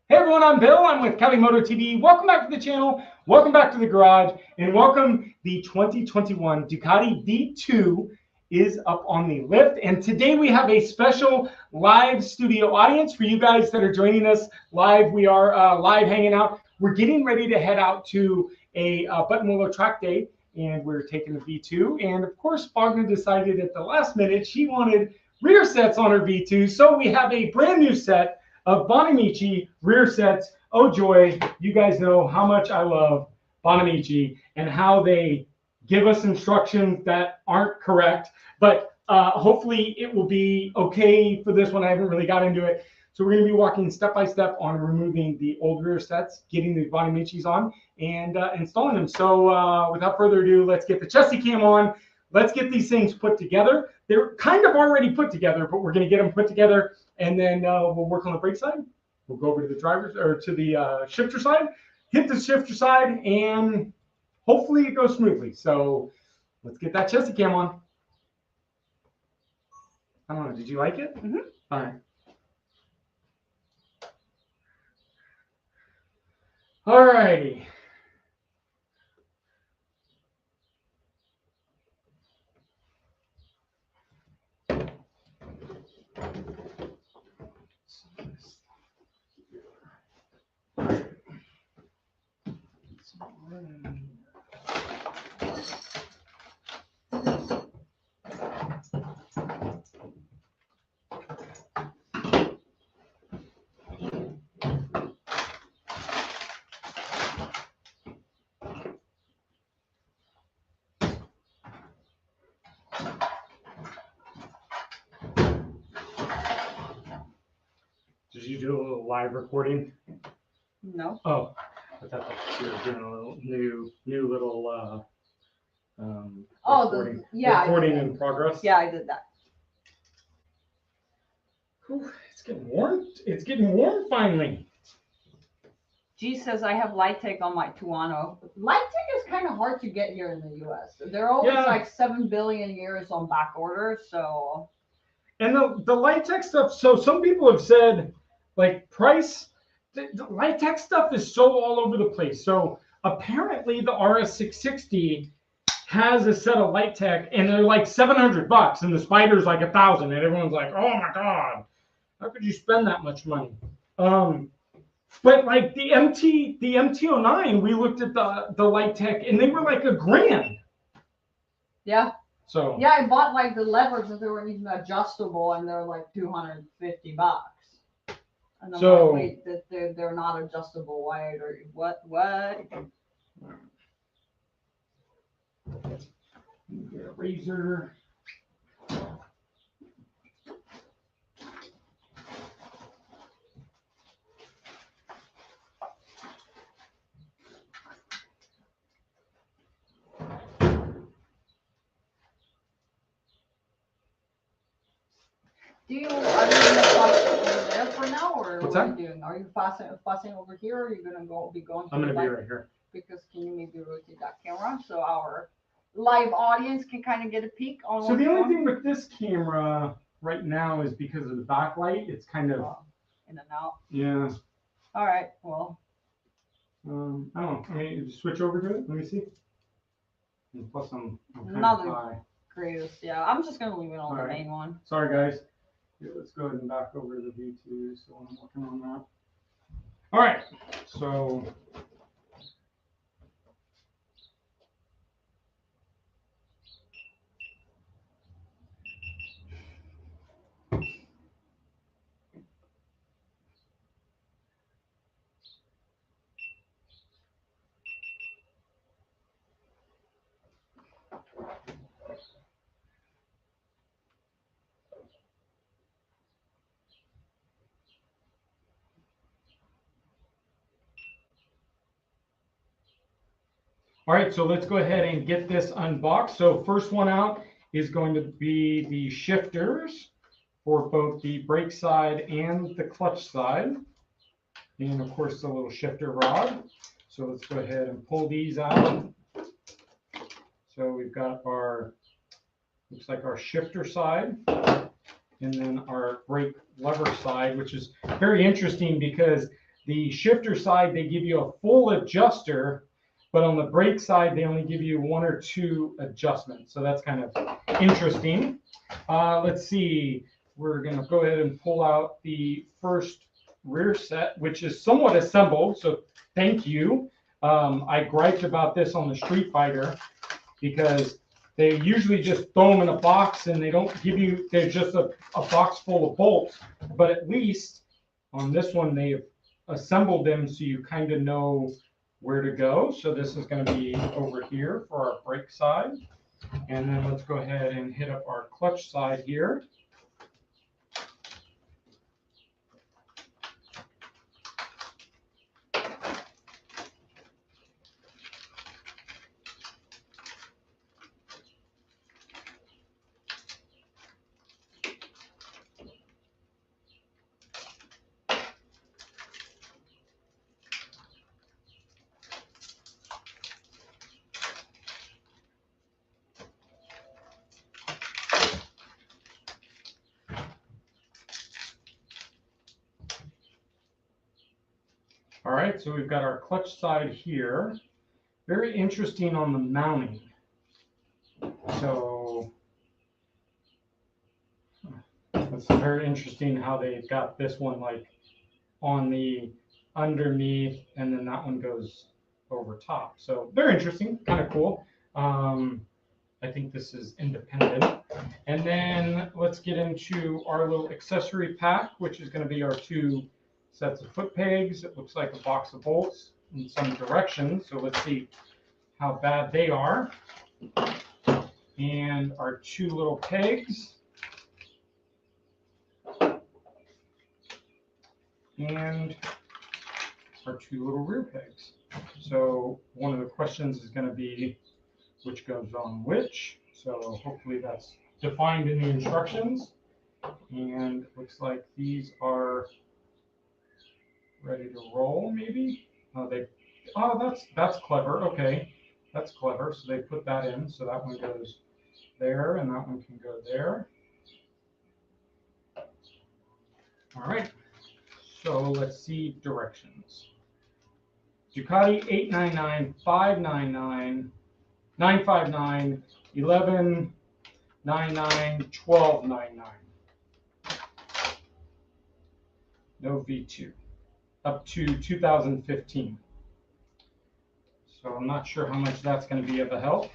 Hey everyone, I'm Bill. I'm with Cali Moto TV. Welcome back to the channel. Welcome back to the garage, and welcome. The 2021 Ducati V2 is up on the lift, and today we have a special live studio audience for you guys that are joining us live. We are live hanging out. We're getting ready to head out to a Buttonwillow track day, and we're taking the V2. And of course, Bogna decided at the last minute she wanted rear sets on her V2, so we have a brand new set of Bonamici rear sets. Oh joy, you guys know how much I love Bonamici and how they give us instructions that aren't correct, but hopefully it will be okay for this one. I haven't really got into it. So we're going to be walking step by step on removing the old rear sets, getting the Bonamicis on, and installing them. So without further ado, let's get the chassis cam on. Let's get these things put together. They're kind of already put together, but we're going to get them put together, and then we'll work on the brake side. We'll go over to the driver's or to the shifter side, hit the shifter side, and hopefully it goes smoothly. So let's get that chassis cam on. I don't know. Did you like it? All right. All righty. Did you do a little live recording? No. Oh, I thought you were doing a little new little recording. Recording in progress. Yeah, I did that. Whew, it's getting warm. It's getting warm finally. G says I have light tech on my Tuono. Light tech is kind of hard to get here in the U.S. They're always like 7 billion years on back order. So. And the light tech stuff. So some people have said, like price. The light tech stuff is so all over the place. So apparently the RS660 has a set of light tech, and they're like $700, and the Spider's like $1,000, and everyone's like, "Oh my god, how could you spend that much money?" But like the MT09, we looked at the light tech, and they were like $1,000. Yeah. So. Yeah, I bought like the levers that they were even adjustable, and they're like $250. And I'm like, wait, that they're not adjustable. Why are what? Get a razor. Are you gonna pass over there for now, or what's what that? are you doing? Are you passing over here, or are you gonna be going? I'm gonna be right here. Because can you maybe rotate that camera so our live audience can kind of get a peek on? So the only thing with this camera right now is because of the backlight, it's kind of in and out. Yeah. All right. Well. I don't know. I mean, switch over to it. Let me see. And plus, I'm kind Another of high. greatest. Yeah, I'm just gonna leave it on the main one. Sorry, guys. Yeah, let's go ahead and back over to the V2. So I'm working on that. All right. So. All right, so let's go ahead and get this unboxed. So first one out is going to be the shifters for both the brake side and the clutch side. And of course the little shifter rod. So let's go ahead and pull these out. So we've got our, looks like our shifter side, and then our brake lever side, which is very interesting because the shifter side, they give you a full adjuster, but on the brake side, they only give you 1 or 2 adjustments. So that's kind of interesting. Let's see, we're gonna go ahead and pull out the first rear set, which is somewhat assembled, so thank you. I griped about this on the Street Fighter because they usually just throw them in a box and they don't give you, they're just a box full of bolts, but at least on this one they've assembled them so you kind of know where to go. So this is going to be over here for our brake side, and then let's go ahead and hit up our clutch side here. All right, so we've got our clutch side here. Very interesting on the mounting. So it's very interesting how they've got this one like on the underneath, and then that one goes over top. So very interesting, kind of cool. I think this is independent. And then let's get into our little accessory pack, which is going to be our 2 sets of foot pegs. It looks like a box of bolts in some directions. So let's see how bad they are. And our 2 little pegs. And our 2 little rear pegs. So one of the questions is going to be which goes on which. So hopefully that's defined in the instructions. And looks like these are ready to roll, maybe. That's clever. Okay, that's clever. So they put that in. So that one goes there, and that one can go there. All right. So let's see directions. Ducati 899, 599, 959, 11, 99, 12, 99. No V2. Up to 2015. So I'm not sure how much that's going to be of a help.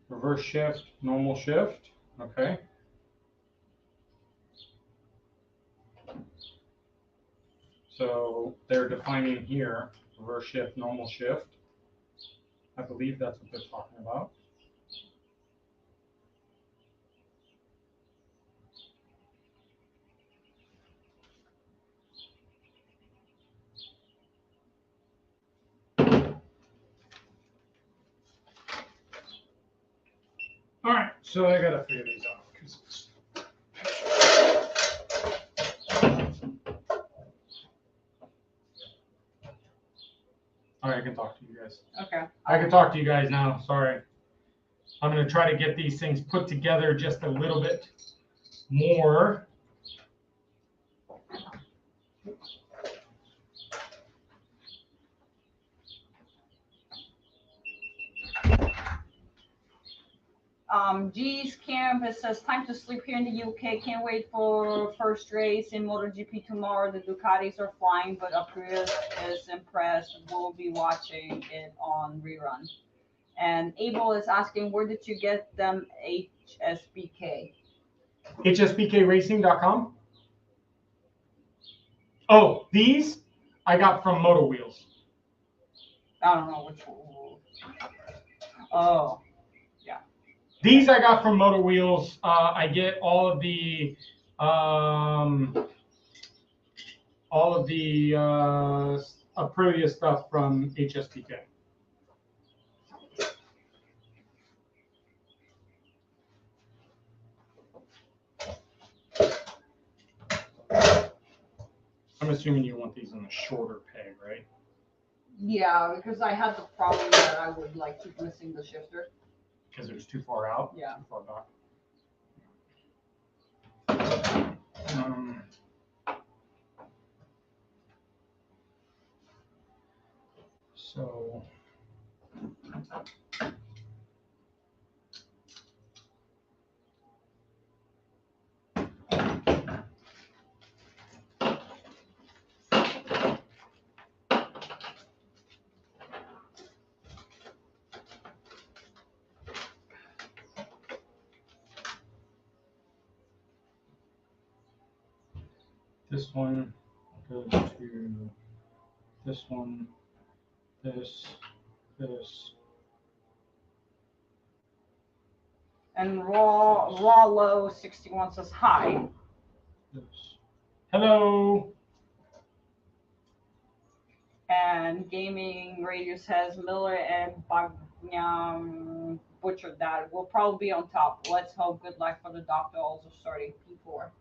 Reverse shift, normal shift. Okay. So they're defining here reverse shift, normal shift. I believe that's what they're talking about. All right, so I gotta figure these out. All right, I can talk to you guys. Okay. I can talk to you guys now. Sorry. I'm gonna try to get these things put together just a little bit more. G's Camp, it says time to sleep here in the UK. Can't wait for first race in MotoGP tomorrow. The Ducatis are flying, but Aprilia is impressed. We'll be watching it on rerun. And Abel is asking, where did you get them HSBK? HSBKRacing.com. Oh, these I got from Moto Wheels. I don't know which one. Oh. These I got from Moto Wheels. I get all of the All of the Aprilia stuff from HSPK. I'm assuming you want these on a shorter peg, right? Yeah, because I had the problem that I would like keep missing the shifter. Because it was too far out? Yeah. Too far back. So this one goes to this one, this. And raw low 61 says hi. This. Hello. And gaming radio says Miller and Bagnam butchered that. We'll probably be on top. Let's hope. Good luck for the doctor. Also starting P4.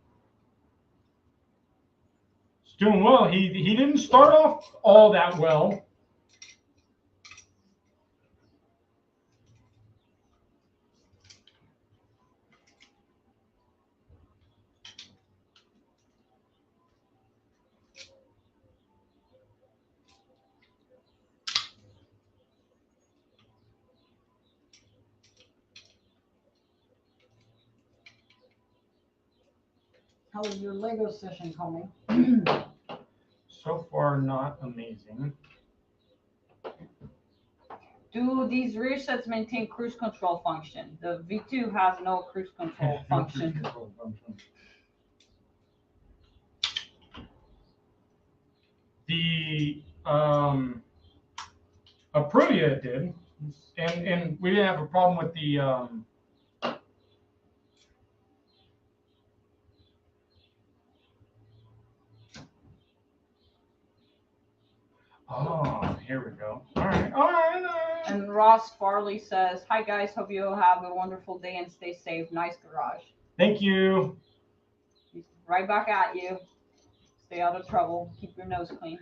He's doing well. He didn't start off all that well. How is your Lego session coming? So far, not amazing. Do these rear sets maintain cruise control function? The V2 has no cruise control function. The Aprilia did, and we didn't have a problem with the oh, here we go. All right. And Ross Farley says, "Hi guys, hope you have a wonderful day and stay safe. Nice garage." Thank you. He's right back at you. Stay out of trouble. Keep your nose clean.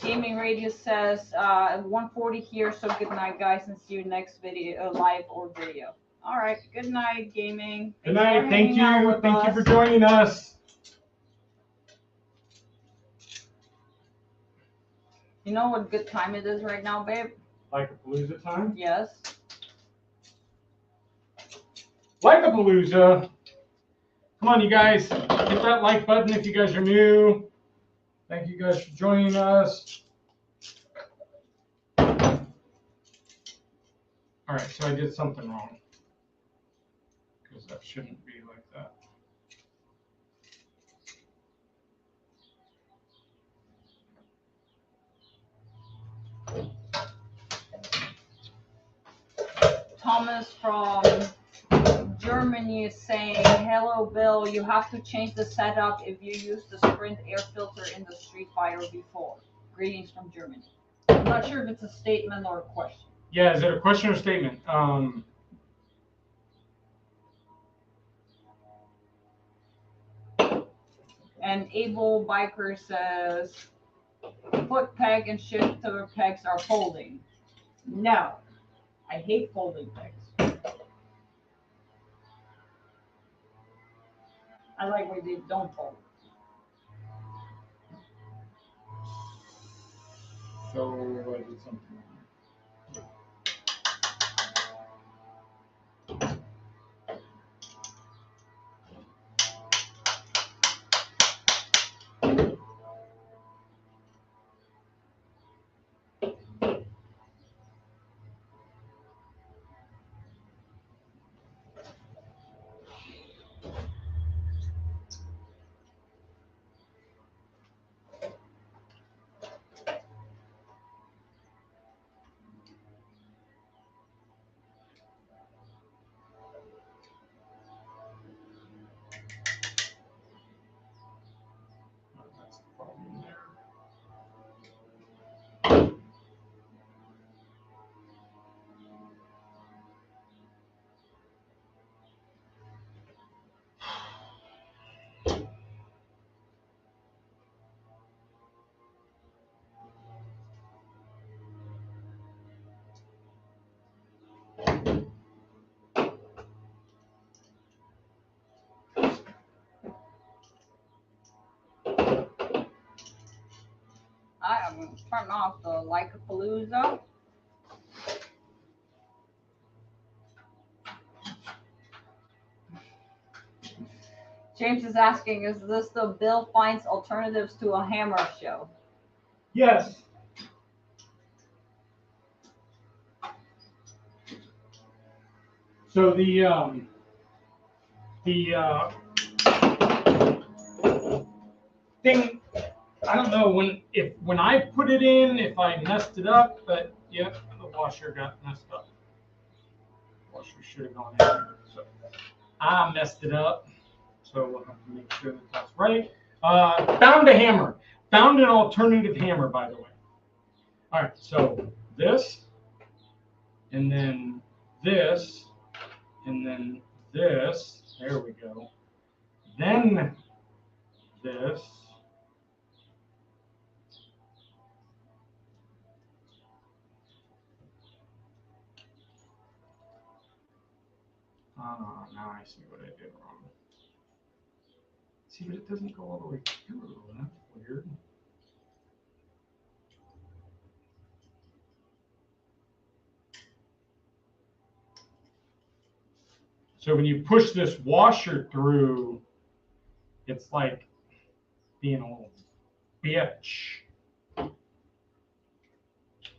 Gaming Radius says 140 here, so good night guys and see you next video, live or video. All right, good night gaming. Good night. Thank you. Thank you for joining us. You know what good time it is right now, babe? Like a Palooza time? Yes. Like a Palooza. Come on, you guys. Hit that like button if you guys are new. Thank you guys for joining us. All right, so I did something wrong. Because that shouldn't be like that. Thomas from Germany is saying, "Hello Bill, you have to change the setup if you use the Sprint air filter in the Street Fighter before. Greetings from Germany." I'm not sure if it's a statement or a question. Yeah, is it a question or statement? And Able Biker says, "Foot peg and shifter pegs are folding." No, I hate folding pegs. I like when they don't fold. So I did something wrong. I am turning off the Lycopalooza. James is asking, is this the Bill finds alternatives to a hammer show? Yes. So the thing, I don't know when I put it in, if I messed it up, but yep, the washer got messed up. Washer should have gone in there, so I messed it up. So we'll have to make sure that that's right. Found a hammer. Found an alternative hammer, by the way. All right, so this, and then this, and then this. There we go. Then this. Oh, now I see what I did wrong. See, but it doesn't go all the way through. That's weird. So when you push this washer through, it's like being a little bitch.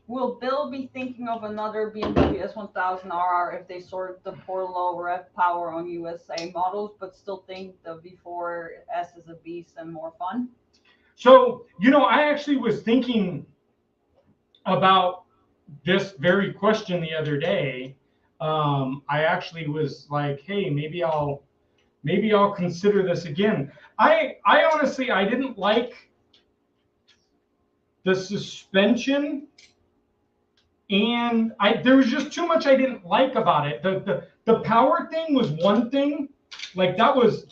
Will Bill be thinking of another BMW S1000RR if they sort the poor low rev power on USA models, but still think the V4S is a beast and more fun? So, you know, I actually was thinking about this very question the other day. I actually was like, hey, maybe I'll consider this again. I honestly, I didn't like the suspension, and there was just too much I didn't like about it. The power thing was one thing, like that was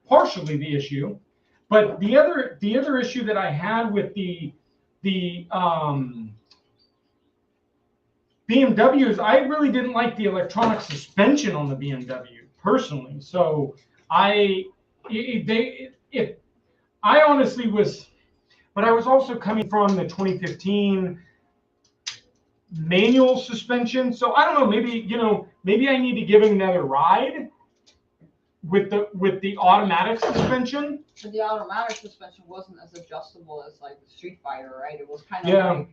partially the issue, but the other issue that I had with the BMW is I really didn't like the electronic suspension on the BMW personally. So I honestly was, but I was also coming from the 2015 manual suspension. So I don't know, maybe I need to give it another ride with the automatic suspension. But the automatic suspension wasn't as adjustable as like the Street Fighter, right? It was kind of like.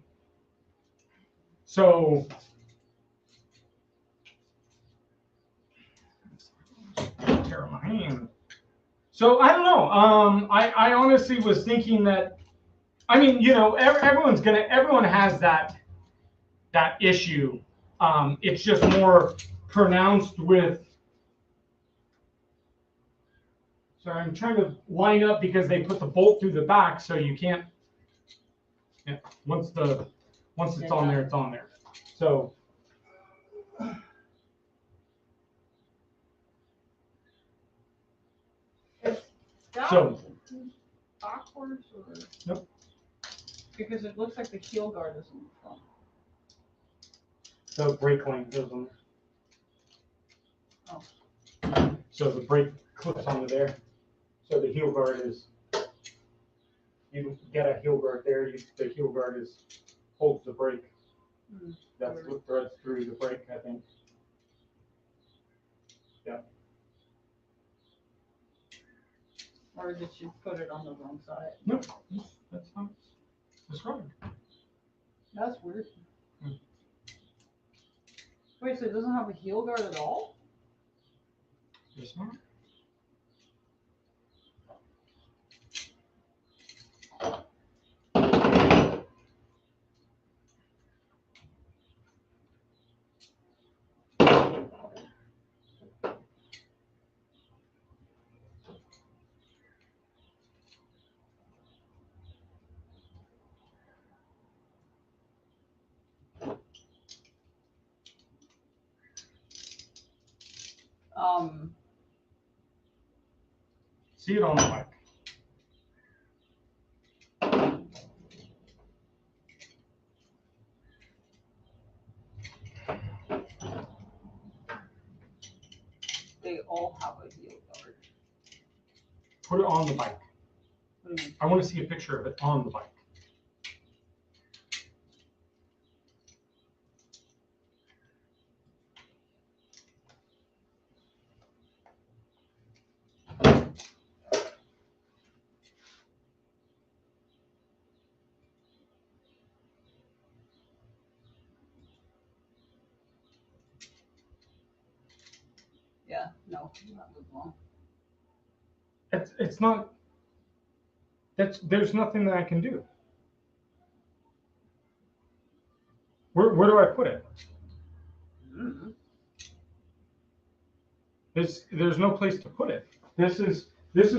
So tear my hand. So I don't know. I honestly was thinking that, I mean, you know, everyone has that issue. It's just more pronounced with. Sorry, I'm trying to line up because they put the bolt through the back, so you can't. Yeah, once it's on there, it's on there. So. So. Backwards or? Nope. Because it looks like the heel guard is in the The front. brake line goes on there. Oh. So the brake clips onto there. So the heel guard is, you get a heel guard there. The heel guard holds the brake. Mm. That's what threads through the brake, I think. Yeah. Or did you put it on the wrong side? No, that's fine. That's right. That's weird. Hmm. Wait, so it doesn't have a heel guard at all? It's not. See it on the bike. They all have a heel guard. Put it on the bike. I want to see a picture of it on the bike. Yeah, no, that was wrong. It's not. There's nothing that I can do. Where do I put it? Mm-hmm. There's no place to put it. This is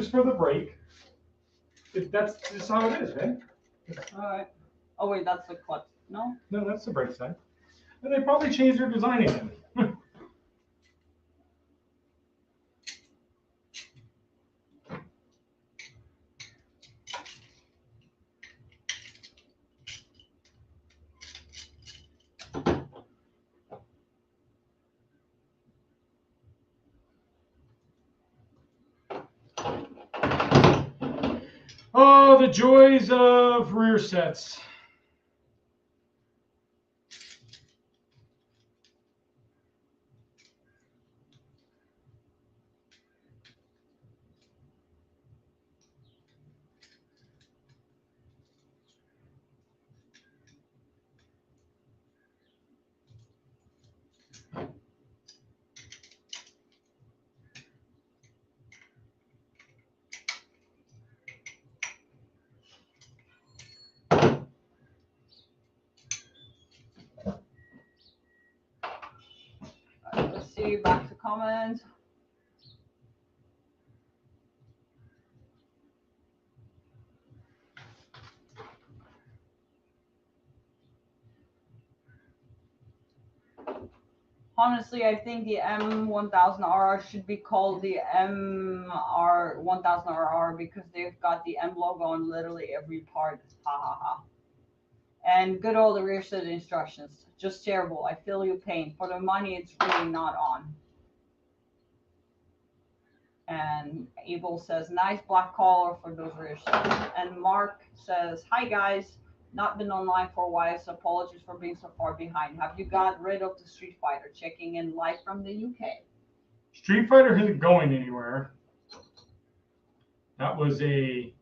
for the brake. That's just how it is, right? All right. Oh wait, that's the clutch. No. No, that's the brake side. And they probably changed their design again. Oh, the joys of rear sets. Let's see, back to comments. Honestly, I think the M1000RR should be called the MR1000RR because they've got the M logo on literally every part. Ha ha ha. And good old rear set instructions. Just terrible. I feel your pain. For the money, it's really not on. And Abel says, nice black collar for those rear sets. And Mark says, hi guys. Not been online for a while, so apologies for being so far behind. Have you got rid of the Street Fighter? Checking in live from the UK. Street Fighter isn't going anywhere. That was it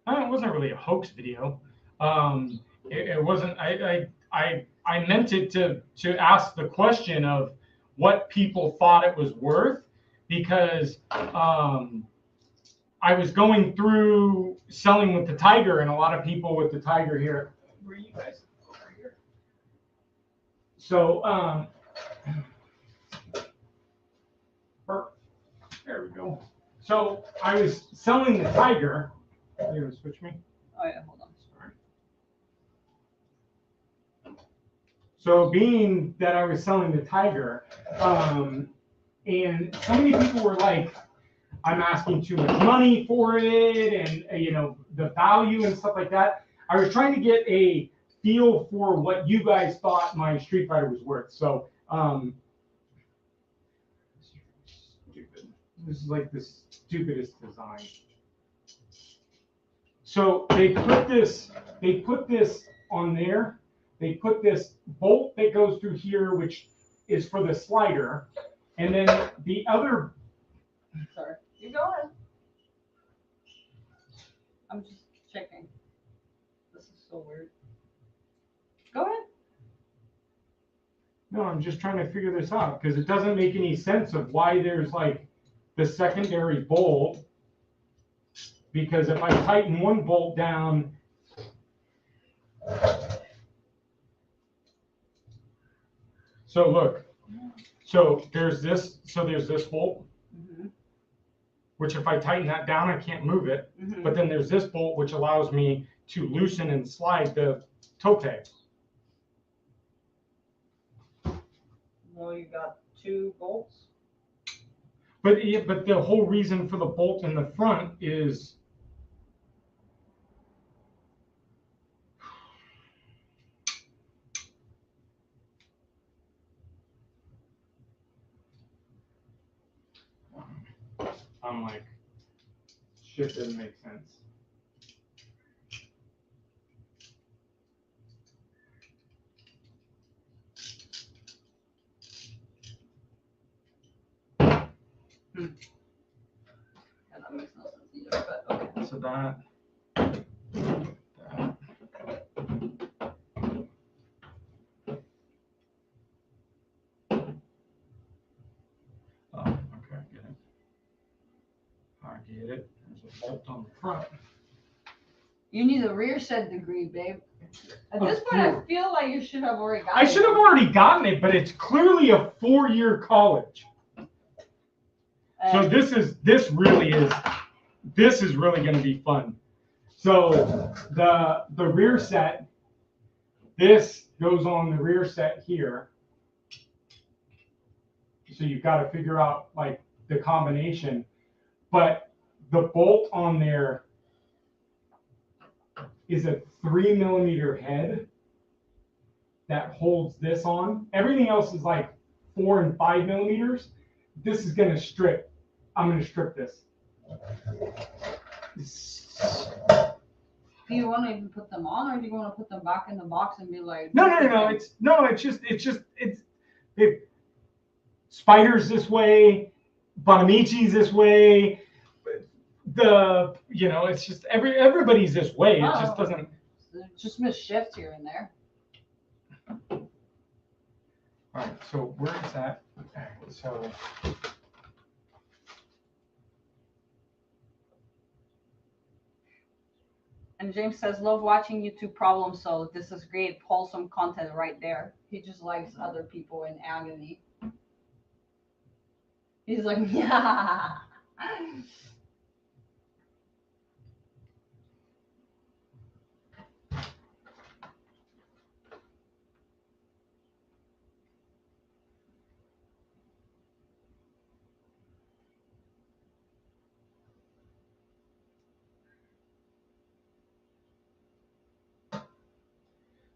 wasn't really a hoax video. It wasn't. I meant it to ask the question of what people thought it was worth, because I was going through selling with the Tiger, and a lot of people with the Tiger here. Where are you guys? Over here. So there we go. So I was selling the Tiger. Are you gonna switch me? Oh yeah, hold on. So being that I was selling the Tiger, and so many people were like, I'm asking too much money for it, and the value and stuff like that. I was trying to get a feel for what you guys thought my Street Fighter was worth. So stupid. This is like the stupidest design. So they put this on there. They put this bolt that goes through here, which is for the slider, and then the other. Sorry, you go ahead. I'm just checking. This is so weird. Go ahead. No, I'm just trying to figure this out because it doesn't make any sense of why there's like the secondary bolt. Because if I tighten one bolt down, so look, so there's this bolt, which if I tighten that down, I can't move it. But then there's this bolt, which allows me to loosen and slide the toe tag. Well, you got two bolts. But the whole reason for the bolt in the front is I'm like, shit doesn't make sense. Yeah, that makes no sense either, but okay. So that. get it. There's a bolt on the front. You need a rear set degree, babe. At this point, I feel like you should have already gotten it. I should have already gotten it, but it's clearly a 4-year college. So this is really going to be fun. So the rear set, this goes on the rear set here. So you've got to figure out like the combination, but the bolt on there is a 3mm head that holds this on. Everything else is like 4 and 5mm. This is going to strip. I'm going to strip this. Do you want to even put them on, or do you want to put them back in the box and be like? No. It's Spider's this way, Bonamici's this way. It's just everybody's this way. It just doesn't. Just miss shifts here and there. All right. So where is that? So. And James says, love watching YouTube problem solve. This is great, wholesome content right there. He just likes other people in agony. He's like, yeah.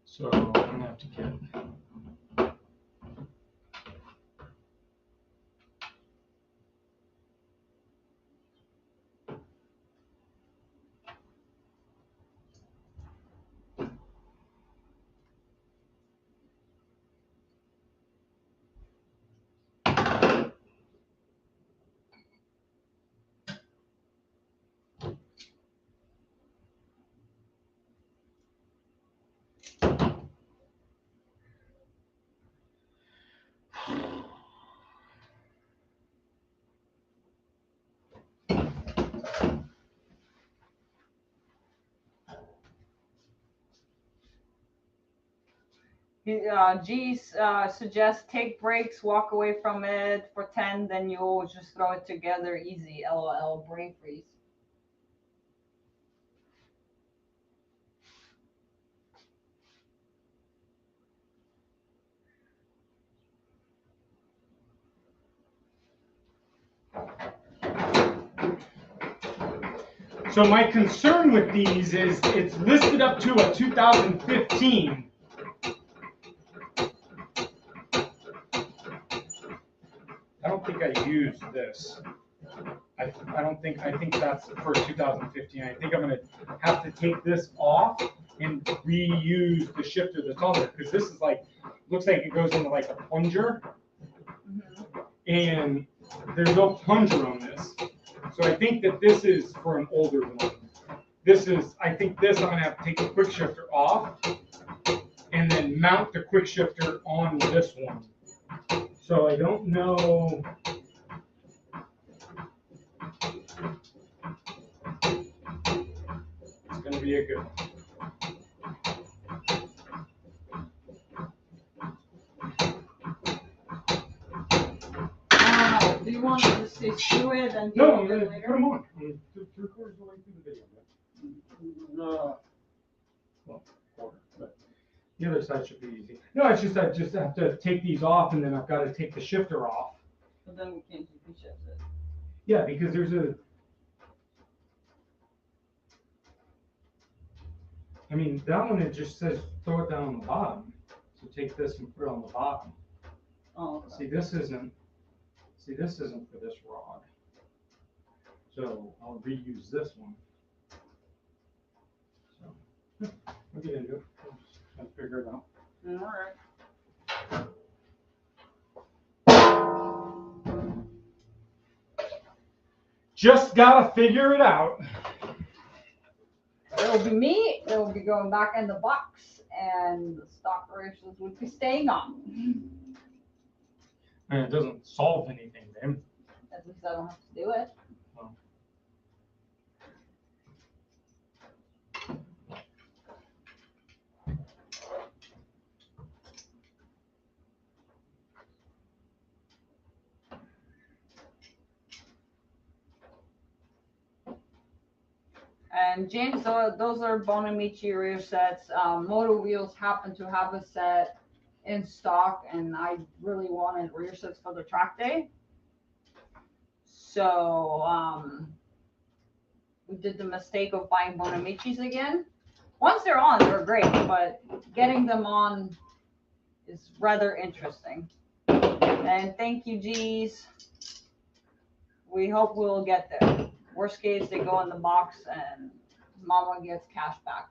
So I'm gonna have to get. G suggests take breaks, walk away from it for 10, then you'll just throw it together easy. LOL, brain freeze. So my concern with these is it's listed up to a 2015. I don't think I used this. I think that's for 2015. I think I'm gonna have to take this off and reuse the shifter that's on there, because this is like, looks like it goes into like a plunger. And there's no plunger on this. So I think that this is for an older one. I think I'm gonna have to take the quick shifter off and then mount the quick shifter on this one. So I don't know. It's gonna be a good one. Do you want to just say screw it and do No, it put later? them on. 3/4 the way through the video. Well, quarter, but the other side should be easy. No, I just have to take these off, and then I've got to take the shifter off. But then we can't do shift it. Yeah, because there's that one, it just says throw it down on the bottom. So take this and put it on the bottom. Oh, okay. See, this isn't for this rod. So I'll reuse this one. So we'll get into it. I'll figure it out. All right. Just gotta figure it out. There will be me. There will be going back in the box, and the stock races will be staying on. And it doesn't solve anything, then. At least I don't have to do it. Well, And James, those are Bonamici rear sets. Moto Wheels happen to have a set in stock, and I really wanted rear sets for the track day. So we did the mistake of buying Bonamicis again. Once they're on, they're great, but getting them on is rather interesting. And thank you, G's. We hope we'll get there. Worst case, they go in the box and Mama gets cash back.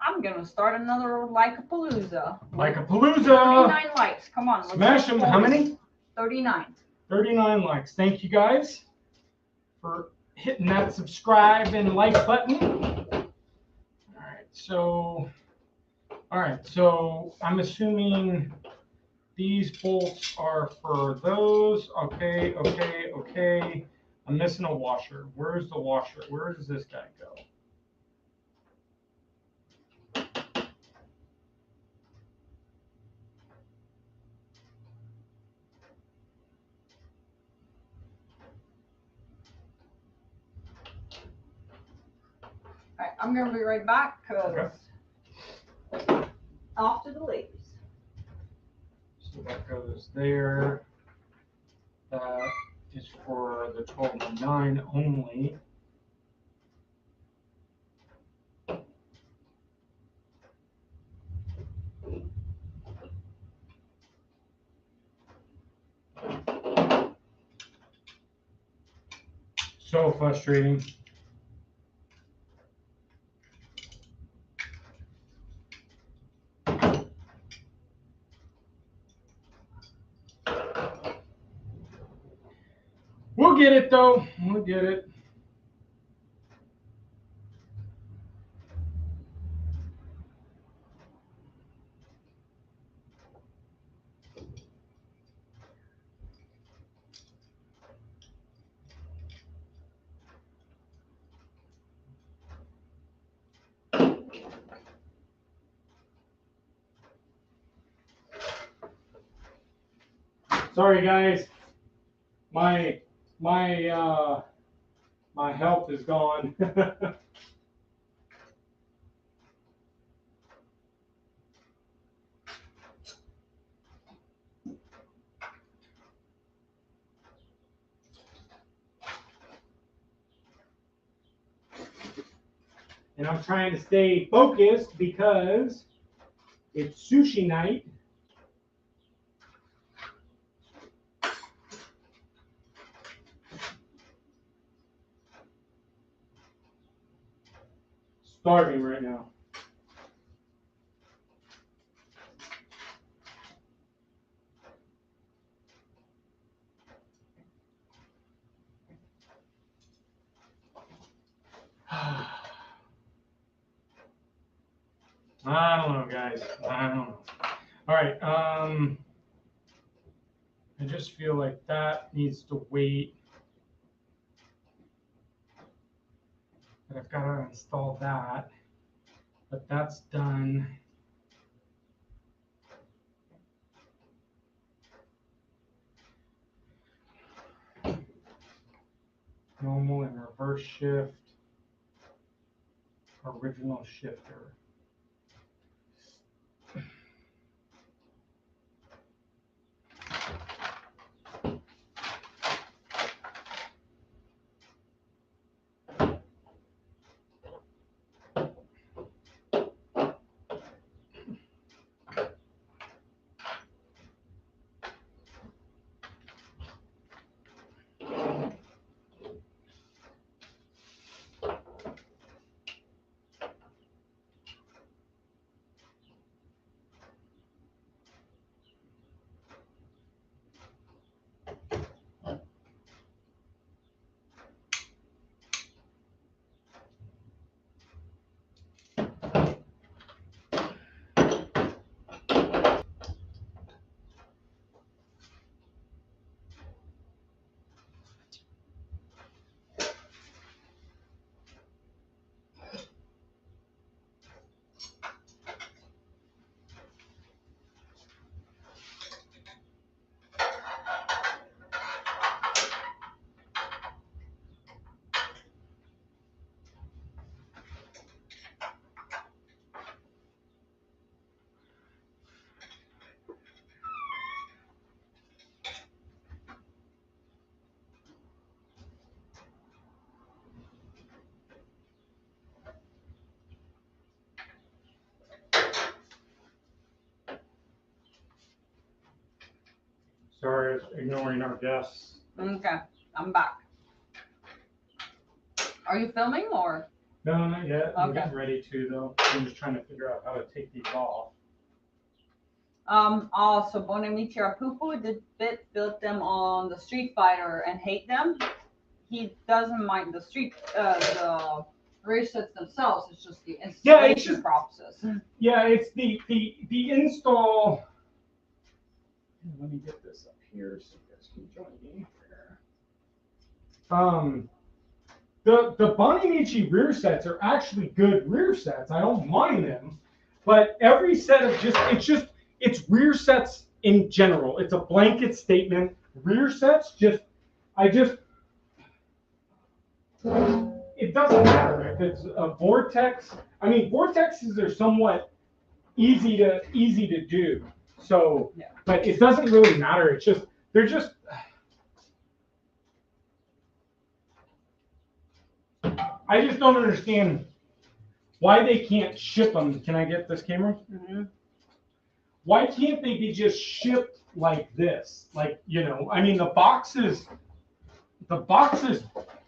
I'm gonna start another Like-a-Palooza. Like-a-Palooza! 39 likes. Come on. Smash them. How many? 39. 39 likes. Thank you guys for hitting that subscribe and like button. All right, so I'm assuming these bolts are for those. Okay. I'm missing a washer. Where's the washer? Where does this guy go? All right, I'm gonna be right back because off to the ladies. So that goes there. That is for the 1209 only. So frustrating. We'll get it though. We'll get it. Sorry guys. My health is gone. And I'm trying to stay focused because it's sushi night. Starving right now. I don't know, guys. I don't know. All right. I just feel like that needs to wait. But I've got to install that. But that's done. Normal and reverse shift. Original shifter. guys ignoring our guests. Okay, I'm back. Are you filming or? No, not yet. I'm Okay. getting ready to though. I'm just trying to figure out how to take these off. Also, Bonamici Pupu did built them on the Street Fighter and hate them. He doesn't mind the the rear sets themselves. It's just the installation process. Yeah, it's the install. Let me get this up here so you guys can join me here. The Bonamici rear sets are actually good rear sets. I don't mind them, but every set of it's rear sets in general. It's a blanket statement. Rear sets it doesn't matter if it's a Vortex. I mean, Vortexes are somewhat easy to do. So, yeah. But it doesn't really matter. It's just I just don't understand why they can't ship them. Can I get this camera? Mm-hmm. Why can't they be just shipped like this? Like, I mean, the box is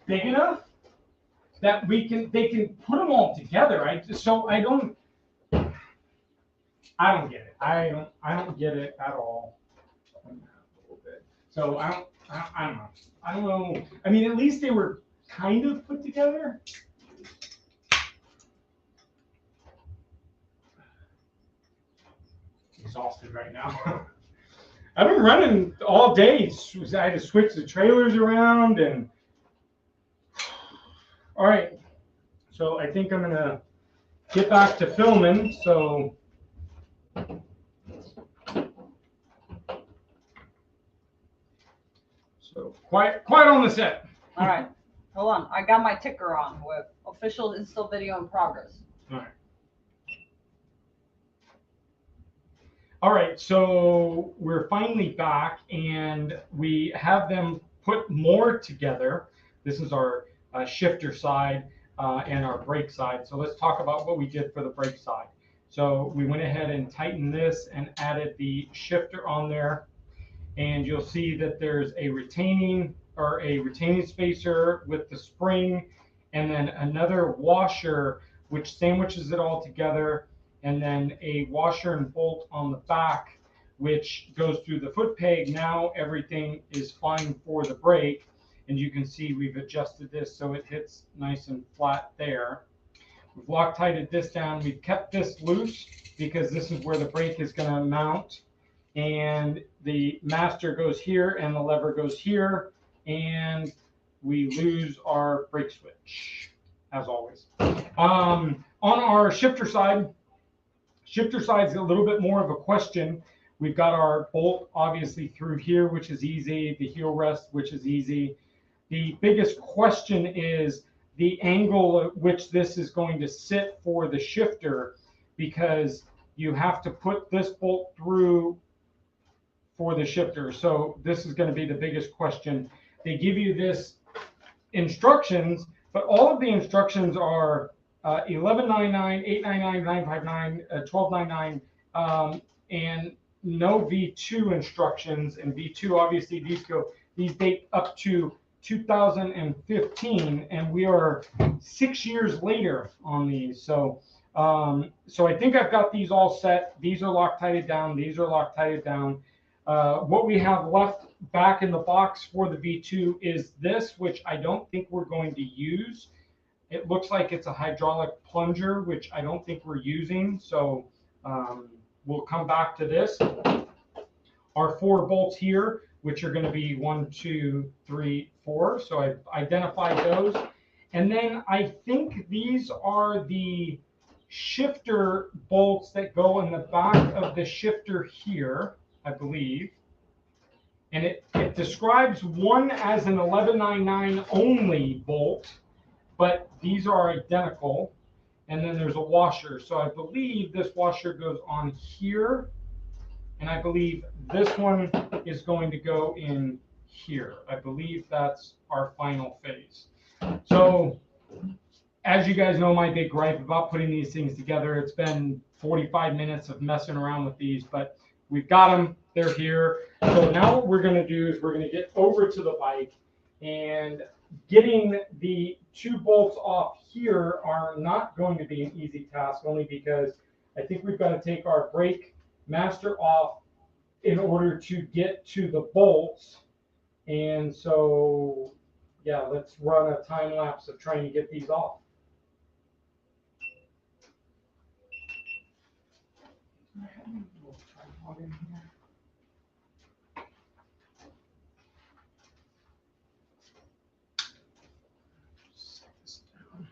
big enough that they can put them all together. I don't get it. I don't get it at all. A little bit. So I don't know. I don't know. I mean, at least they were kind of put together. Exhausted right now. I've been running all day. I had to switch the trailers around and. All right. So I think I'm gonna get back to filming. So. Quiet on the set. All right, hold on. I got my ticker on with official install video in progress. All right, so we're finally back, and we have them put more together. This is our shifter side and our brake side. So let's talk about what we did for the brake side. So we went ahead and tightened this and added the shifter on there. And you'll see that there's a retaining spacer with the spring, and then another washer which sandwiches it all together, and then a washer and bolt on the back which goes through the foot peg. Now everything is fine for the brake, and you can see we've adjusted this so it hits nice and flat there. We've Loctited this down. We've kept this loose because this is where the brake is going to mount. And the master goes here and the lever goes here, and we lose our brake switch, as always. On our shifter side is a little bit more of a question. We've got our bolt obviously through here, which is easy, the heel rest, which is easy. The biggest question is the angle at which this is going to sit for the shifter, because you have to put this bolt through for the shifter. So this is going to be the biggest question. They give you this instructions, but all of the instructions are 1199, 899, 959, 1299, and no V2 instructions. And V2, obviously, these date up to 2015, and we are 6 years later on these. So I think I've got these all set. These are Loctited down. These are Loctited down. What we have left back in the box for the V2 is this, which I don't think we're going to use. It looks like it's a hydraulic plunger, which I don't think we're using. So we'll come back to this. Our 4 bolts here, which are going to be 1, 2, 3, 4. So I've identified those. And then I think these are the shifter bolts that go in the back of the shifter here, I believe. And it describes one as an 1199 only bolt, but these are identical. And then there's a washer. So I believe this washer goes on here, and I believe this one is going to go in here. I believe that's our final phase. So as you guys know, my big gripe about putting these things together, it's been 45 minutes of messing around with these, but we've got them. They're here. So now what we're going to do is we're going to get over to the bike, and getting the 2 bolts off here are not going to be an easy task, only because I think we've got to take our brake master off in order to get to the bolts. And so, yeah, let's run a time lapse of trying to get these off. We'll try to log in here. Set this down.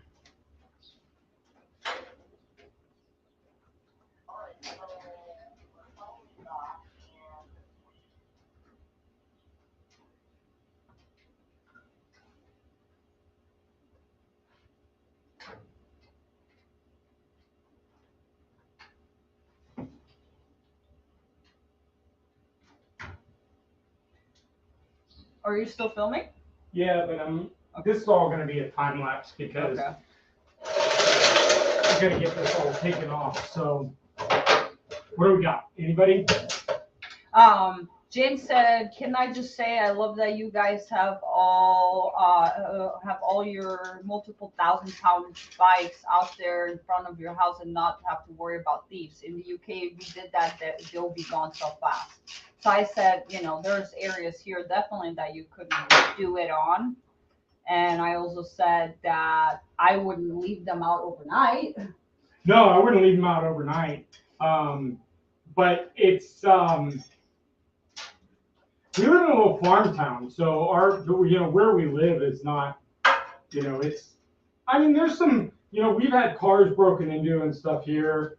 Are you still filming? Yeah, but this is all going to be a time lapse because Okay. I'm going to get this all taken off. So, what do we got? Anybody? James said, "Can I just say I love that you guys have all your multiple 1,000-pound bikes out there in front of your house and not have to worry about thieves. In the UK, we did that they'll be gone so fast." So I said, you know, there's areas here definitely that you couldn't do it on. And I also said that I wouldn't leave them out overnight. No, I wouldn't leave them out overnight. But it's we live in a little farm town, so where we live is not, it's. I mean, there's some, we've had cars broken into and stuff here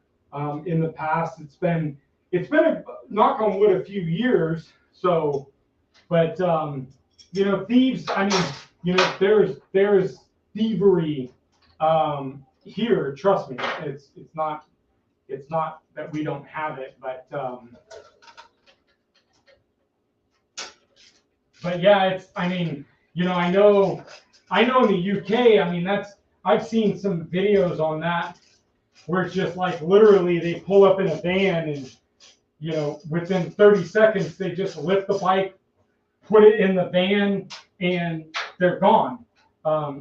in the past. It's been a, knock on wood, a few years. So, but thieves. I mean, there's thievery here. Trust me, it's not that we don't have it, but yeah, I mean, I know in the UK, I mean, I've seen some videos on that where it's just like literally they pull up in a van and, within 30 seconds, they just lift the bike, put it in the van, and they're gone.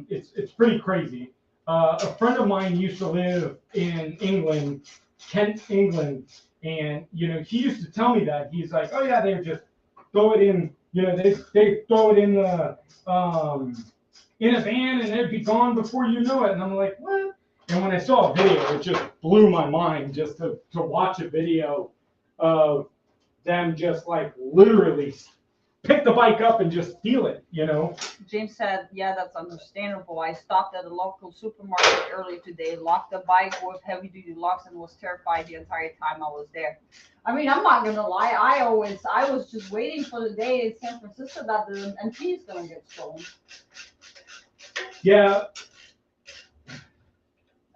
It's pretty crazy. A friend of mine used to live in England, Kent, England, and, he used to tell me that. He's like, oh yeah, they just throw it in, they throw it in the in a van and it'd be gone before you know it. And I'm like, what? And when I saw a video, it just blew my mind just to watch a video of them just like literally pick the bike up and just steal it, James said, yeah, that's understandable. I stopped at a local supermarket early today, locked the bike with heavy-duty locks, and was terrified the entire time I was there. I mean, I'm not going to lie. I was just waiting for the day in San Francisco that the MP is going to get stolen. Yeah.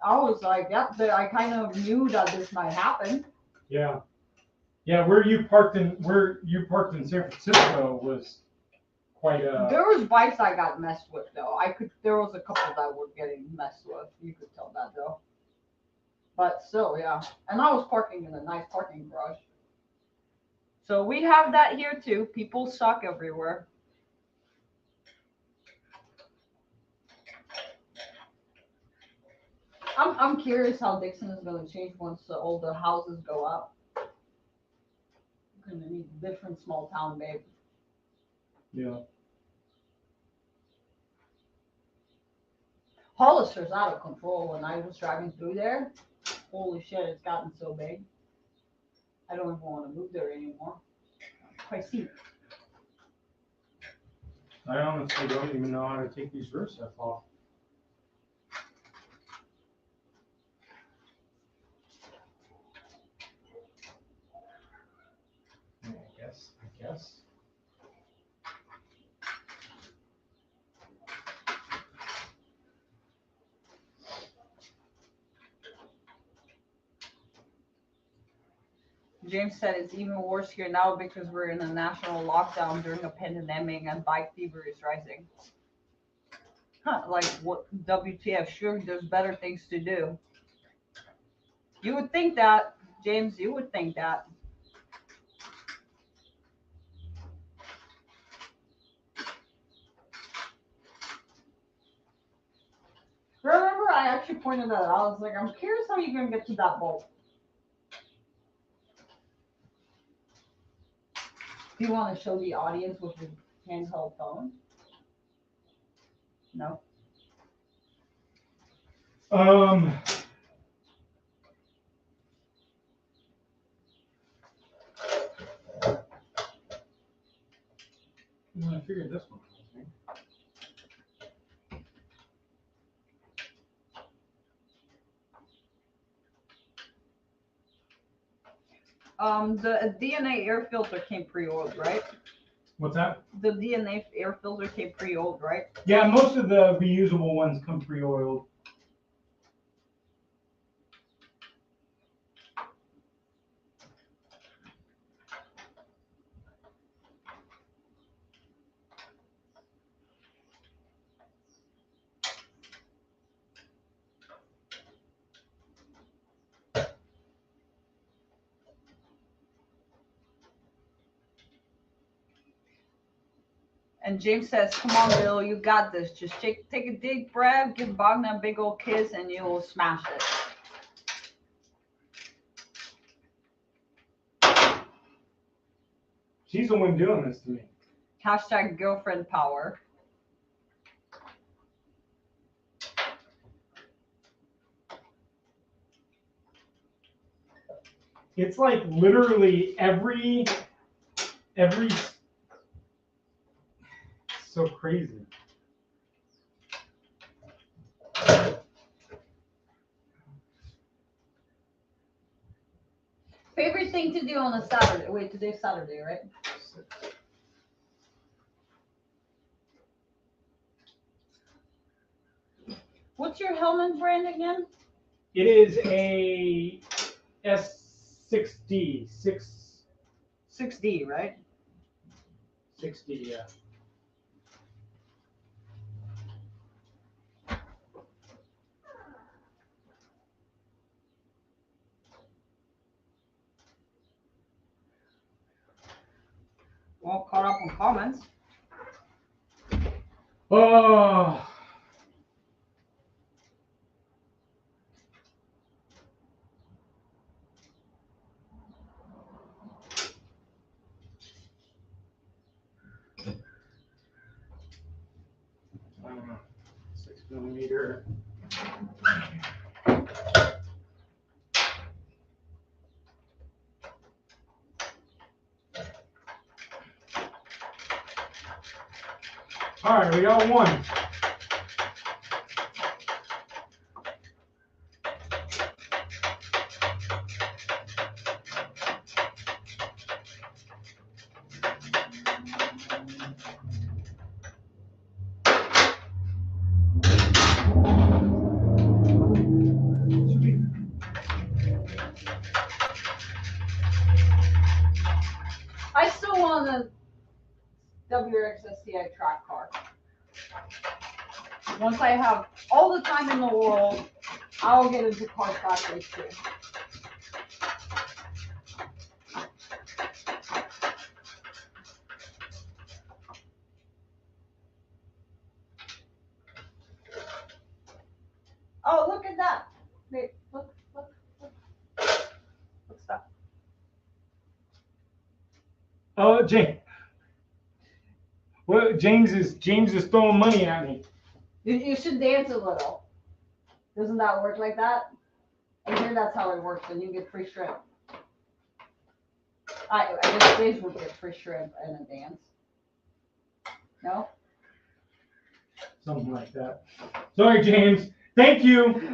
I was like, yep, but I kind of knew that this might happen. Yeah. Yeah, where you parked in San Francisco was quite a. There was bikes I got messed with though. There was a couple that were getting messed with. You could tell that though. But still, yeah. And I was parking in a nice parking garage. So we have that here too. People suck everywhere. I'm curious how Dixon is going to change once all the houses go up. You're going to need a different small town, babe. Yeah. Hollister's out of control. When I was driving through there, holy shit, it's gotten so big. I don't even want to move there anymore. Quite steep. I honestly don't even know how to take these rear steps off. I guess. James said it's even worse here now because we're in a national lockdown during a pandemic and bike thievery is rising. Huh, like what? WTF? Sure, there's better things to do. You would think that, James. You would think that. I actually pointed that out. I was like, I'm curious how you're gonna get to that bolt. Do you want to show the audience with your handheld phone? No. I figured this one. The DNA air filter came pre-oiled, right? What's that? The DNA air filter came pre-oiled, right? Yeah, most of the reusable ones come pre-oiled. And James says, come on, Bill, you got this. Just take a deep breath, give Bogna a big old kiss, and you'll smash it. She's the one doing this to me. Hashtag girlfriend power. It's like literally every so crazy. Favorite thing to do on a Saturday? Wait, today's Saturday, right? What's your helmet brand again? It is a S6D, 6D, right? 6D, yeah. All caught up on comments. Oh. I don't know. 6mm. All right, we got one. I still want a WRX-STI track car. Once I have all the time in the world, I'll get into car track race too. Oh, look at that. Wait, look. What's that? Oh, James. Well, James is throwing money at me. You should dance a little. Doesn't that work like that? I hear that's how it works, and you get free shrimp. I guess James would get free shrimp and a dance. No? Something like that. Sorry, James. Thank you.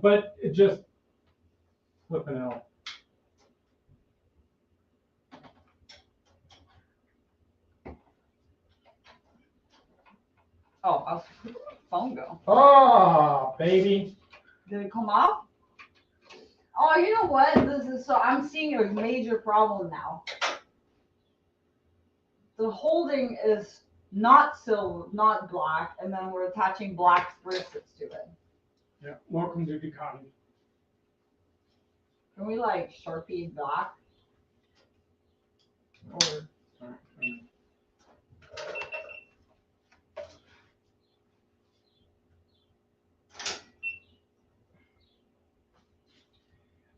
But it just flipping out. Oh, how's the phone go? Oh, baby. Did it come off? Oh, you know what? I'm seeing a major problem now. The holding is not silver, not black, and then we're attaching black bracelets to it. Yeah. Welcome to Ducati. Can we like Sharpie black? Or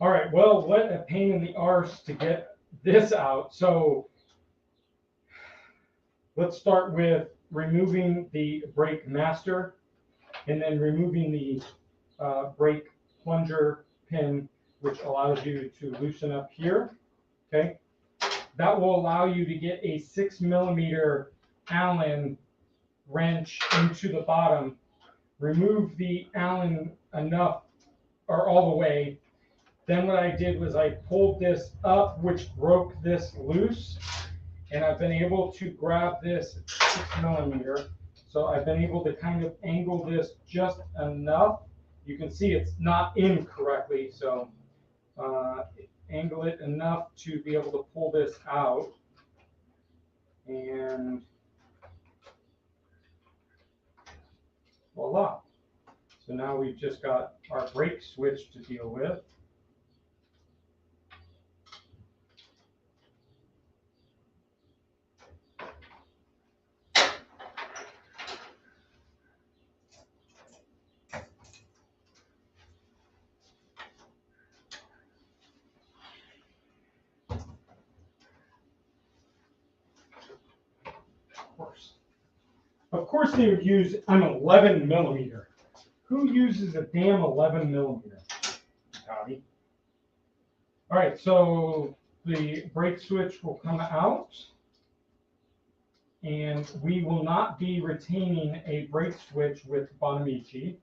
All right, well, what a pain in the arse to get this out. So let's start with removing the brake master and then removing the brake plunger pin, which allows you to loosen up here, okay? That will allow you to get a 6mm Allen wrench into the bottom, remove the Allen enough, or all the way. Then what I did was I pulled this up, which broke this loose, and I've been able to grab this 6mm. So I've been able to kind of angle this just enough. You can see it's not in correctly, so angle it enough to be able to pull this out. And voila. So now we've just got our brake switch to deal with. Of course they would use an 11mm. Who uses a damn 11mm? Tommy. All right, so the brake switch will come out, and we will not be retaining a brake switch with Bonamici.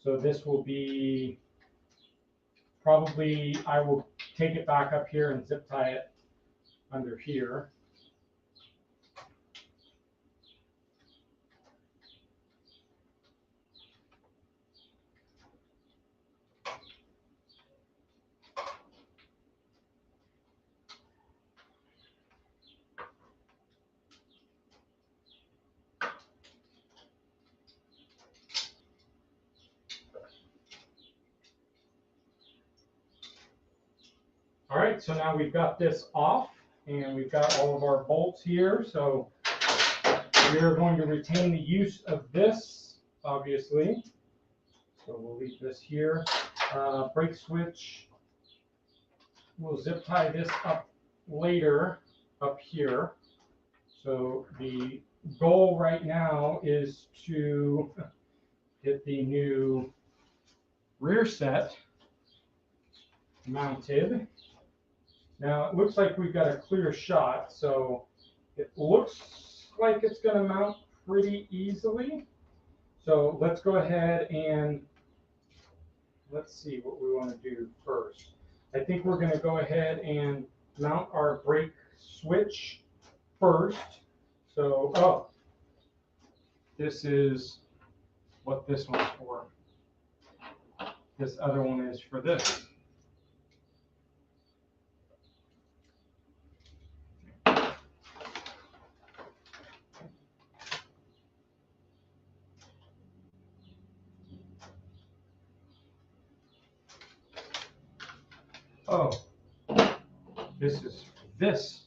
So this will be probably, I will take it back up here and zip tie it under here. All right, so now we've got this off, and we've got all of our bolts here. So we are going to retain the use of this, obviously. So we'll leave this here. Brake switch, we'll zip tie this up later up here. So the goal right now is to get the new rear set mounted. Now it looks like we've got a clear shot, so it looks like it's going to mount pretty easily. So let's go ahead and let's see what we want to do first. I think we're going to go ahead and mount our brake switch first. So, oh, this is what this one's for. This other one is for this. Oh, this is this.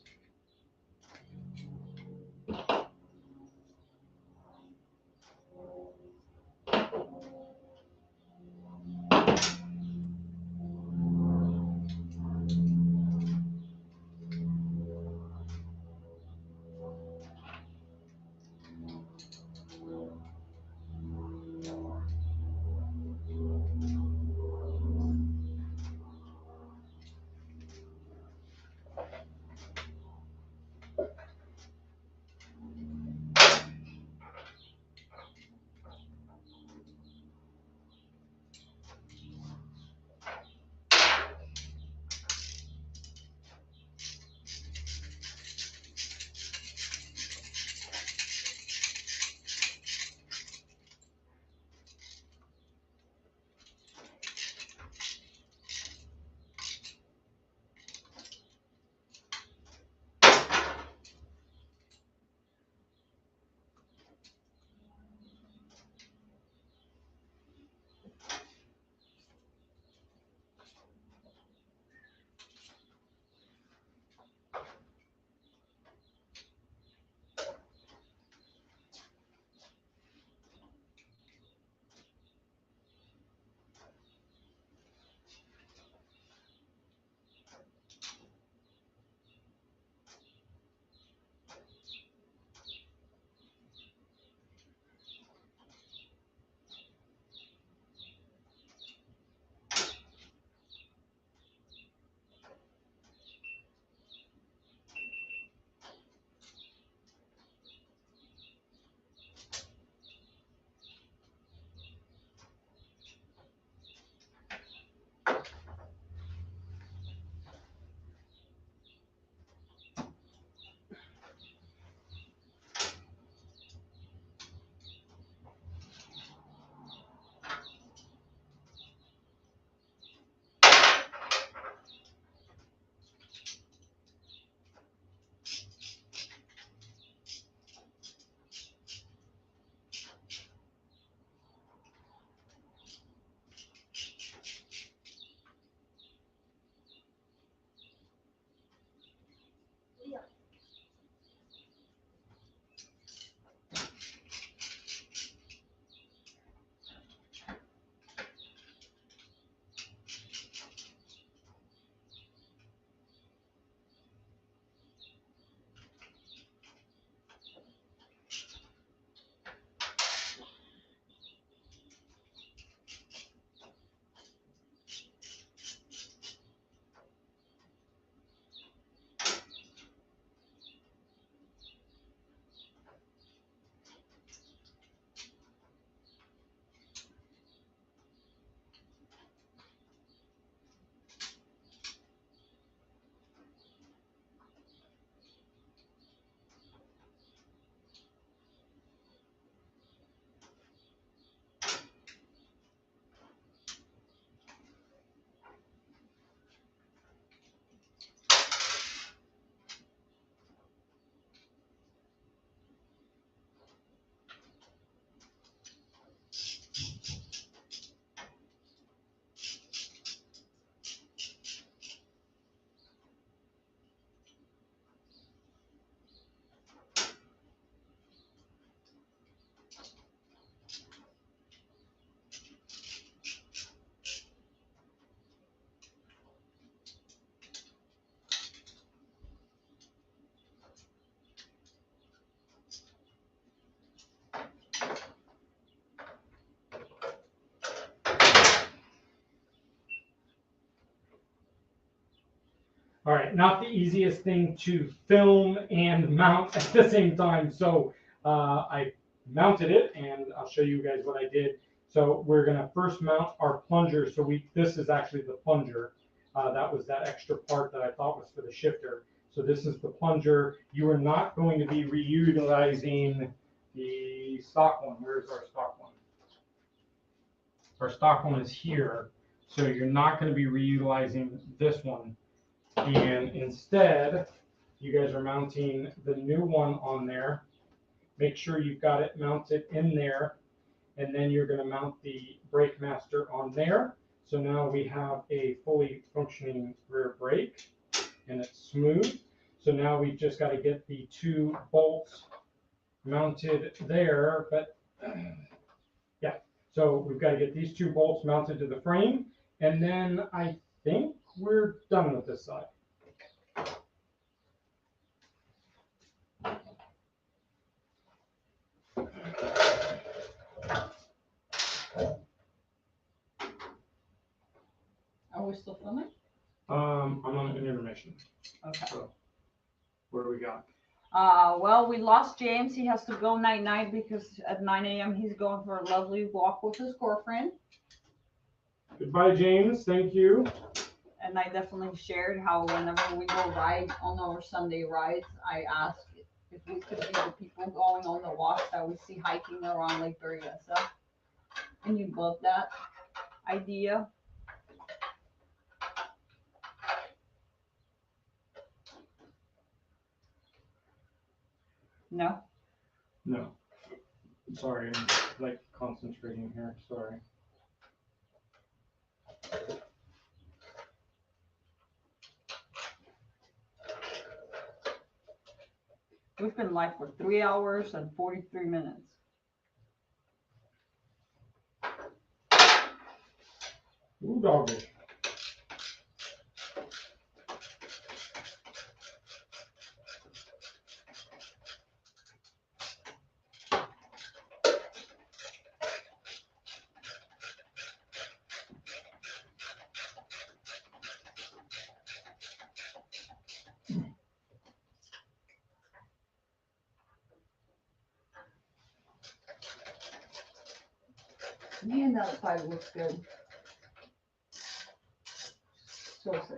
All right, not the easiest thing to film and mount at the same time. So I mounted it, and I'll show you guys what I did. So we're gonna first mount our plunger. So this is actually the plunger. That was that extra part that I thought was for the shifter. So this is the plunger. You are not going to be reutilizing the stock one. Where's our stock one? Our stock one is here. So you're not going to be reutilizing this one. And instead, you guys are mounting the new one on there. Make sure you've got it mounted in there. And then you're going to mount the brake master on there. So now we have a fully functioning rear brake, and it's smooth. So now we've just got to get the 2 bolts mounted there. But yeah, so we've got to get these 2 bolts mounted to the frame. And then I think we're done with this side. Are we still filming? I'm on an intermission. Okay. So what do we got? Well, we lost James. He has to go night-night because at 9 a.m. he's going for a lovely walk with his girlfriend. Goodbye, James. Thank you. And I definitely shared how whenever we go ride on our Sunday rides, I asked if we could be the people going on the walks that we see hiking around Lake Berryessa. And you love that idea. No? No. Sorry, I'm like concentrating here. Sorry. We've been live for 3 hours and 43 minutes. Ooh, doggy. Man, that side looks good. So sexy.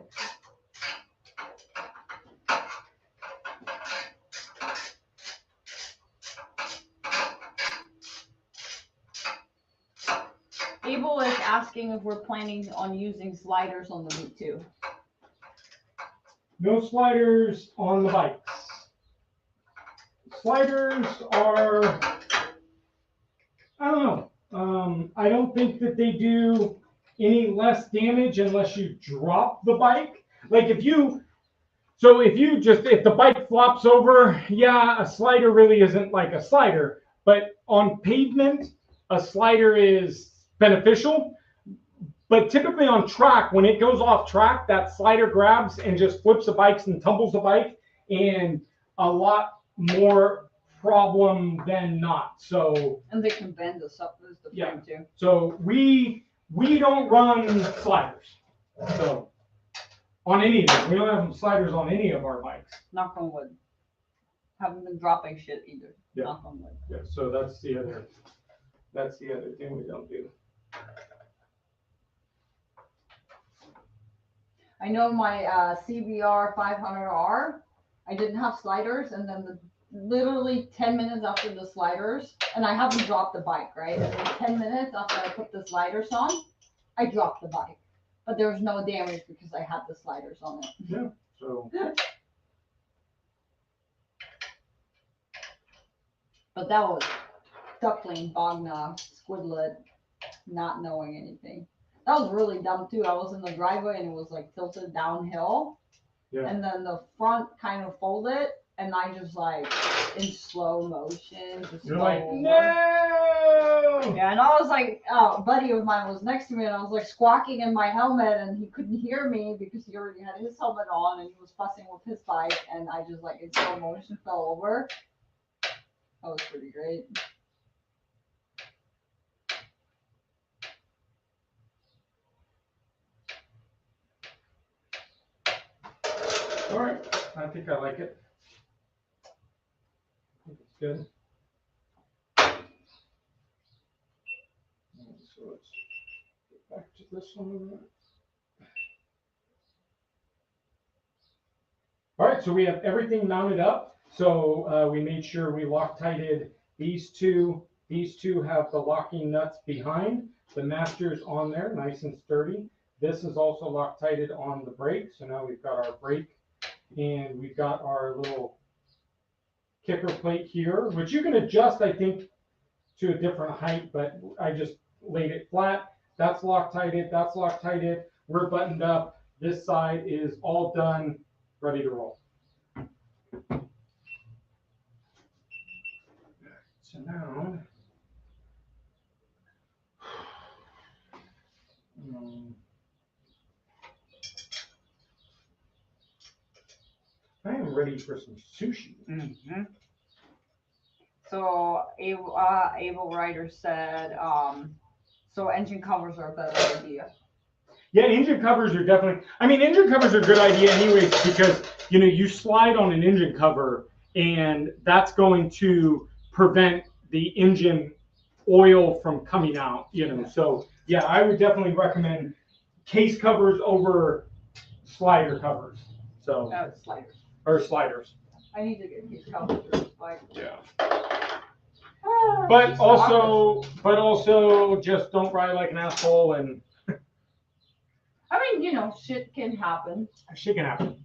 Abel is asking if we're planning on using sliders on the V2. No sliders on the bikes. Sliders are, I don't know. I don't think that they do any less damage unless you drop the bike. Like if the bike flops over, yeah, a slider really isn't like a slider. But on pavement, a slider is beneficial. But typically on track, when it goes off track, that slider grabs and just flips the bikes and tumbles the bike, and a lot more problem than not. So and they can bend us up as the frame too. So we don't run sliders. So on any of them, we don't have sliders on any of our bikes. Knock on wood. Haven't been dropping shit either. Yeah. Knock on wood. Yeah. So that's the other thing we don't do. I know my CBR 500R, I didn't have sliders, and then literally 10 minutes after the sliders, and I haven't dropped the bike, right? And then 10 minutes after I put the sliders on, I dropped the bike. But there was no damage because I had the sliders on it. Yeah. So. But that was duckling, bogna, squidlet, not knowing anything. That was really dumb too. I was in the driveway and it was like tilted downhill. Yeah. And then the front kind of folded and I just like in slow motion. You're like, no! Yeah, and I was like, a buddy of mine was next to me and I was like squawking in my helmet and he couldn't hear me because he already had his helmet on and he was fussing with his bike and I just like in slow motion fell over. That was pretty great. All right, I think I like it. I think it's good. So let's get back to this one. All right, so we have everything mounted up. So we made sure we Loctited these two. These two have the locking nuts behind. The master's on there, nice and sturdy. This is also Loctited on the brake. So now we've got our brake and we've got our little kicker plate here, which you can adjust, I think, to a different height, but I just laid it flat. That's Loctited, that's Loctited. We're buttoned up. This side is all done, ready to roll. So now, I am ready for some sushi. Mm-hmm. So Able Rider said, so engine covers are a better idea. Yeah, engine covers are definitely, I mean, engine covers are a good idea anyways, because, you know, you slide on an engine cover and that's going to prevent the engine oil from coming out, you know. So yeah, I would definitely recommend case covers over slider covers. So Sliders. or sliders. I need to get case covers or sliders. Yeah. But also just don't ride like an asshole, and I mean, you know, shit can happen. shit can happen.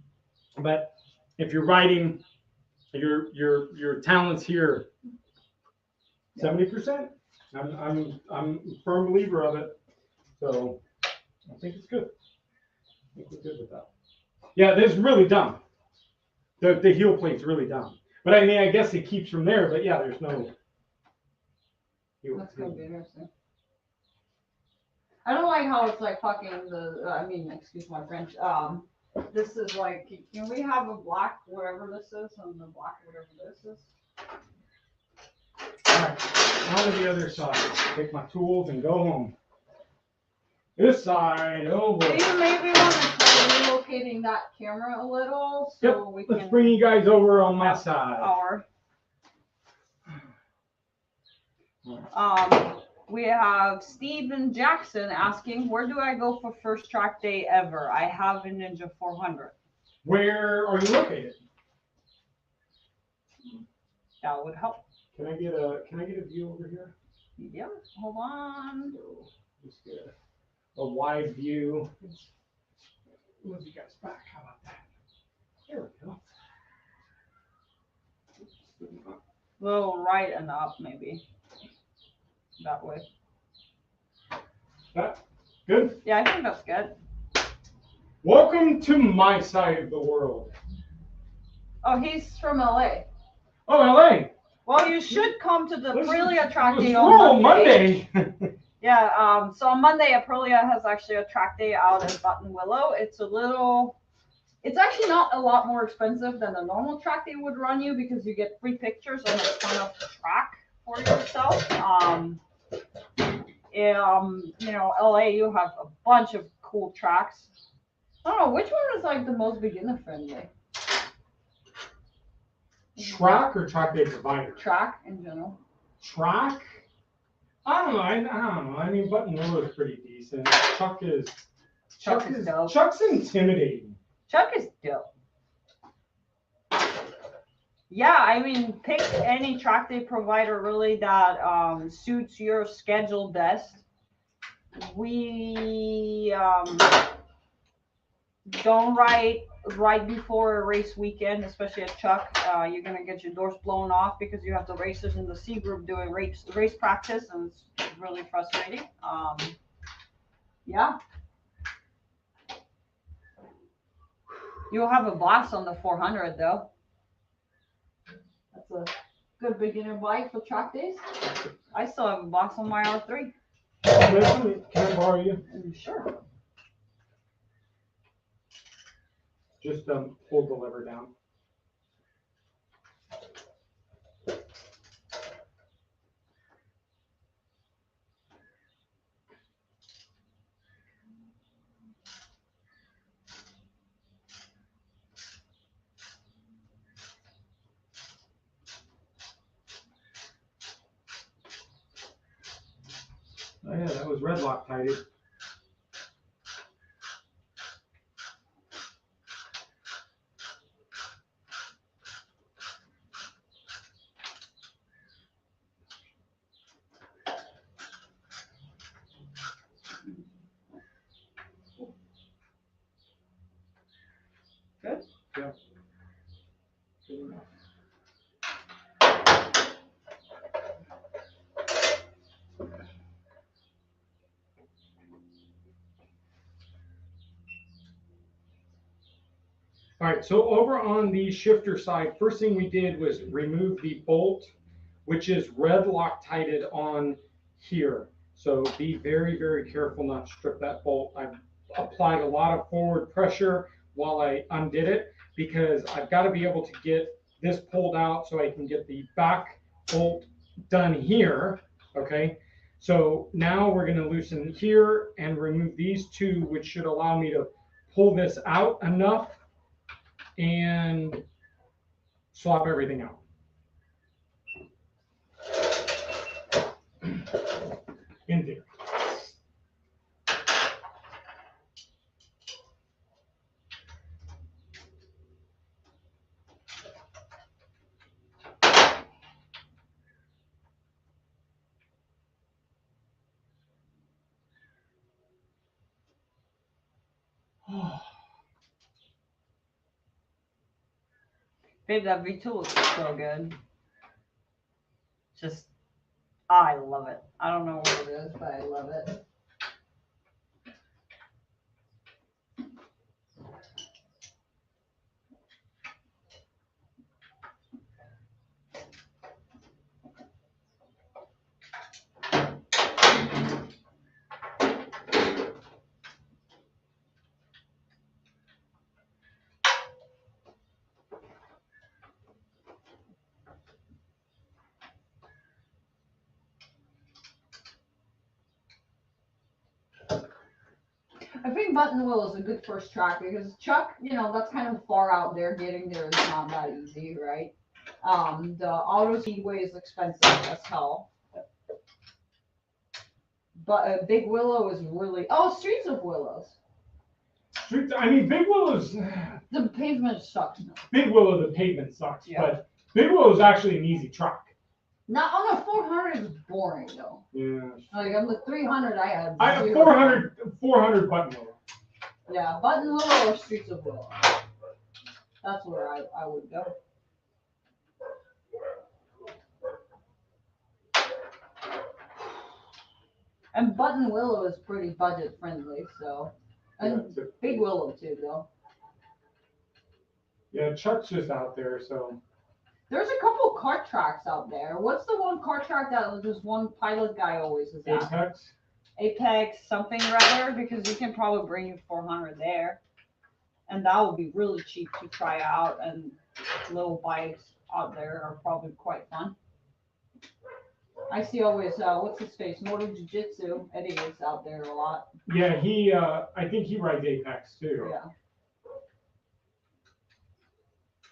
But if you're riding your talents here 70%. I'm a firm believer of it. So I think it's good. I think we're good with that. Yeah, this is really dumb. The heel plate's really dumb. But I mean, I guess it keeps from there, but yeah, there's no heel. That's gonna be interesting. I don't like how it's like fucking I mean, excuse my French. This is like, can we have a black whatever this is and the black whatever this is? All right, on to the other side. Take my tools and go home. This side, oh boy. Do you maybe want to try relocating that camera a little so we can? Let's bring you guys over on my side. We have Steven Jackson asking, where do I go for first track day ever? I have a Ninja 400. Where are you located? That would help. Can I get a view over here? Yeah, hold on. Just get a wide view. Move you guys back. How about that? There we go. A little right and up, maybe. That way. That good? Yeah, I think that's good. Welcome to my side of the world. Oh, he's from LA. Oh, LA. Well, you should come to the Aprilia track day on Monday. Yeah. So on Monday, Aprilia has actually a track day out in Buttonwillow. It's actually not a lot more expensive than the normal track they would run you because you get free pictures on the front of the track for yourself. You know, LA, you have a bunch of cool tracks. I don't know, which one is like the most beginner friendly? Track or track day provider? Track in general. Track? I don't know. I mean, Buttonwillow is pretty decent. Chuck is dope. Chuck's intimidating. Chuck is dope. Yeah, I mean, pick any track day provider really that suits your schedule best. We don't ride right before a race weekend, especially at Chuck. You're gonna get your doors blown off because you have the racers in the C group doing race practice, and it's really frustrating. Yeah. You'll have a blast on the 400 though. That's a good beginner bike for track days. I still have a blast on my R3. Can I borrow you? Sure. Just hold the lever down. was red Loctited. Good? Yeah. Good enough. All right, so over on the shifter side, first thing we did was remove the bolt, which is red Loctited on here. So be very, very careful not to strip that bolt. I've applied a lot of forward pressure while I undid it because I've got to be able to get this pulled out so I can get the back bolt done here, okay? So now we're gonna loosen here and remove these two, which should allow me to pull this out enough and swap everything out. In there. Babe, that V2 looks so good. Just, I love it. I don't know what it is, but I love it. I think Buttonwillow is a good first track because Chuck, you know, that's kind of far out there. Getting there is not that easy, right? The Auto Speedway is expensive as hell. But Big Willow is really, Streets of Willows. I mean, Big Willow's, The pavement sucks. Big Willow, the pavement sucks, Yeah. but Big Willow is actually an easy track. Not on a 400 is boring though. Yeah. Like on the 300, I had I have zero 400 Buttonwillow. Yeah, Buttonwillow or Streets of Willow. That's where I would go. And Buttonwillow is pretty budget friendly, so. And Yeah, Big Willow too, though. Yeah, Chuck's just out there, so. There's a couple kart tracks out there. What's the one kart track that this one pilot guy always is at? Apex. Apex something rather, because you can probably bring you 400 there. And that would be really cheap to try out, and little bikes out there are probably quite fun. I see always, what's his face? Moto Jiu-Jitsu. Eddie is out there a lot. Yeah, I think he rides Apex too. Yeah.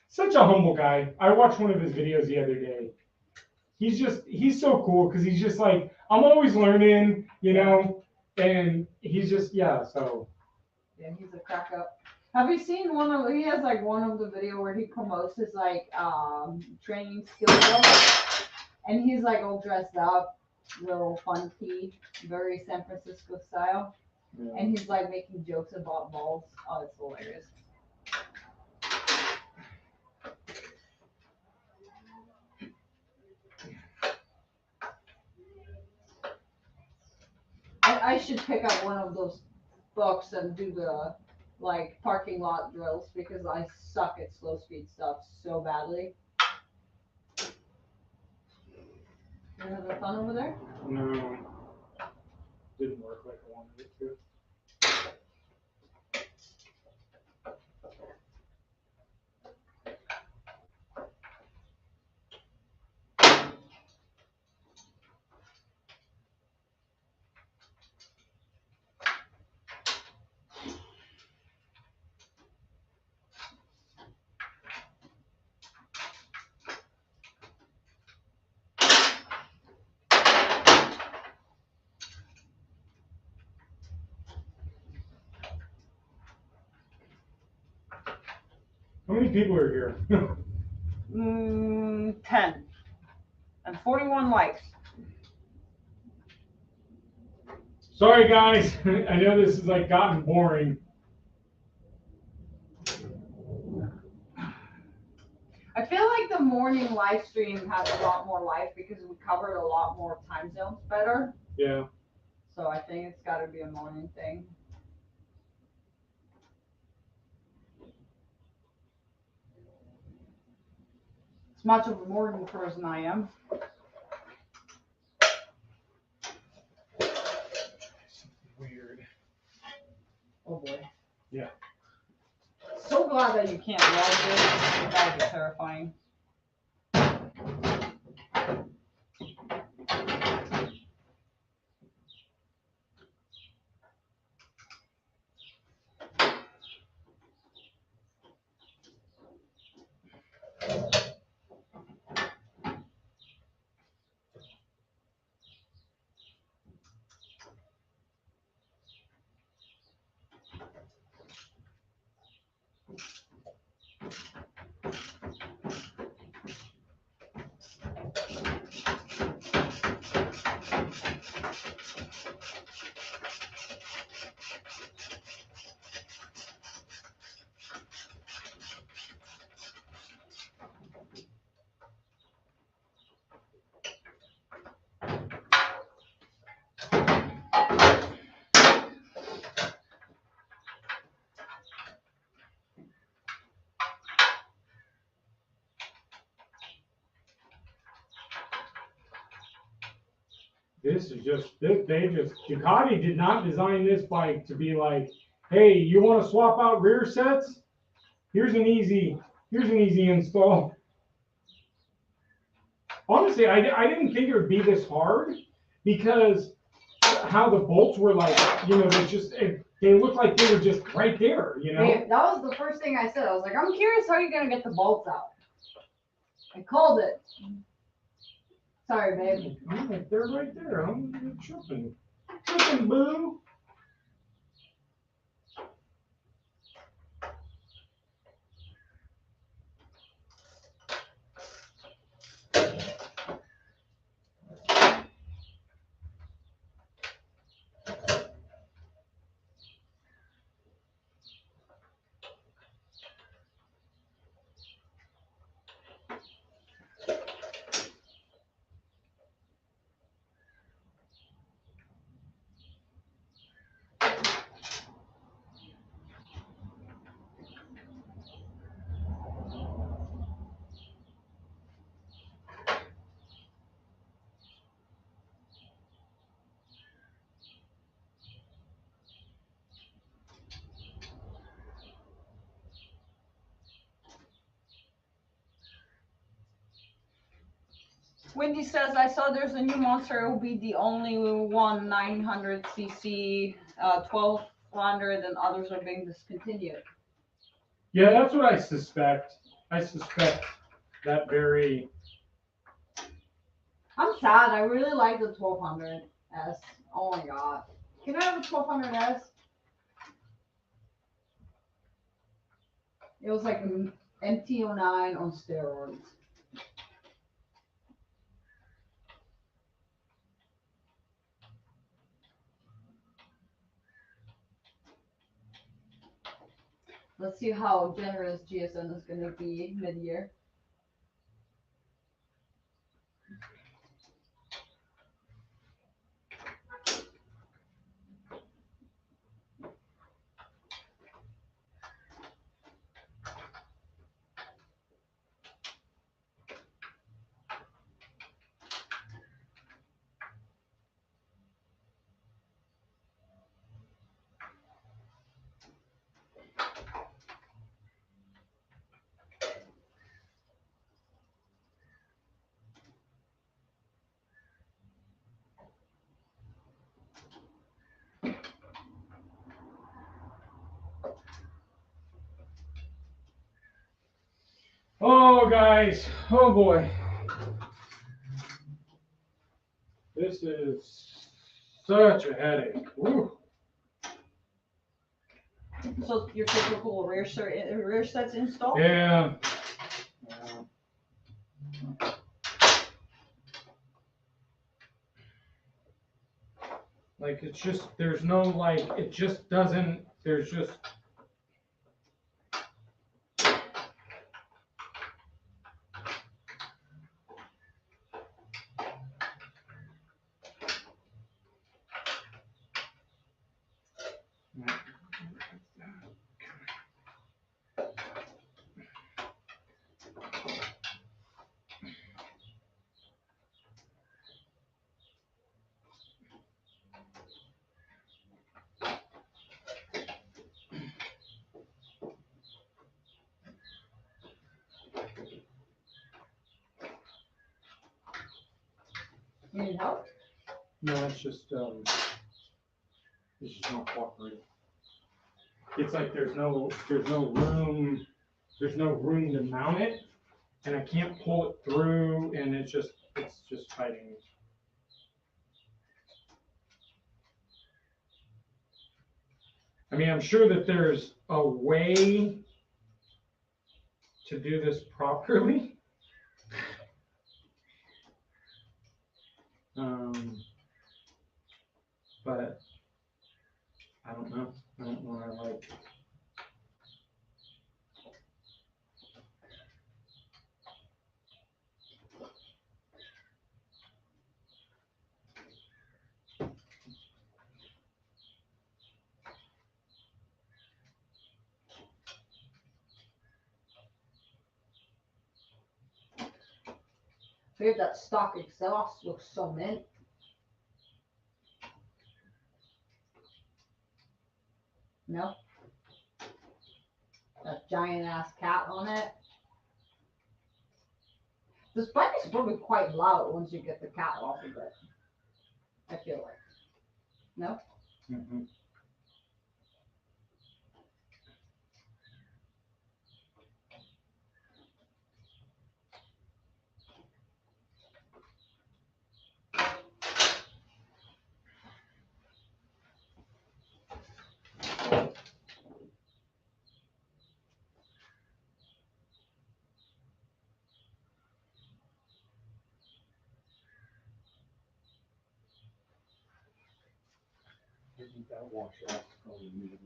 Such a humble guy. I watched one of his videos the other day. He's so cool because he's just like, I'm always learning, you know, and he's just, so. Yeah, he's a crack up. Have you seen he has like one of the video where he promotes his like, training skill book, and he's like all dressed up, little funky, very San Francisco style, and he's like making jokes about balls. Oh, it's hilarious. I should pick up one of those books and do the like parking lot drills because I suck at slow speed stuff so badly. You having fun over there? No. Didn't work like I wanted it to. How many people are here? 10. And 41 likes. Sorry guys, I know this has like gotten boring. I feel like the morning live stream has a lot more life because we covered a lot more time zones better. Yeah. So I think it's got to be a morning thing. As much of a morning person I am. Weird. Oh boy. Yeah. So glad that you can't log this. That would be terrifying. This is just, Ducati did not design this bike to be like, hey, you want to swap out rear sets? Here's an easy install. Honestly, I didn't think it would be this hard because how the bolts were like, you know, they looked like they were just right there, you know? Yeah, that was the first thing I said. I was like, I'm curious how you're going to get the bolts out. I called it. Sorry, babe. I'm like, they're right there. I'm tripping. Tripping, boo. Wendy says, I saw there's a new monster. It will be the only one 900cc, 1200, and others are being discontinued. Yeah, that's what I suspect. I suspect that very. I'm sad. I really like the 1200S. Oh my god. Can I have a 1200S? It was like an MT-09 on steroids. Let's see how generous GSM is going to be mid-year. Oh, guys. Oh, boy. This is such a headache. Woo. So your typical rear sets installed? Yeah. Like it's just, there's no like, it just doesn't, there's just. You need help? No, it's just not cooperating. It's like there's no room to mount it, and I can't pull it through, and it's just fighting me. I mean, I'm sure that there's a way to do this properly. But I don't know. I don't know. I like. Forget that stock exhaust looks so mint. No? That giant ass cat on it. This bike is probably quite loud once you get the cat off of it. I feel like. No? Mm-hmm. That washer off probably needed.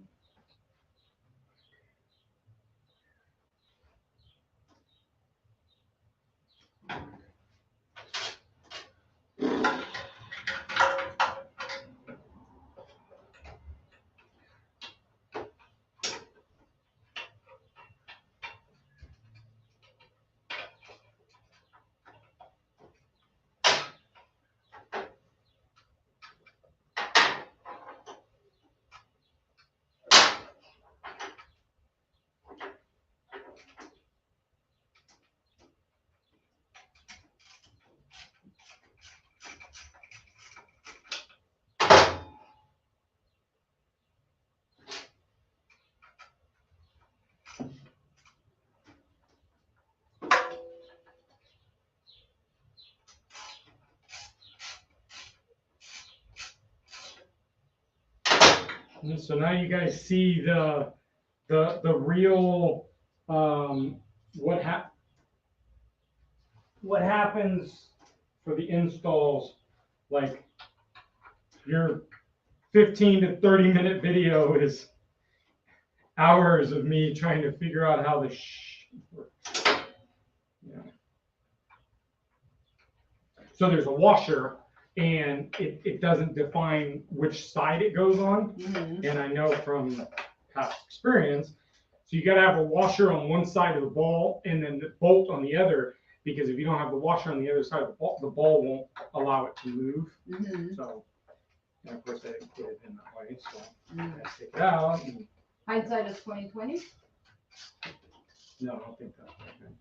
And so now you guys see the real what happens for the installs. Like your 15 to 30-minute video is hours of me trying to figure out how the works. Yeah. So there's a washer, and it doesn't define which side it goes on. Mm-hmm. And I know from past experience, so you got to have a washer on one side of the ball and then the bolt on the other, because if you don't have the washer on the other side of the ball won't allow it to move. Mm-hmm. So, and of course I didn't put it in that way, so I take it out. And, Hindsight is 20/20. no, I don't think that's right.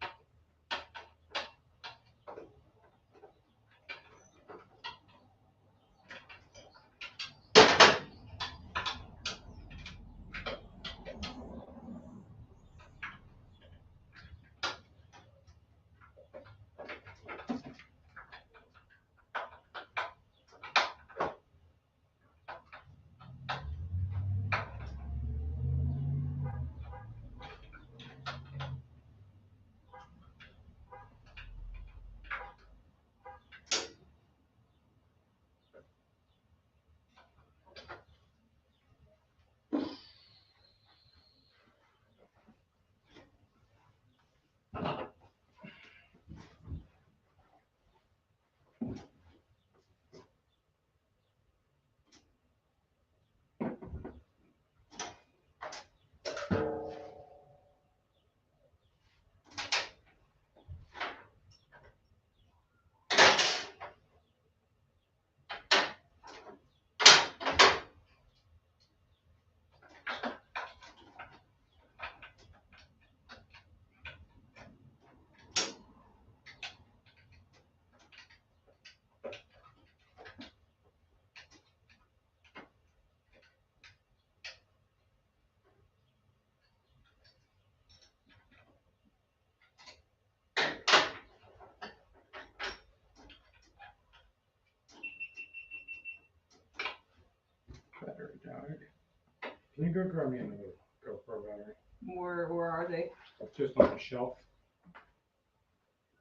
Can you go grab me another GoPro battery? Where are they? Just on the shelf.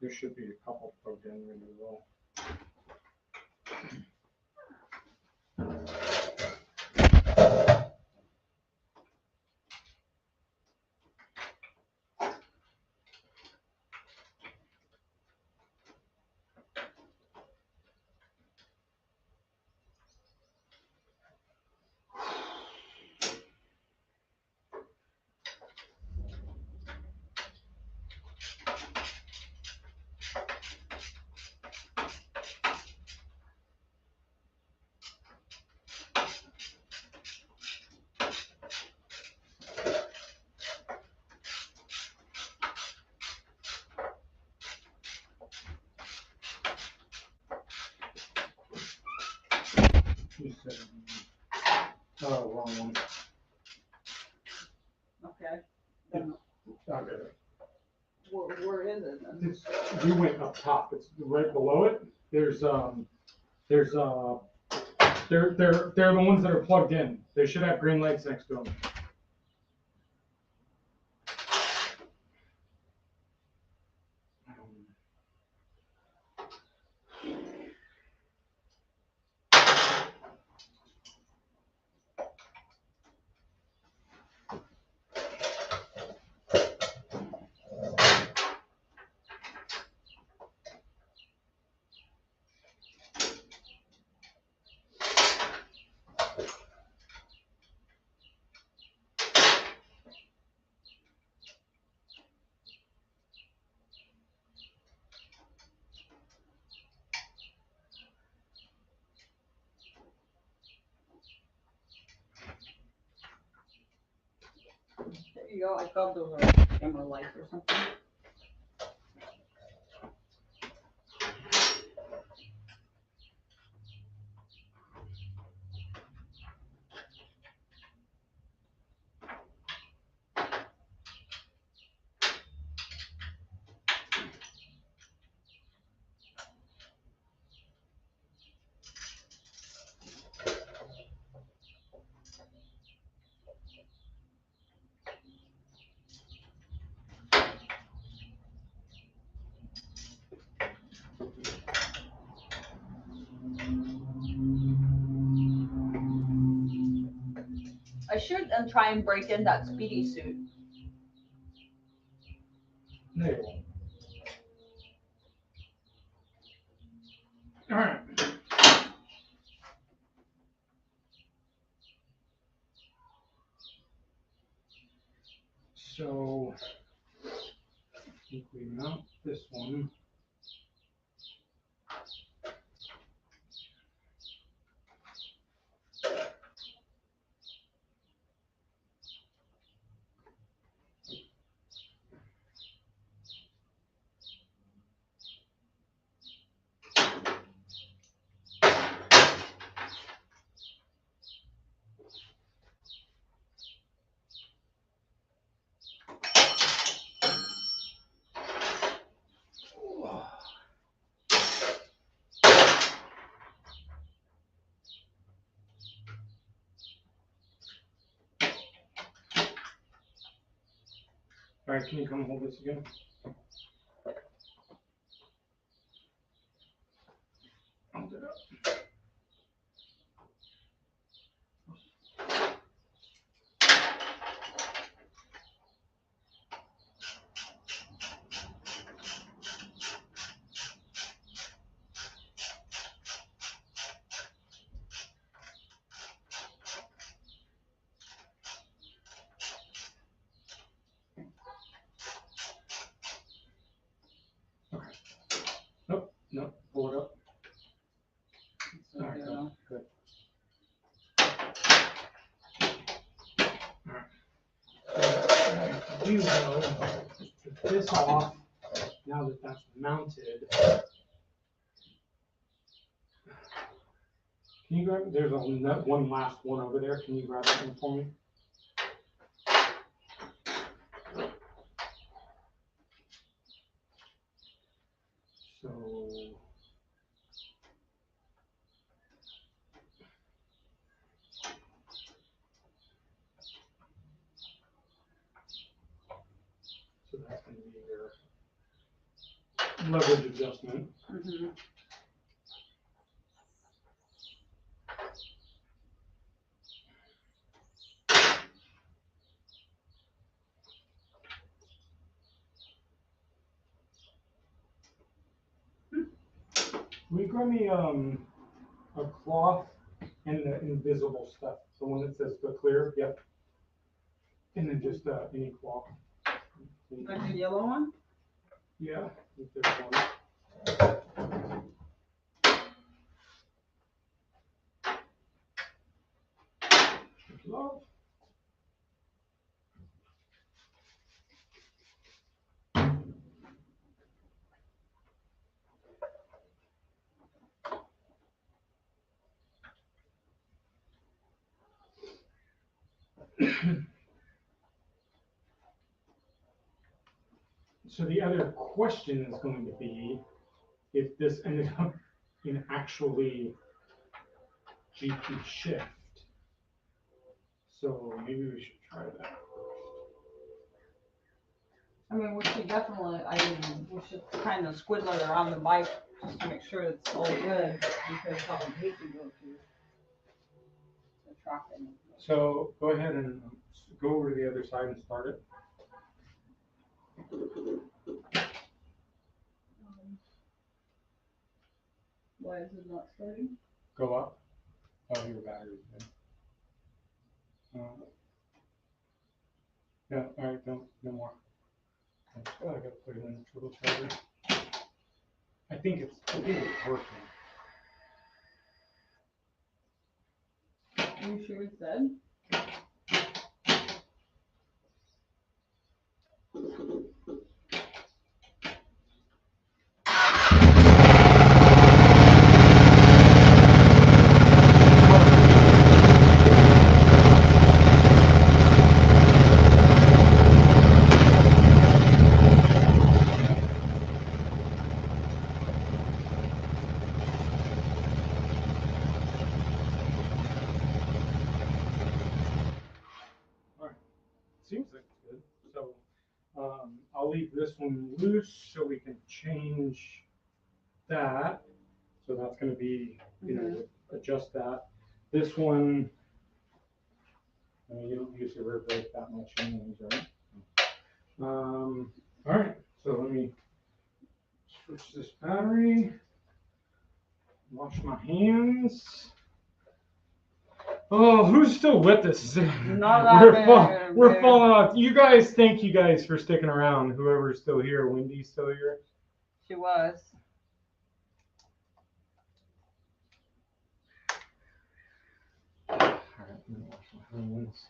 There should be a couple plugged in really well. You said, oh, wrong one. Okay. Then Okay. where is it then? We went up top. It's right below it. They're the ones that are plugged in. They should have green lights next to them. There you go. I thought those were camera lights or something. I should try and break in that speedy suit. No, you won't. All right. So, I think we mount this one. All right, can you come hold this again? Hold it up. Okay. Nope, nope, pull it up. All right, good. All right. So, do though, take this off now that that's mounted. Can you grab? There's one last one over there. Can you grab that one for me? So. leverage adjustment. Mm-hmm. Will you grab me a cloth and the invisible stuff? The one that says the clear, yep. And then just any cloth. Like the yellow one? Yeah, if there's one. Love. So the other question is going to be if this ended up in actually GP shift. So maybe we should try that first. I mean, we should definitely, we should kind of squiddle it around the bike just to make sure it's all good, because I would hate to go to the track and. So go ahead and go over to the other side and start it. Why is it not starting? Go up. Oh, your battery's dead. Yeah, all right, no more. I gotta put it in the turbocharger. I think it's working. Are you sure it's dead? Seems like it's good. So I'll leave this one loose so we can change that. So that's going to be, adjust that. This one, you don't use the rear brake that much anyways, right? All right, so let me switch this battery. Wash my hands. Oh, who's still with us? We're falling off. You guys, thank you guys for sticking around. Whoever's still here, Wendy's still here. She was. All right, let me wash my hands.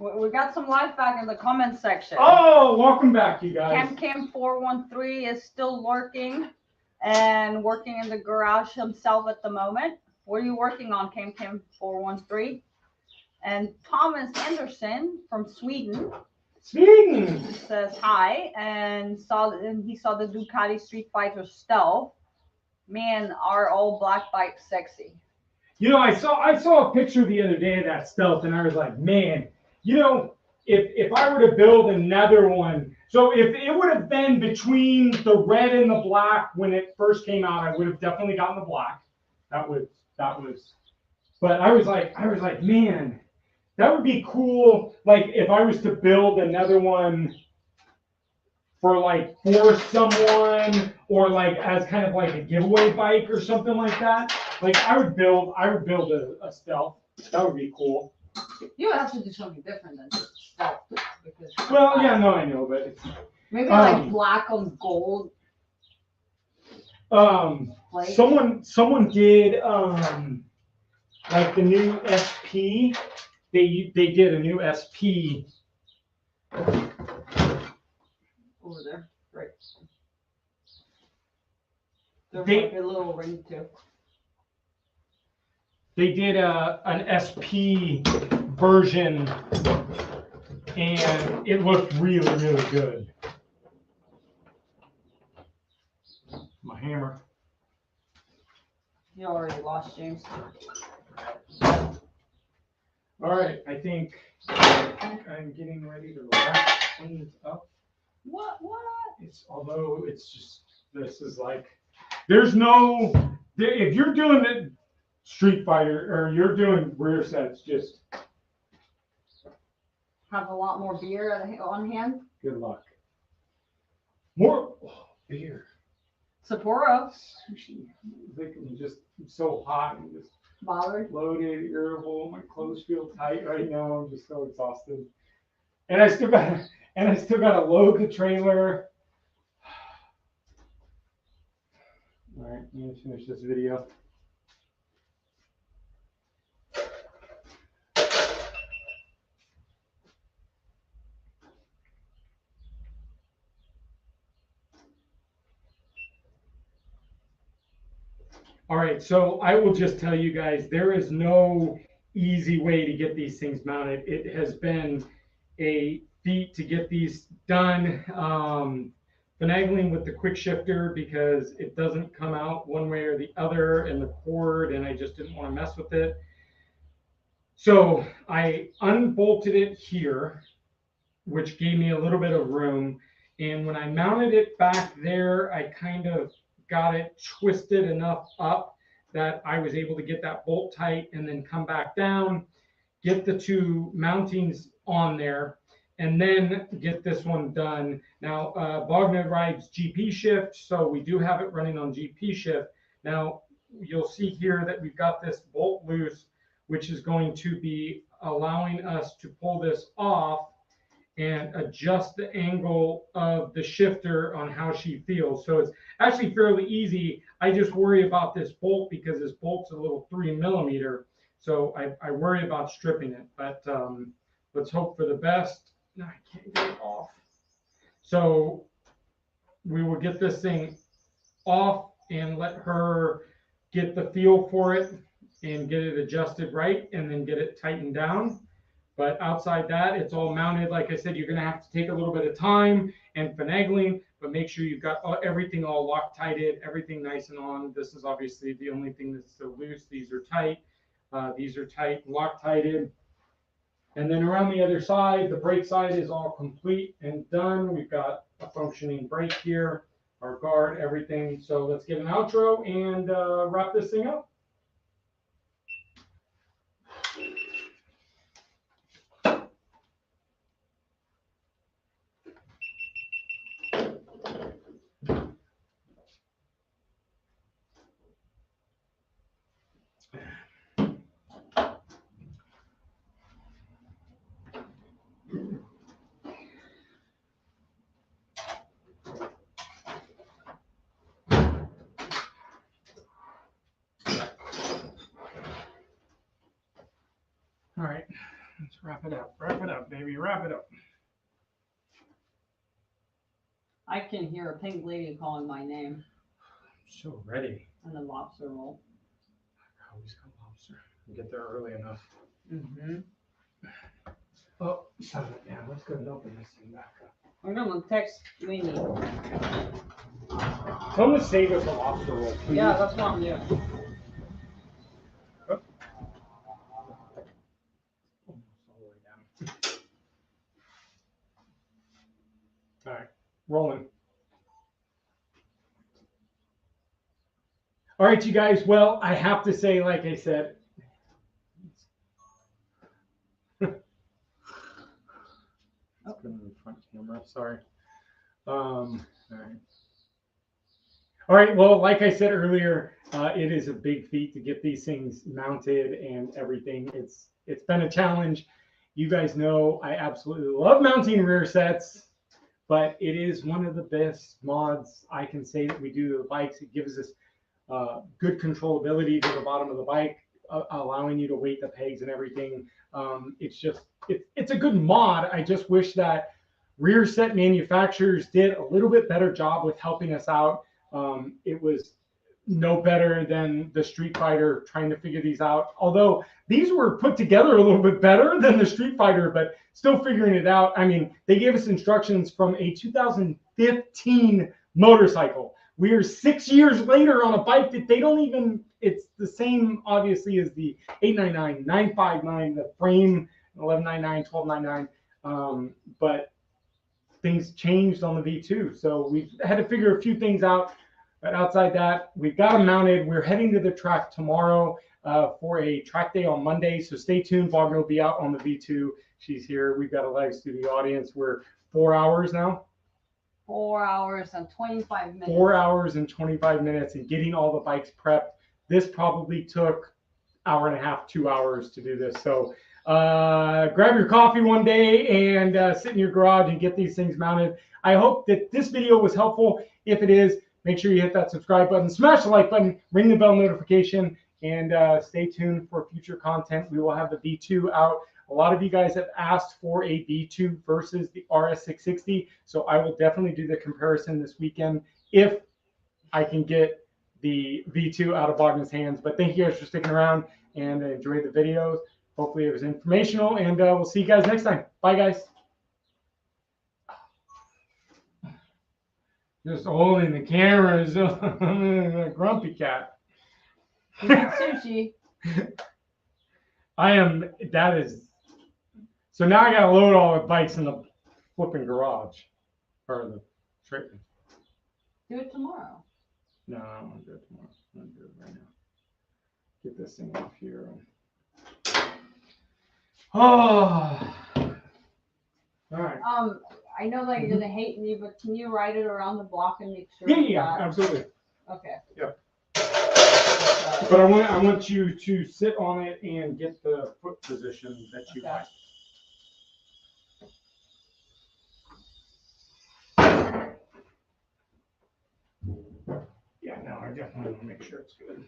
We got some life back in the comment section. Oh, welcome back, you guys. Cam413 is still lurking and working in the garage himself at the moment. What are you working on, Cam413? And Thomas Anderson from Sweden says hi and he saw the Ducati Street Fighter Stealth. Man, are all black bikes sexy? You know, I saw a picture the other day of that Stealth, and I was like, man, you know, if I were to build another one, so if it would have been between the red and the black when it first came out, I would have definitely gotten the black. That was. But I was like, man, that would be cool. Like if I was to build another one for someone, or like as kind of like a giveaway bike or something like that. Like I would build a Stealth. That would be cool. You would have to do something different than just Stealth. Well, yeah, no, I know, but maybe like black on gold. Someone did like the new SP. They did a new SP. Over there, right. There's like a little ring too. They did an SP version, and it looked really, really good. My hammer. You already lost, James. All right, I think I'm getting ready to wrap things up. What? Although it's just, this is like, there's no, if you're doing it Street Fighter or you're doing rear sets, just have a lot more beer on hand. good luck. More beer. Sapporo. Sushi. I'm just so hot and just Bothered. Loaded, irritable. My clothes feel tight right now. I'm just so exhausted. And I still got to load the trailer. All right, let me finish this video. All right, so I will just tell you guys, there is no easy way to get these things mounted. It has been a feat to get these done. Finagling with the quick shifter because it doesn't come out one way or the other, and the cord, and I just didn't want to mess with it. So I unbolted it here, which gave me a little bit of room. And when I mounted it back there, I kind of got it twisted enough up that I was able to get that bolt tight and then come back down, get the two mountings on there, and then get this one done. Now, Bogner rides GP shift, so we do have it running on GP shift. Now, you'll see here that we've got this bolt loose, which is going to be allowing us to pull this off and adjust the angle of the shifter on how she feels. So it's actually fairly easy. I just worry about this bolt because this bolt's a little 3mm. So I worry about stripping it, but let's hope for the best. No, I can't get it off. So we will get this thing off and let her get the feel for it and get it adjusted right and then get it tightened down. But outside that, it's all mounted. Like I said, you're going to have to take a little bit of time and finagling, but make sure you've got everything all Loctited, everything nice and on. This is obviously the only thing that's still loose. These are tight. These are tight, Loctited. And then around the other side, the brake side is all complete and done. We've got a functioning brake here, our guard, everything. So let's get an outro and wrap this thing up. Let's wrap it up. Wrap it up, baby. Wrap it up. I can hear a pink lady calling my name. I'm so ready. And the lobster roll. I always got lobster. We'll get there early enough. Mm-hmm. Oh, shut it down. Let's go and open this thing back up. I'm gonna text Winnie. Someone save us a lobster roll, please. Yeah, that's what I'm doing. Oh. Almost all the way down. All right, rolling. All right, you guys. Well, I have to say, like I said, Put it in the front camera. Sorry. All right. All right. Well, like I said earlier, it is a big feat to get these things mounted and everything. It's been a challenge. You guys know I absolutely love mounting rear sets, but it is one of the best mods I can say that we do to the bikes. It gives us good controllability to the bottom of the bike, allowing you to weight the pegs and everything. It's a good mod. I just wish that rear set manufacturers did a little bit better job with helping us out. It was no better than the Street Fighter trying to figure these out. Although these were put together a little bit better than the Street Fighter, but still figuring it out. I mean, they gave us instructions from a 2015 motorcycle. We are 6 years later on a bike that they don't even, it's the same obviously as the 899, 959, the frame, 1199, 1299. But things changed on the V2. So we've had to figure a few things out. But outside that, we've got them mounted. We're heading to the track tomorrow for a track day on Monday. So stay tuned. Barbara will be out on the V2. She's here. We've got a live studio audience. We're 4 hours now. 4 hours and 25 minutes. 4 hours and 25 minutes and getting all the bikes prepped. This probably took hour and a half, 2 hours to do this. So grab your coffee one day and sit in your garage and get these things mounted. I hope that this video was helpful. If it is, make sure you hit that subscribe button, smash the like button, ring the bell notification, and stay tuned for future content. We will have the V2 out. A lot of you guys have asked for a V2 versus the RS660, so I will definitely do the comparison this weekend if I can get the V2 out of Bogdan's hands. But thank you guys for sticking around and enjoy the videos. Hopefully it was informational, and we'll see you guys next time. Bye, guys. Just holding the camera is a grumpy cat. Sushi. That is. So now I got to load all the bikes in the flipping garage. Or the straight. Do it tomorrow. No, I don't want to do it tomorrow. I'm going to do it right now. Get this thing off here. Oh. All right. I know that you're gonna hate me, but can you ride it around the block and make sure? Yeah, absolutely. Okay. Yeah. But I want you to sit on it and get the foot position that you like. Yeah, no, I definitely want to make sure it's good.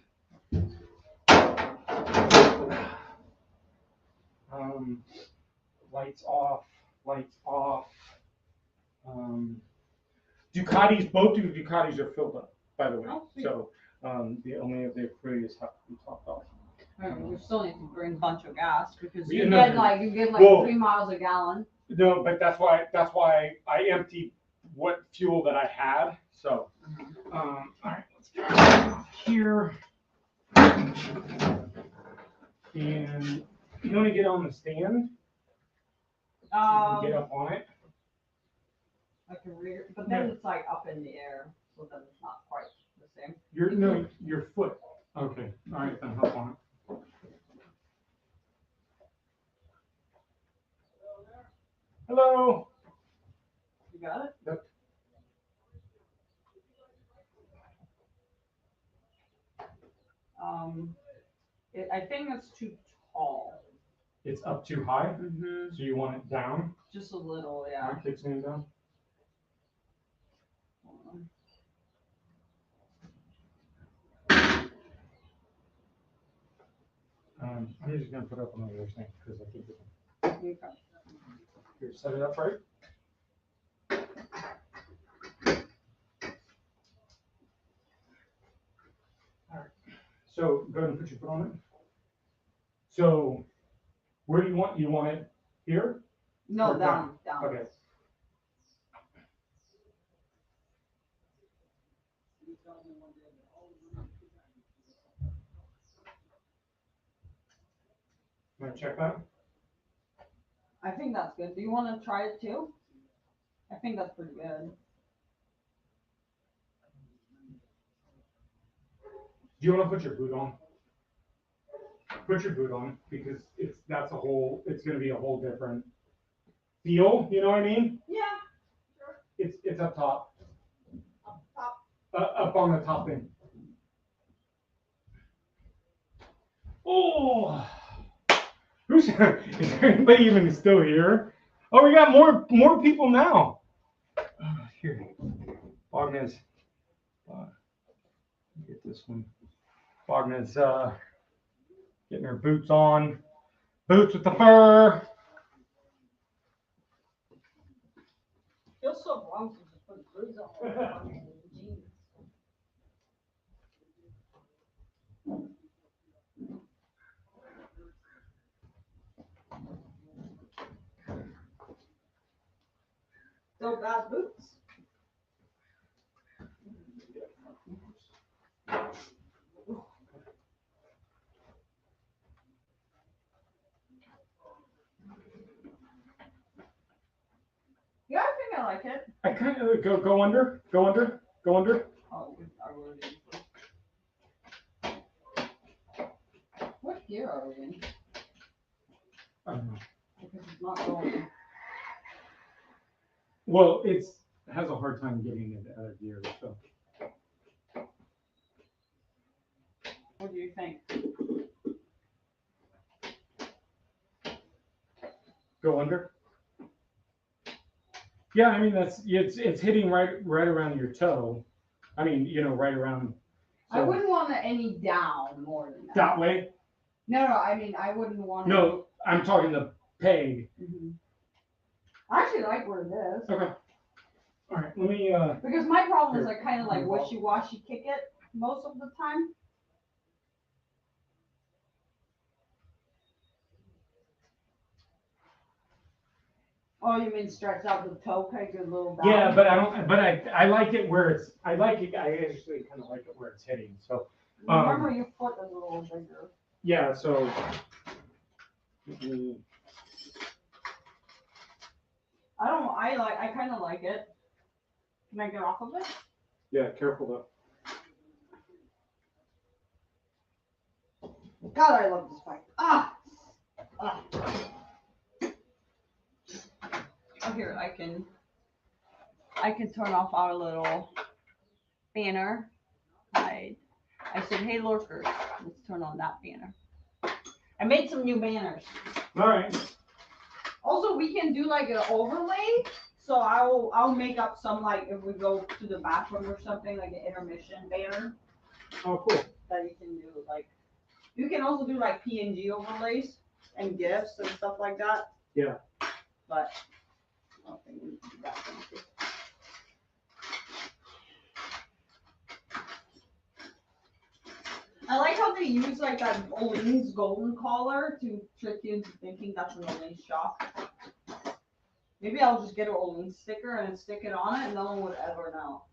Lights off, lights off. Ducatis, both of the Ducatis are filled up, by the way. Oh, so the only of the Aprilias have to be topped off. We still need to bring a bunch of gas because You you know- get like Well- 3 miles a gallon. No, but that's why I emptied what fuel that I had. So, all right, let's get off here. And you want to get on the stand? So you can get up on it. Like a rear, but then it's like up in the air, so then it's not quite the same. Your foot. Okay. All right, then hop on it. Hello. You got it? Yep. I think it's too tall. It's up too high, Mm-hmm. so you want it down. Just a little, All yeah. right, kick stand down. I'm just gonna put up another thing because I think it's Okay. Here, set it up right. All right. So go ahead and put your foot on it. So where do you want it here? No, Or down. Okay. You want to check that? I think that's good. Do you want to try it too? I think that's pretty good. Do you want to put your boot on? Put your boot on because it's going to be a whole different feel. You know what I mean? Yeah. It's up top. Up top. Up on the top thing. Oh, is there anybody even still here? Oh, we got more people now. Here, Bogman's. Get this one. Bogman's getting her boots on. Boots with the fur. Feels so wrong to just put boots on jeans. So bad boots. Yeah, I think I like it. I kind of go under. Go under. Oh, I already. What gear are we in? I don't know. Because it's not going. Well, it has a hard time getting into other gear, so. What do you think? Go under. Yeah, I mean it's hitting right around your toe. I mean, right around. I wouldn't want any down more than that. That way? No, I mean I wouldn't want. No, I'm talking the peg. Mm-hmm. I actually like where it is. Okay. All right, let me. Because my problem is I kind of like wishy-washy kick it most of the time. Oh, you mean stretch out the toe, kind of a little down? Yeah, but I don't. But I like it where it's. I like it. I actually kind of like it where it's hitting. So. Remember, your foot is a little bigger. Yeah. So. I kind of like it. Can I get off of it? Yeah. Careful though. God, I love this bike. Ah. Oh, here I can turn off our little banner. I said, hey lurkers, let's turn on that banner. I made some new banners. All right. Also, we can do like an overlay. So I'll make up some, like if we go to the bathroom or something, like an intermission banner. Oh, cool. That you can do, like you can also do like PNG overlays and GIFs and stuff like that. Yeah. But I don't think we need to do that fancy. I like how they use like that Olene's golden collar to trick you into thinking that's an Olene shop. Maybe I'll just get an Olene sticker and stick it on it and no one would ever know.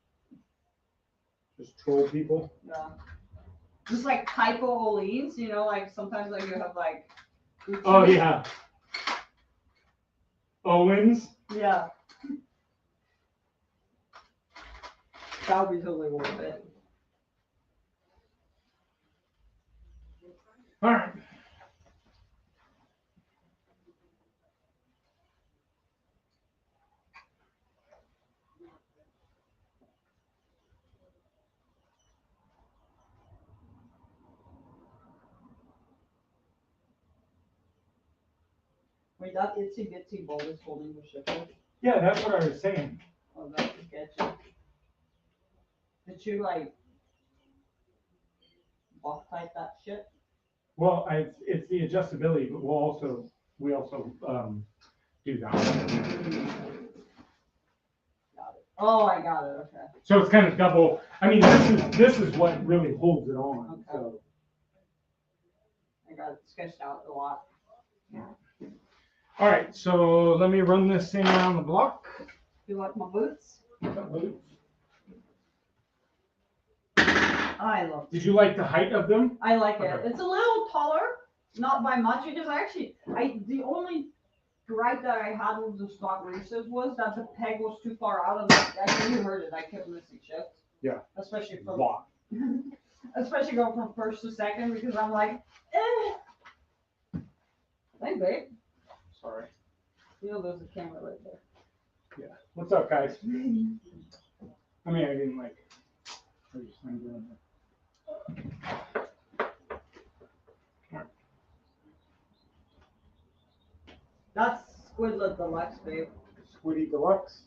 Just troll people. Yeah. Just like typo Olenes, like sometimes like you have like. Oh yeah. Owens. Yeah. That would be totally worth it. All right. Wait, that itsy bitsy ball is holding the shipper. Yeah, that's what I was saying. Oh, that would get you. Did you like buff type that shit? Well, it's the adjustability, but we'll also we also do that. Oh, I got it. Okay. So it's kind of double. I mean, this is what really holds it on. Okay. So. I got it sketched out a lot. All right, so let me run this thing around the block. You like my boots? Boots. I love it. Did you like the height of them? I like it. Okay. It's a little taller, not by much, because the only gripe that I had with the stock races was that the peg was too far out of the, I think you heard it, I kept missing shifts. Yeah. Especially from, Lot. especially going from first to second, because I'm like, Hey, babe. Sorry. You know there's a camera right there. Yeah. What's up, guys? I mean, I didn't like. I was just doing it. That's Squidlet Deluxe, babe. Squiddy Deluxe.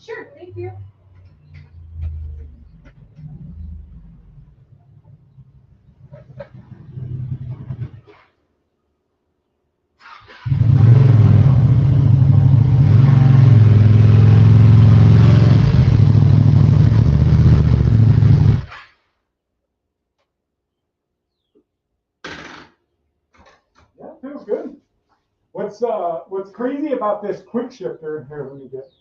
Sure, thank you. Yeah, feels good. What's crazy about this quick shifter here? Let me get.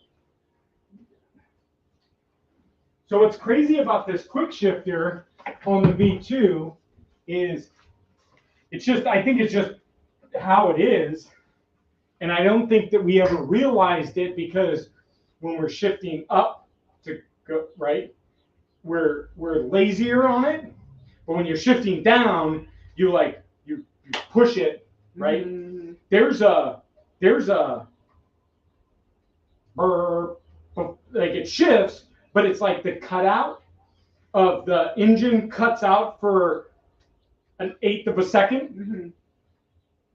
So what's crazy about this quick shifter on the V2 is it's just, I think it's just how it is. And I don't think that we ever realized it because when we're shifting up to go right, we're lazier on it. But when you're shifting down, you push it, right? Mm-hmm. There's a like it shifts, but it's like the cutout of the engine cuts out for an 1/8 of a second. Mm-hmm.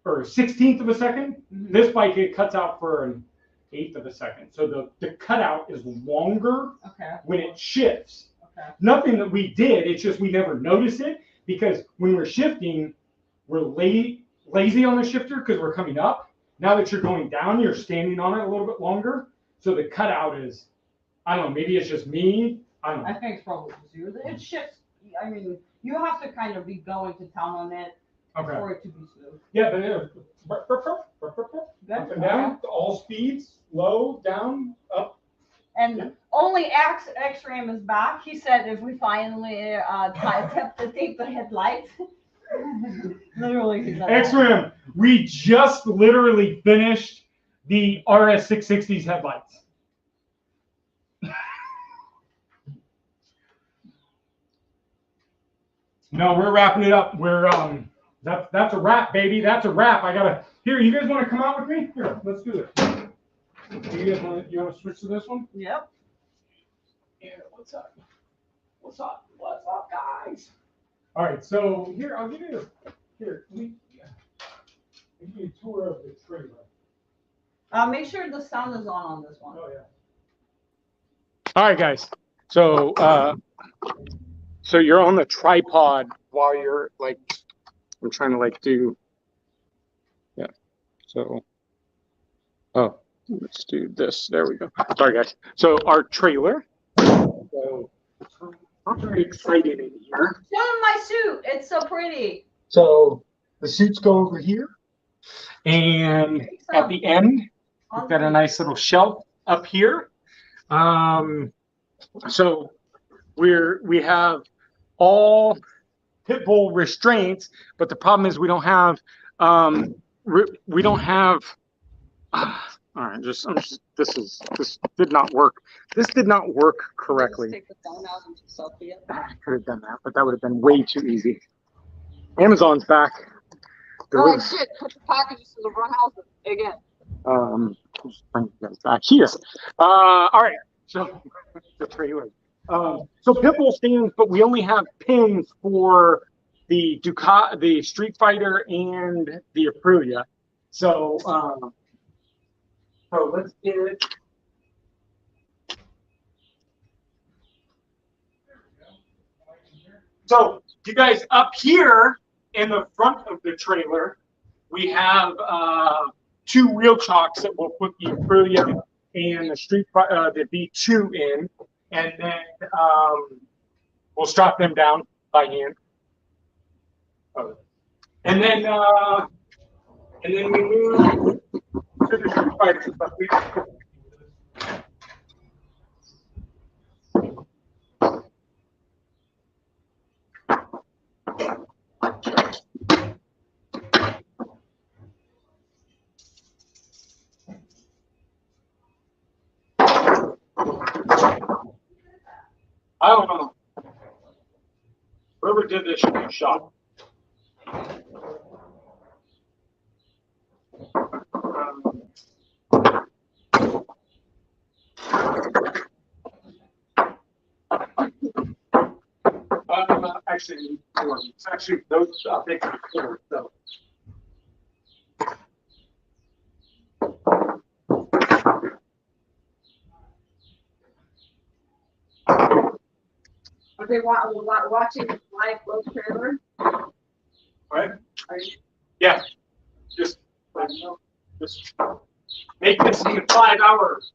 Or 1/16 of a second. Mm-hmm. This bike, it cuts out for an 1/8 of a second. So the cutout is longer when it shifts. Okay. Nothing that we did, it's just we never noticed it because when we're shifting, we're lazy on the shifter because we're coming up. Now that you're going down, you're standing on it a little bit longer. So the cutout is, I don't know, maybe it's just me. I don't know. I think it's probably you. It shifts. I mean, you have to kind of be going to town on it. Okay. For it to be smooth. Yeah, but up and down, all speeds, low, down, up. And only X-Ram is back. He said if we finally tape the headlights. Literally. X-Ram, we just literally finished the RS660's headlights. No, we're wrapping it up. We're that's a wrap, baby. That's a wrap. Here, you guys want to come out with me? Here, let's do this. You want to switch to this one? Yep. Yeah, what's up? What's up, guys? All right, so here, I'll give you a tour of the trailer. Make sure the sound is on this one. Oh, yeah. All right, guys. So, so you're on the tripod while you're like, I'm trying to like do, yeah. So, oh, let's do this. There we go. Sorry, guys. So our trailer. So, I'm very excited in here. Show them my suit. It's so pretty. So the suits go over here, and at the end, we've got a nice little shelf up here. So we have all pit bull restraints, but the problem is we don't have all right, this did not work. This did not work correctly. Take the phone out and just selfie it. I could have done that, but that would have been way too easy. Amazon's back. Oh shit, put the packages to the front house again. Just bring you guys back here. All right, so the trailer. So pit bull stands, but we only have pins for the Ducati, the Street Fighter, and the Aprilia. So, so let's get it. So you guys, up here in the front of the trailer, we have 2 wheel chocks that we'll put the Aprilia and the V2 in. And then we'll strap them down by hand. And then we move to the Street Fighter stuff. I don't know. Whoever did this should be shot. Actually, it's actually those big four. So. Are they watching live road trailer? Right? Yeah. Just make this in 5 hours.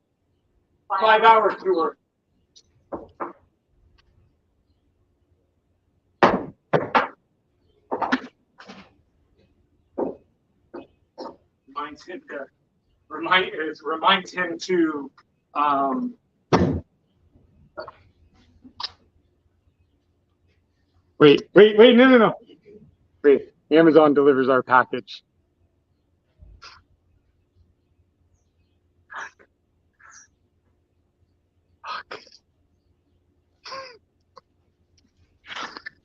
5 hour tour. Reminds him to wait, no. Wait, Amazon delivers our package.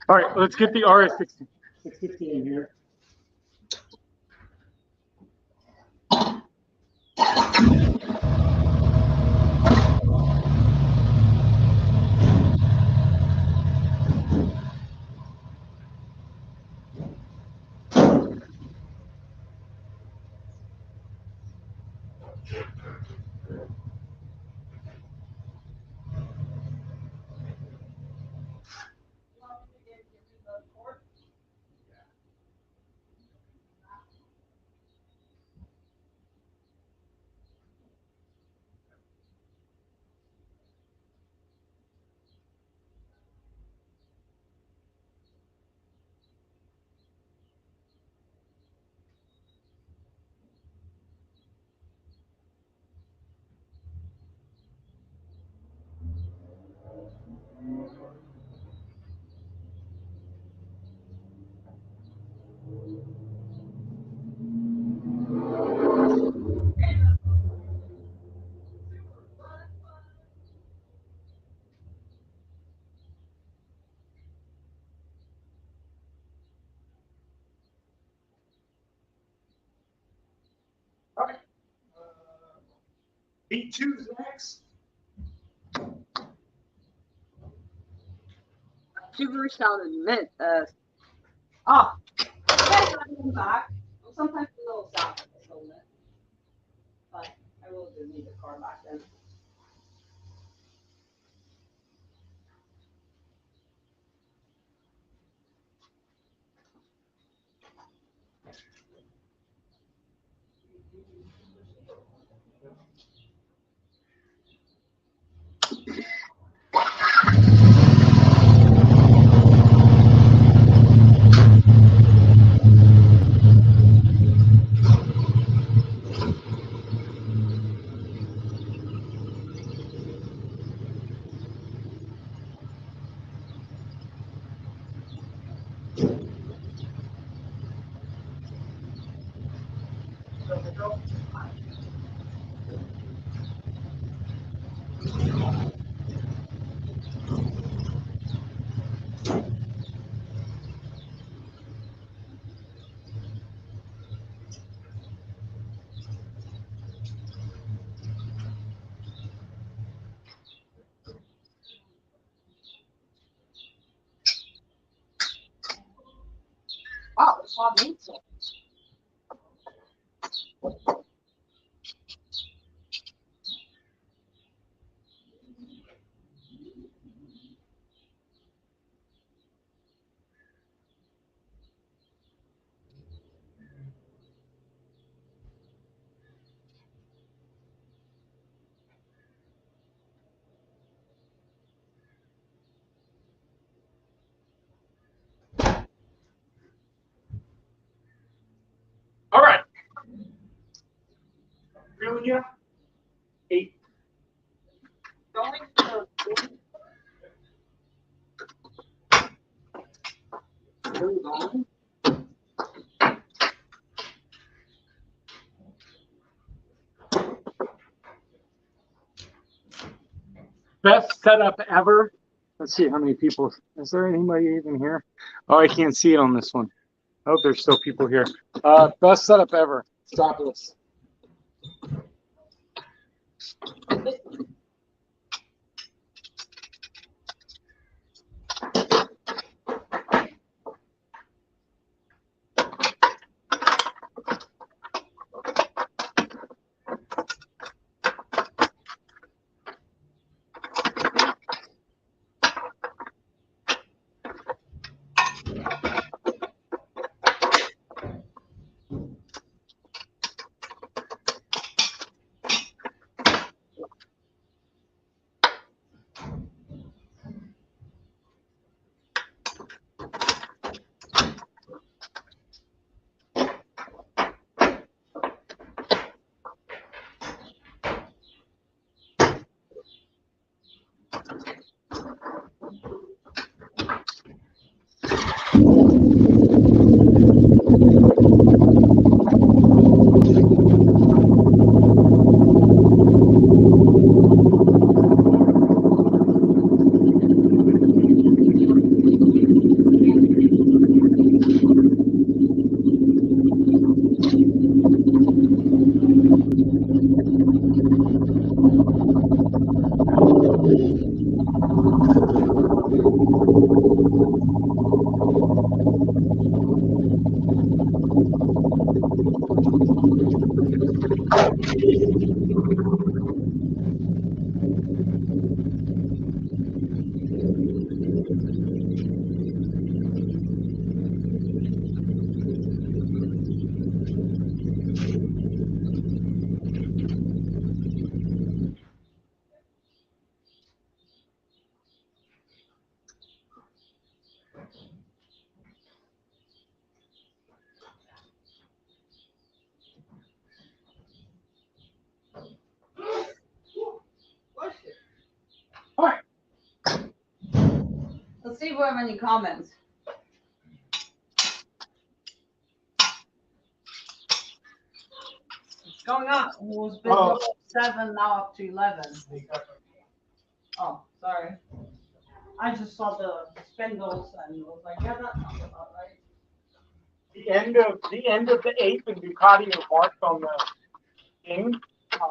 All right, let's get the RS660 in here. All right. B2's next. Sugar sounded mint. Ah, you guys got them back. Sometimes a little sour with this whole mint. But I will do need the car back then. Wow, it's hot meat. All right. Aprilia 8. Going to move on. Best setup ever. Let's see how many people. Is there anybody even here? Oh, I can't see it on this one. Oh, there's still people here. Best setup ever. Strapless. All right. Let's see if we have any comments. It's going up. It was below 7, now up to 11. Oh, sorry. I just saw the spindles and was like, yeah, that sounds about right. The end of the ape and Ducati are marked on the thing.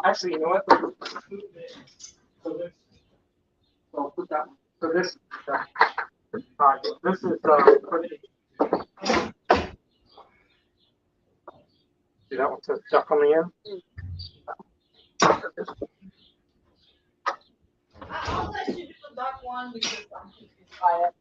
Actually, you know what? So this. So I'll put that one. So this is this is for the. See that one says stuff on the end. I'll let you do the dark one because I'm confused by it.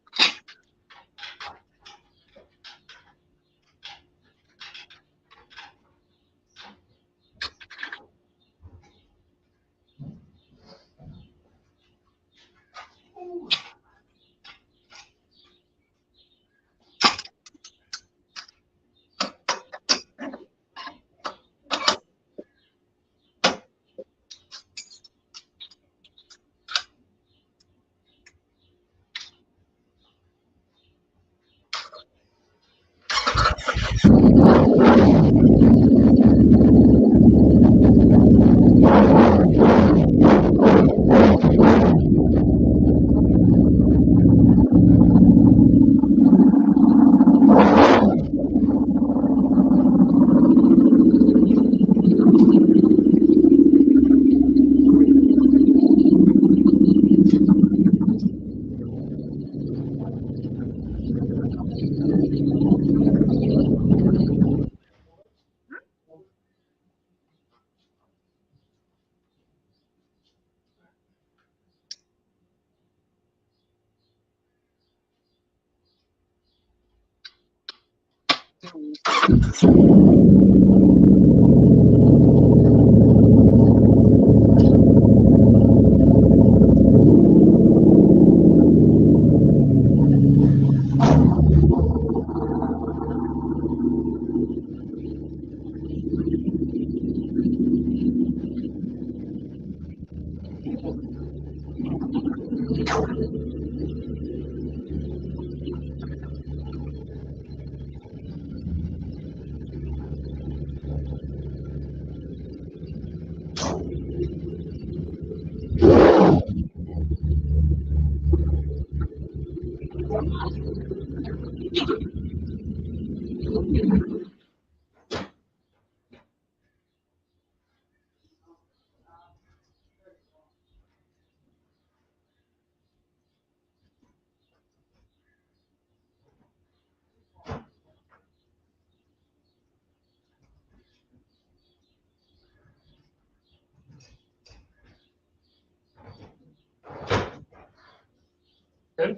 Good.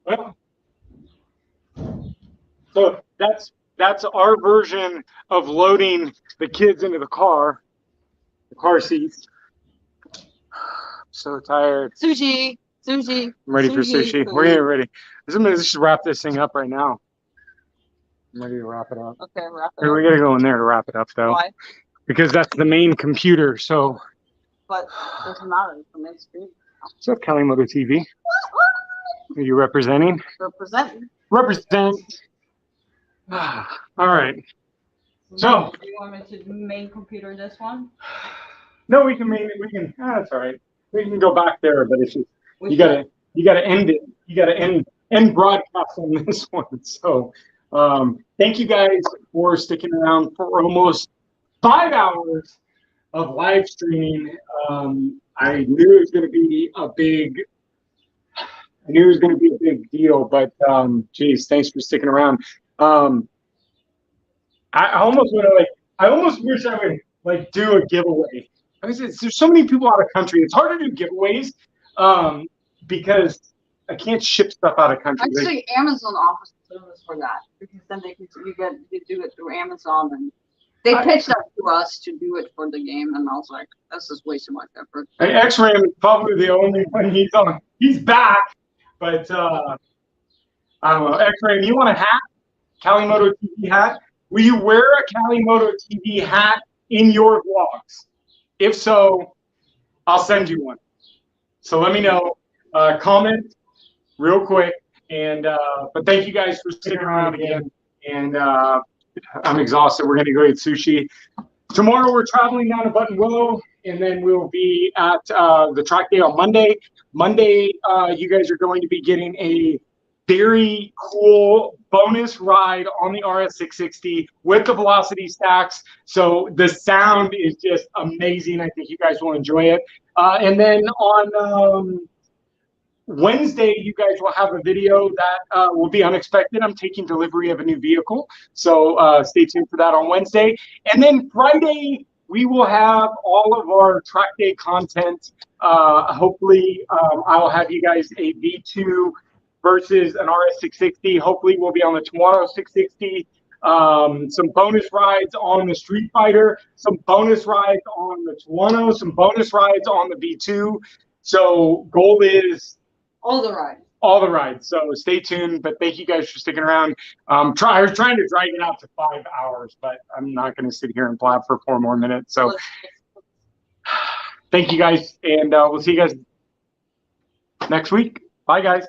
Well, so that's our version of loading the kids into the car seats. I'm so tired. Sushi. I'm ready for sushi. We're getting ready. Let's just wrap this thing up right now. I'm ready to wrap it up. Okay, wrap it Here, up. we gotta go in there to wrap it up though. Why? Because that's the main computer. So. But it doesn't matter. It's the main screen. What's up, Cali Moto TV? Are you representing? Representing. Represent. All right. So. Do you want me to main computer this one? No, we can. That's all right. We can go back there, but it's just you gotta end it you got to end broadcast on this one. So thank you guys for sticking around for almost 5 hours of live streaming. I knew it was going to be a big deal, but geez, thanks for sticking around. I almost want to I almost wish I would do a giveaway. There's so many people out of country. It's hard to do giveaways because I can't ship stuff out of country. Actually, Amazon offers service for that because then you do it through Amazon, and they pitched that to us to do it for the game, and I was like, this is way too much effort. X-Ram is probably the only one he's on. He's back, but I don't know. X-Ram, you want a hat? Cali Moto TV hat? Will you wear a Cali Moto TV hat in your vlogs? If so, I'll send you one. So let me know. Comment real quick. And but thank you guys for sticking around again. And I'm exhausted. We're gonna go eat sushi. Tomorrow we're traveling down to Buttonwillow, and then we'll be at the track day on Monday. Monday, you guys are going to be getting a very cool bonus ride on the RS660 with the velocity stacks. So the sound is just amazing. I think you guys will enjoy it. And then on Wednesday, you guys will have a video that will be unexpected. I'm taking delivery of a new vehicle. So stay tuned for that on Wednesday. And then Friday, we will have all of our track day content. Hopefully, I'll have you guys a V2 versus an RS660. Hopefully we'll be on the Tuono 660. Some bonus rides on the Street Fighter, some bonus rides on the Tuono, some bonus rides on the V2. So goal is all the rides. All the rides. So stay tuned. But thank you guys for sticking around. I was trying to drag it out to 5 hours, but I'm not going to sit here and blab for 4 more minutes. So thank you guys, and we'll see you guys next week. Bye, guys.